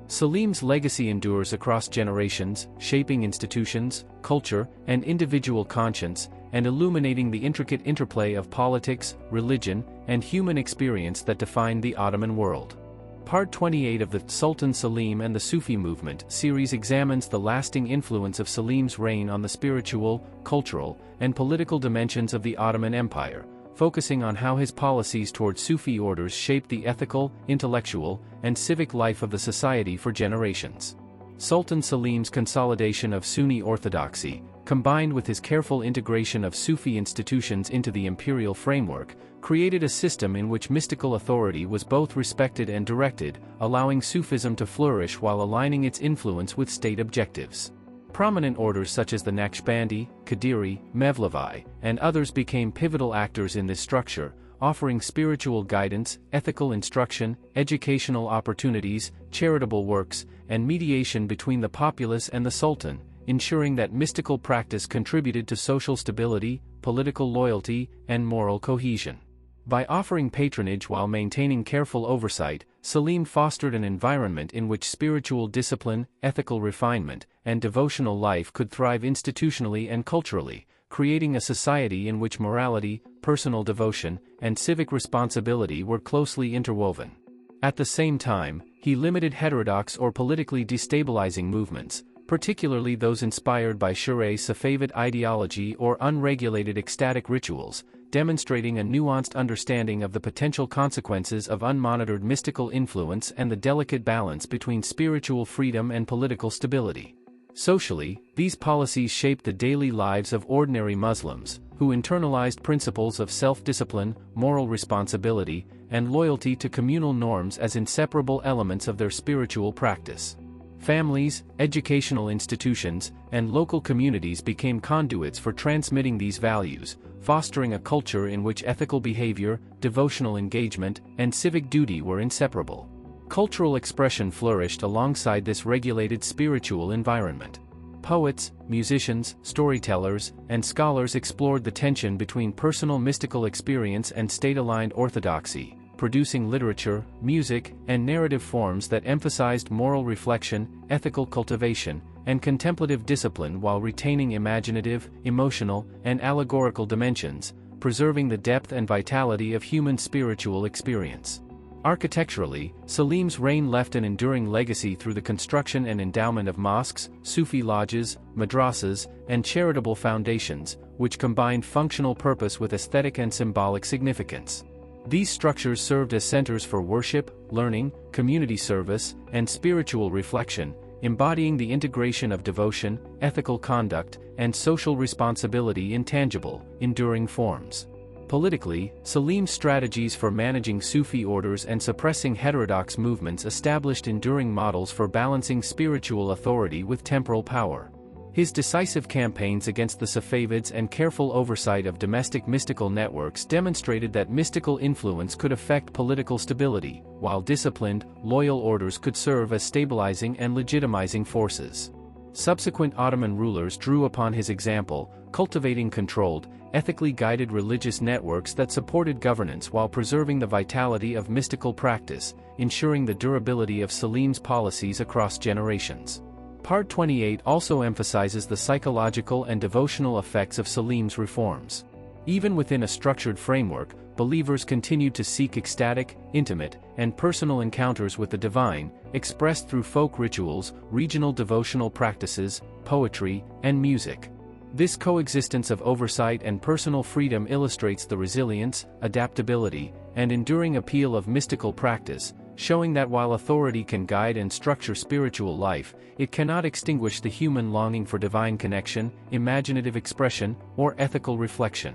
[SPEAKER 1] Selim's legacy endures across generations, shaping institutions, culture, and individual conscience, and illuminating the intricate interplay of politics, religion, and human experience that defined the Ottoman world. Part 28 of the Sultan Selim and the Sufi Movement series examines the lasting influence of Selim's reign on the spiritual, cultural, and political dimensions of the Ottoman Empire, focusing on how his policies toward Sufi orders shaped the ethical, intellectual, and civic life of the society for generations. Sultan Selim's consolidation of Sunni orthodoxy, combined with his careful integration of Sufi institutions into the imperial framework, created a system in which mystical authority was both respected and directed, allowing Sufism to flourish while aligning its influence with state objectives. Prominent orders such as the Naqshbandi, Qadiri, Mevlevi, and others became pivotal actors in this structure, offering spiritual guidance, ethical instruction, educational opportunities, charitable works, and mediation between the populace and the Sultan, ensuring that mystical practice contributed to social stability, political loyalty, and moral cohesion. By offering patronage while maintaining careful oversight, Selim fostered an environment in which spiritual discipline, ethical refinement, and devotional life could thrive institutionally and culturally, creating a society in which morality, personal devotion, and civic responsibility were closely interwoven. At the same time, he limited heterodox or politically destabilizing movements, particularly those inspired by Shireh Safavid ideology or unregulated ecstatic rituals, demonstrating a nuanced understanding of the potential consequences of unmonitored mystical influence and the delicate balance between spiritual freedom and political stability. Socially, these policies shaped the daily lives of ordinary Muslims, who internalized principles of self-discipline, moral responsibility, and loyalty to communal norms as inseparable elements of their spiritual practice. Families, educational institutions, and local communities became conduits for transmitting these values, fostering a culture in which ethical behavior, devotional engagement, and civic duty were inseparable. Cultural expression flourished alongside this regulated spiritual environment. Poets, musicians, storytellers, and scholars explored the tension between personal mystical experience and state-aligned orthodoxy, producing literature, music, and narrative forms that emphasized moral reflection, ethical cultivation, and contemplative discipline while retaining imaginative, emotional, and allegorical dimensions, preserving the depth and vitality of human spiritual experience. Architecturally, Selim's reign left an enduring legacy through the construction and endowment of mosques, Sufi lodges, madrasas, and charitable foundations, which combined functional purpose with aesthetic and symbolic significance. These structures served as centers for worship, learning, community service, and spiritual reflection, embodying the integration of devotion, ethical conduct, and social responsibility in tangible, enduring forms. Politically, Selim's strategies for managing Sufi orders and suppressing heterodox movements established enduring models for balancing spiritual authority with temporal power. His decisive campaigns against the Safavids and careful oversight of domestic mystical networks demonstrated that mystical influence could affect political stability, while disciplined, loyal orders could serve as stabilizing and legitimizing forces. Subsequent Ottoman rulers drew upon his example, cultivating controlled, ethically guided religious networks that supported governance while preserving the vitality of mystical practice, ensuring the durability of Selim's policies across generations. Part 28 also emphasizes the psychological and devotional effects of Selim's reforms. Even within a structured framework, believers continued to seek ecstatic, intimate, and personal encounters with the divine, expressed through folk rituals, regional devotional practices, poetry, and music. This coexistence of oversight and personal freedom illustrates the resilience, adaptability, and enduring appeal of mystical practice, showing that while authority can guide and structure spiritual life, it cannot extinguish the human longing for divine connection, imaginative expression, or ethical reflection.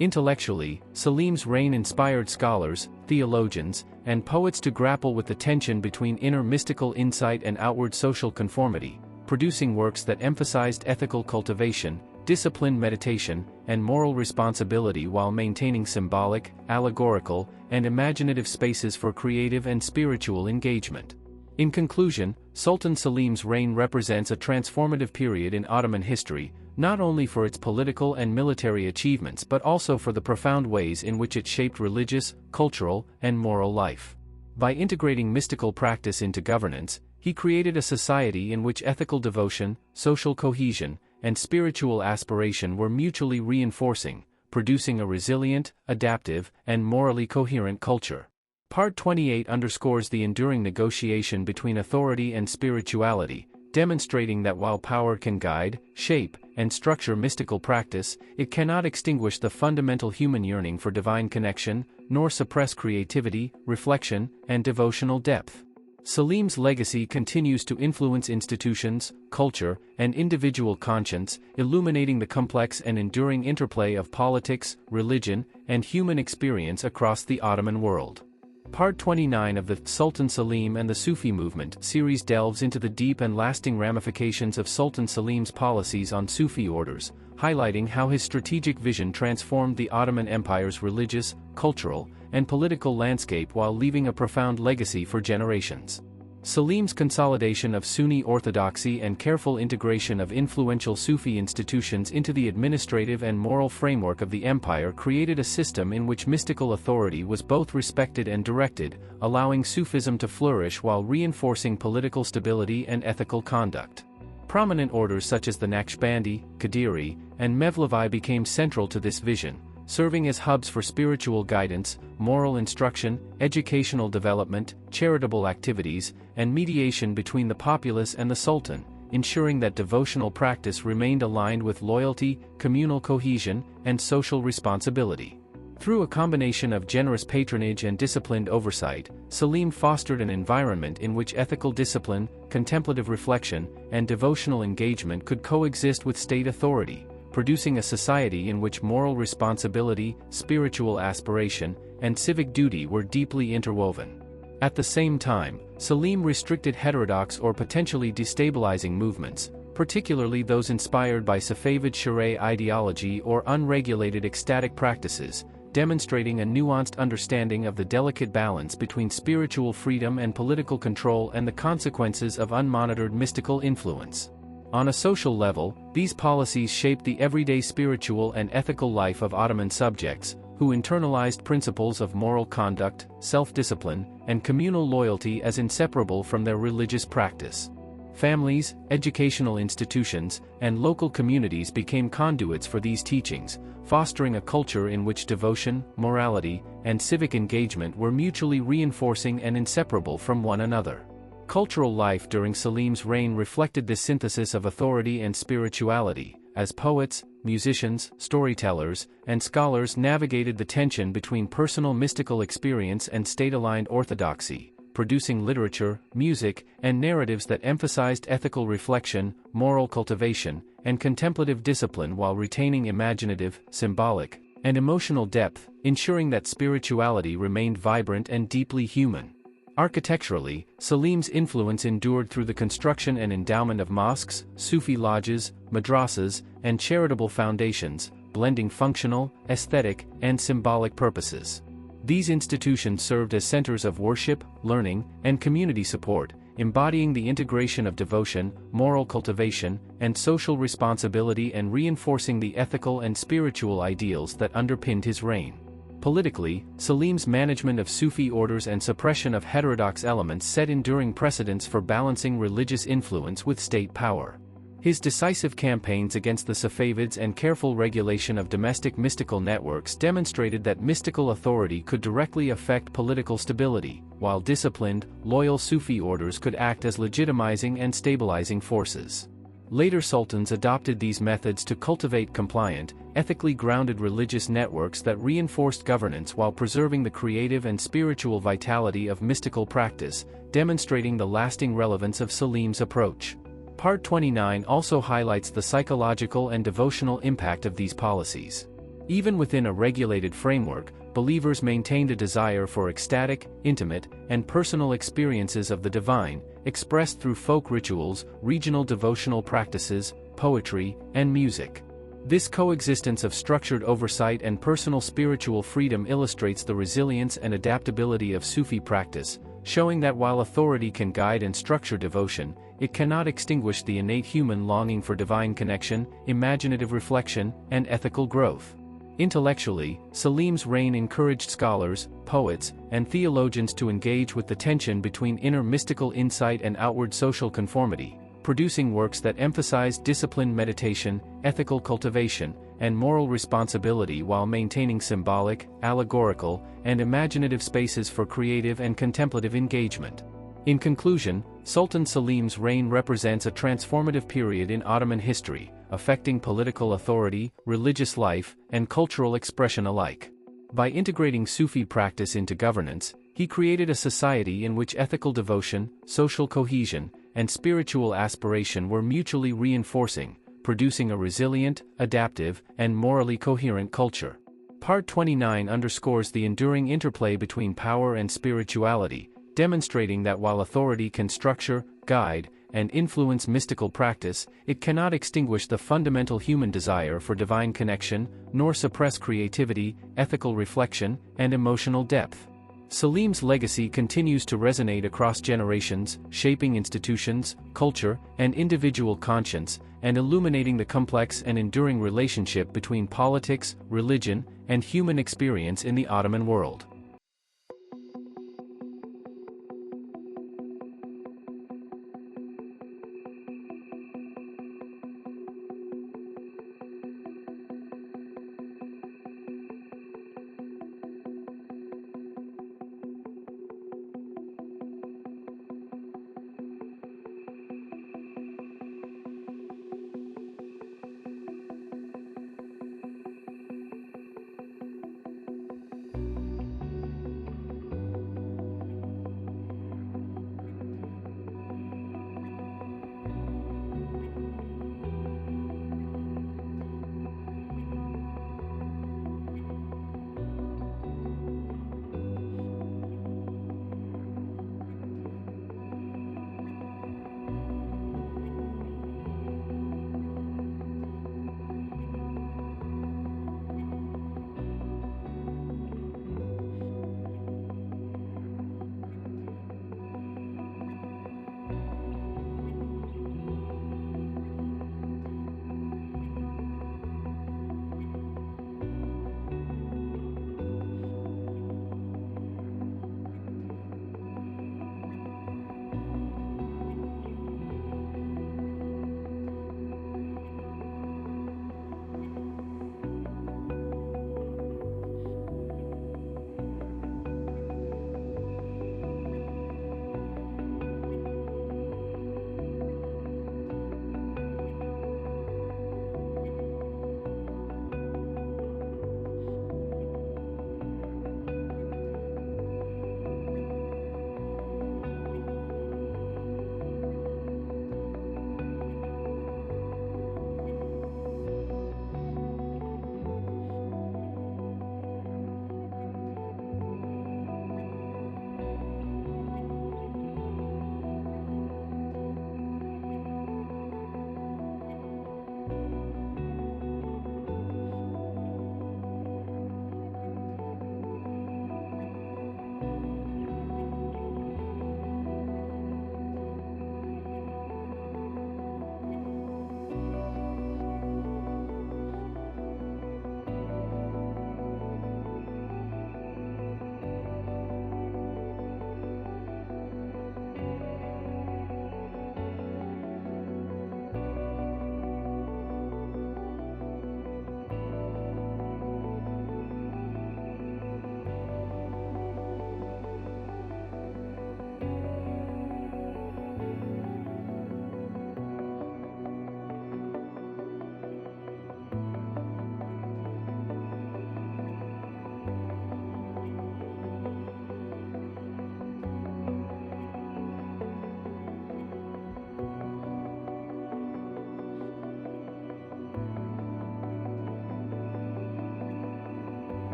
[SPEAKER 1] Intellectually, Selim's reign inspired scholars, theologians, and poets to grapple with the tension between inner mystical insight and outward social conformity, producing works that emphasized ethical cultivation, disciplined meditation, and moral responsibility while maintaining symbolic, allegorical, and imaginative spaces for creative and spiritual engagement. In conclusion, Sultan Selim's reign represents a transformative period in Ottoman history, not only for its political and military achievements but also for the profound ways in which it shaped religious, cultural, and moral life. By integrating mystical practice into governance, he created a society in which ethical devotion, social cohesion, and spiritual aspiration were mutually reinforcing, producing a resilient, adaptive, and morally coherent culture. Part 28 underscores the enduring negotiation between authority and spirituality, demonstrating that while power can guide, shape, and structure mystical practice, it cannot extinguish the fundamental human yearning for divine connection, nor suppress creativity, reflection, and devotional depth. Selim's legacy continues to influence institutions, culture, and individual conscience, illuminating the complex and enduring interplay of politics, religion, and human experience across the Ottoman world. Part 29 of the Sultan Selim and the Sufi Movement series delves into the deep and lasting ramifications of Sultan Selim's policies on Sufi orders, highlighting how his strategic vision transformed the Ottoman Empire's religious, cultural, and political landscape while leaving a profound legacy for generations. Selim's consolidation of Sunni orthodoxy and careful integration of influential Sufi institutions into the administrative and moral framework of the empire created a system in which mystical authority was both respected and directed, allowing Sufism to flourish while reinforcing political stability and ethical conduct. Prominent orders such as the Naqshbandi, Qadiri, and Mevlevi became central to this vision, serving as hubs for spiritual guidance, moral instruction, educational development, charitable activities, and mediation between the populace and the Sultan, ensuring that devotional practice remained aligned with loyalty, communal cohesion, and social responsibility. Through a combination of generous patronage and disciplined oversight, Selim fostered an environment in which ethical discipline, contemplative reflection, and devotional engagement could coexist with state authority, producing a society in which moral responsibility, spiritual aspiration, and civic duty were deeply interwoven. At the same time, Selim restricted heterodox or potentially destabilizing movements, particularly those inspired by Safavid Sharia ideology or unregulated ecstatic practices, demonstrating a nuanced understanding of the delicate balance between spiritual freedom and political control and the consequences of unmonitored mystical influence. On a social level, these policies shaped the everyday spiritual and ethical life of Ottoman subjects, who internalized principles of moral conduct, self-discipline, and communal loyalty as inseparable from their religious practice. Families, educational institutions, and local communities became conduits for these teachings, fostering a culture in which devotion, morality, and civic engagement were mutually reinforcing and inseparable from one another. Cultural life during Selim's reign reflected this synthesis of authority and spirituality, as poets, musicians, storytellers, and scholars navigated the tension between personal mystical experience and state-aligned orthodoxy, producing literature, music, and narratives that emphasized ethical reflection, moral cultivation, and contemplative discipline while retaining imaginative, symbolic, and emotional depth, ensuring that spirituality remained vibrant and deeply human. Architecturally, Selim's influence endured through the construction and endowment of mosques, Sufi lodges, madrasas, and charitable foundations, blending functional, aesthetic, and symbolic purposes. These institutions served as centers of worship, learning, and community support, embodying the integration of devotion, moral cultivation, and social responsibility and reinforcing the ethical and spiritual ideals that underpinned his reign. Politically, Selim's management of Sufi orders and suppression of heterodox elements set enduring precedents for balancing religious influence with state power. His decisive campaigns against the Safavids and careful regulation of domestic mystical networks demonstrated that mystical authority could directly affect political stability, while disciplined, loyal Sufi orders could act as legitimizing and stabilizing forces. Later sultans adopted these methods to cultivate compliant, ethically grounded religious networks that reinforced governance while preserving the creative and spiritual vitality of mystical practice, demonstrating the lasting relevance of Selim's approach. Part 29 also highlights the psychological and devotional impact of these policies. Even within a regulated framework, believers maintained a desire for ecstatic, intimate, and personal experiences of the divine, expressed through folk rituals, regional devotional practices, poetry, and music. This coexistence of structured oversight and personal spiritual freedom illustrates the resilience and adaptability of Sufi practice, showing that while authority can guide and structure devotion, it cannot extinguish the innate human longing for divine connection, imaginative reflection, and ethical growth. Intellectually, Selim's reign encouraged scholars, poets, and theologians to engage with the tension between inner mystical insight and outward social conformity, producing works that emphasized disciplined meditation, ethical cultivation, and moral responsibility while maintaining symbolic, allegorical, and imaginative spaces for creative and contemplative engagement. In conclusion, Sultan Selim's reign represents a transformative period in Ottoman history, affecting political authority, religious life, and cultural expression alike. By integrating Sufi practice into governance, he created a society in which ethical devotion, social cohesion, and spiritual aspiration were mutually reinforcing, producing a resilient, adaptive, and morally coherent culture. Part 29 underscores the enduring interplay between power and spirituality, demonstrating that while authority can structure, guide, and influence mystical practice, it cannot extinguish the fundamental human desire for divine connection, nor suppress creativity, ethical reflection, and emotional depth. Selim's legacy continues to resonate across generations, shaping institutions, culture, and individual conscience, and illuminating the complex and enduring relationship between politics, religion, and human experience in the Ottoman world.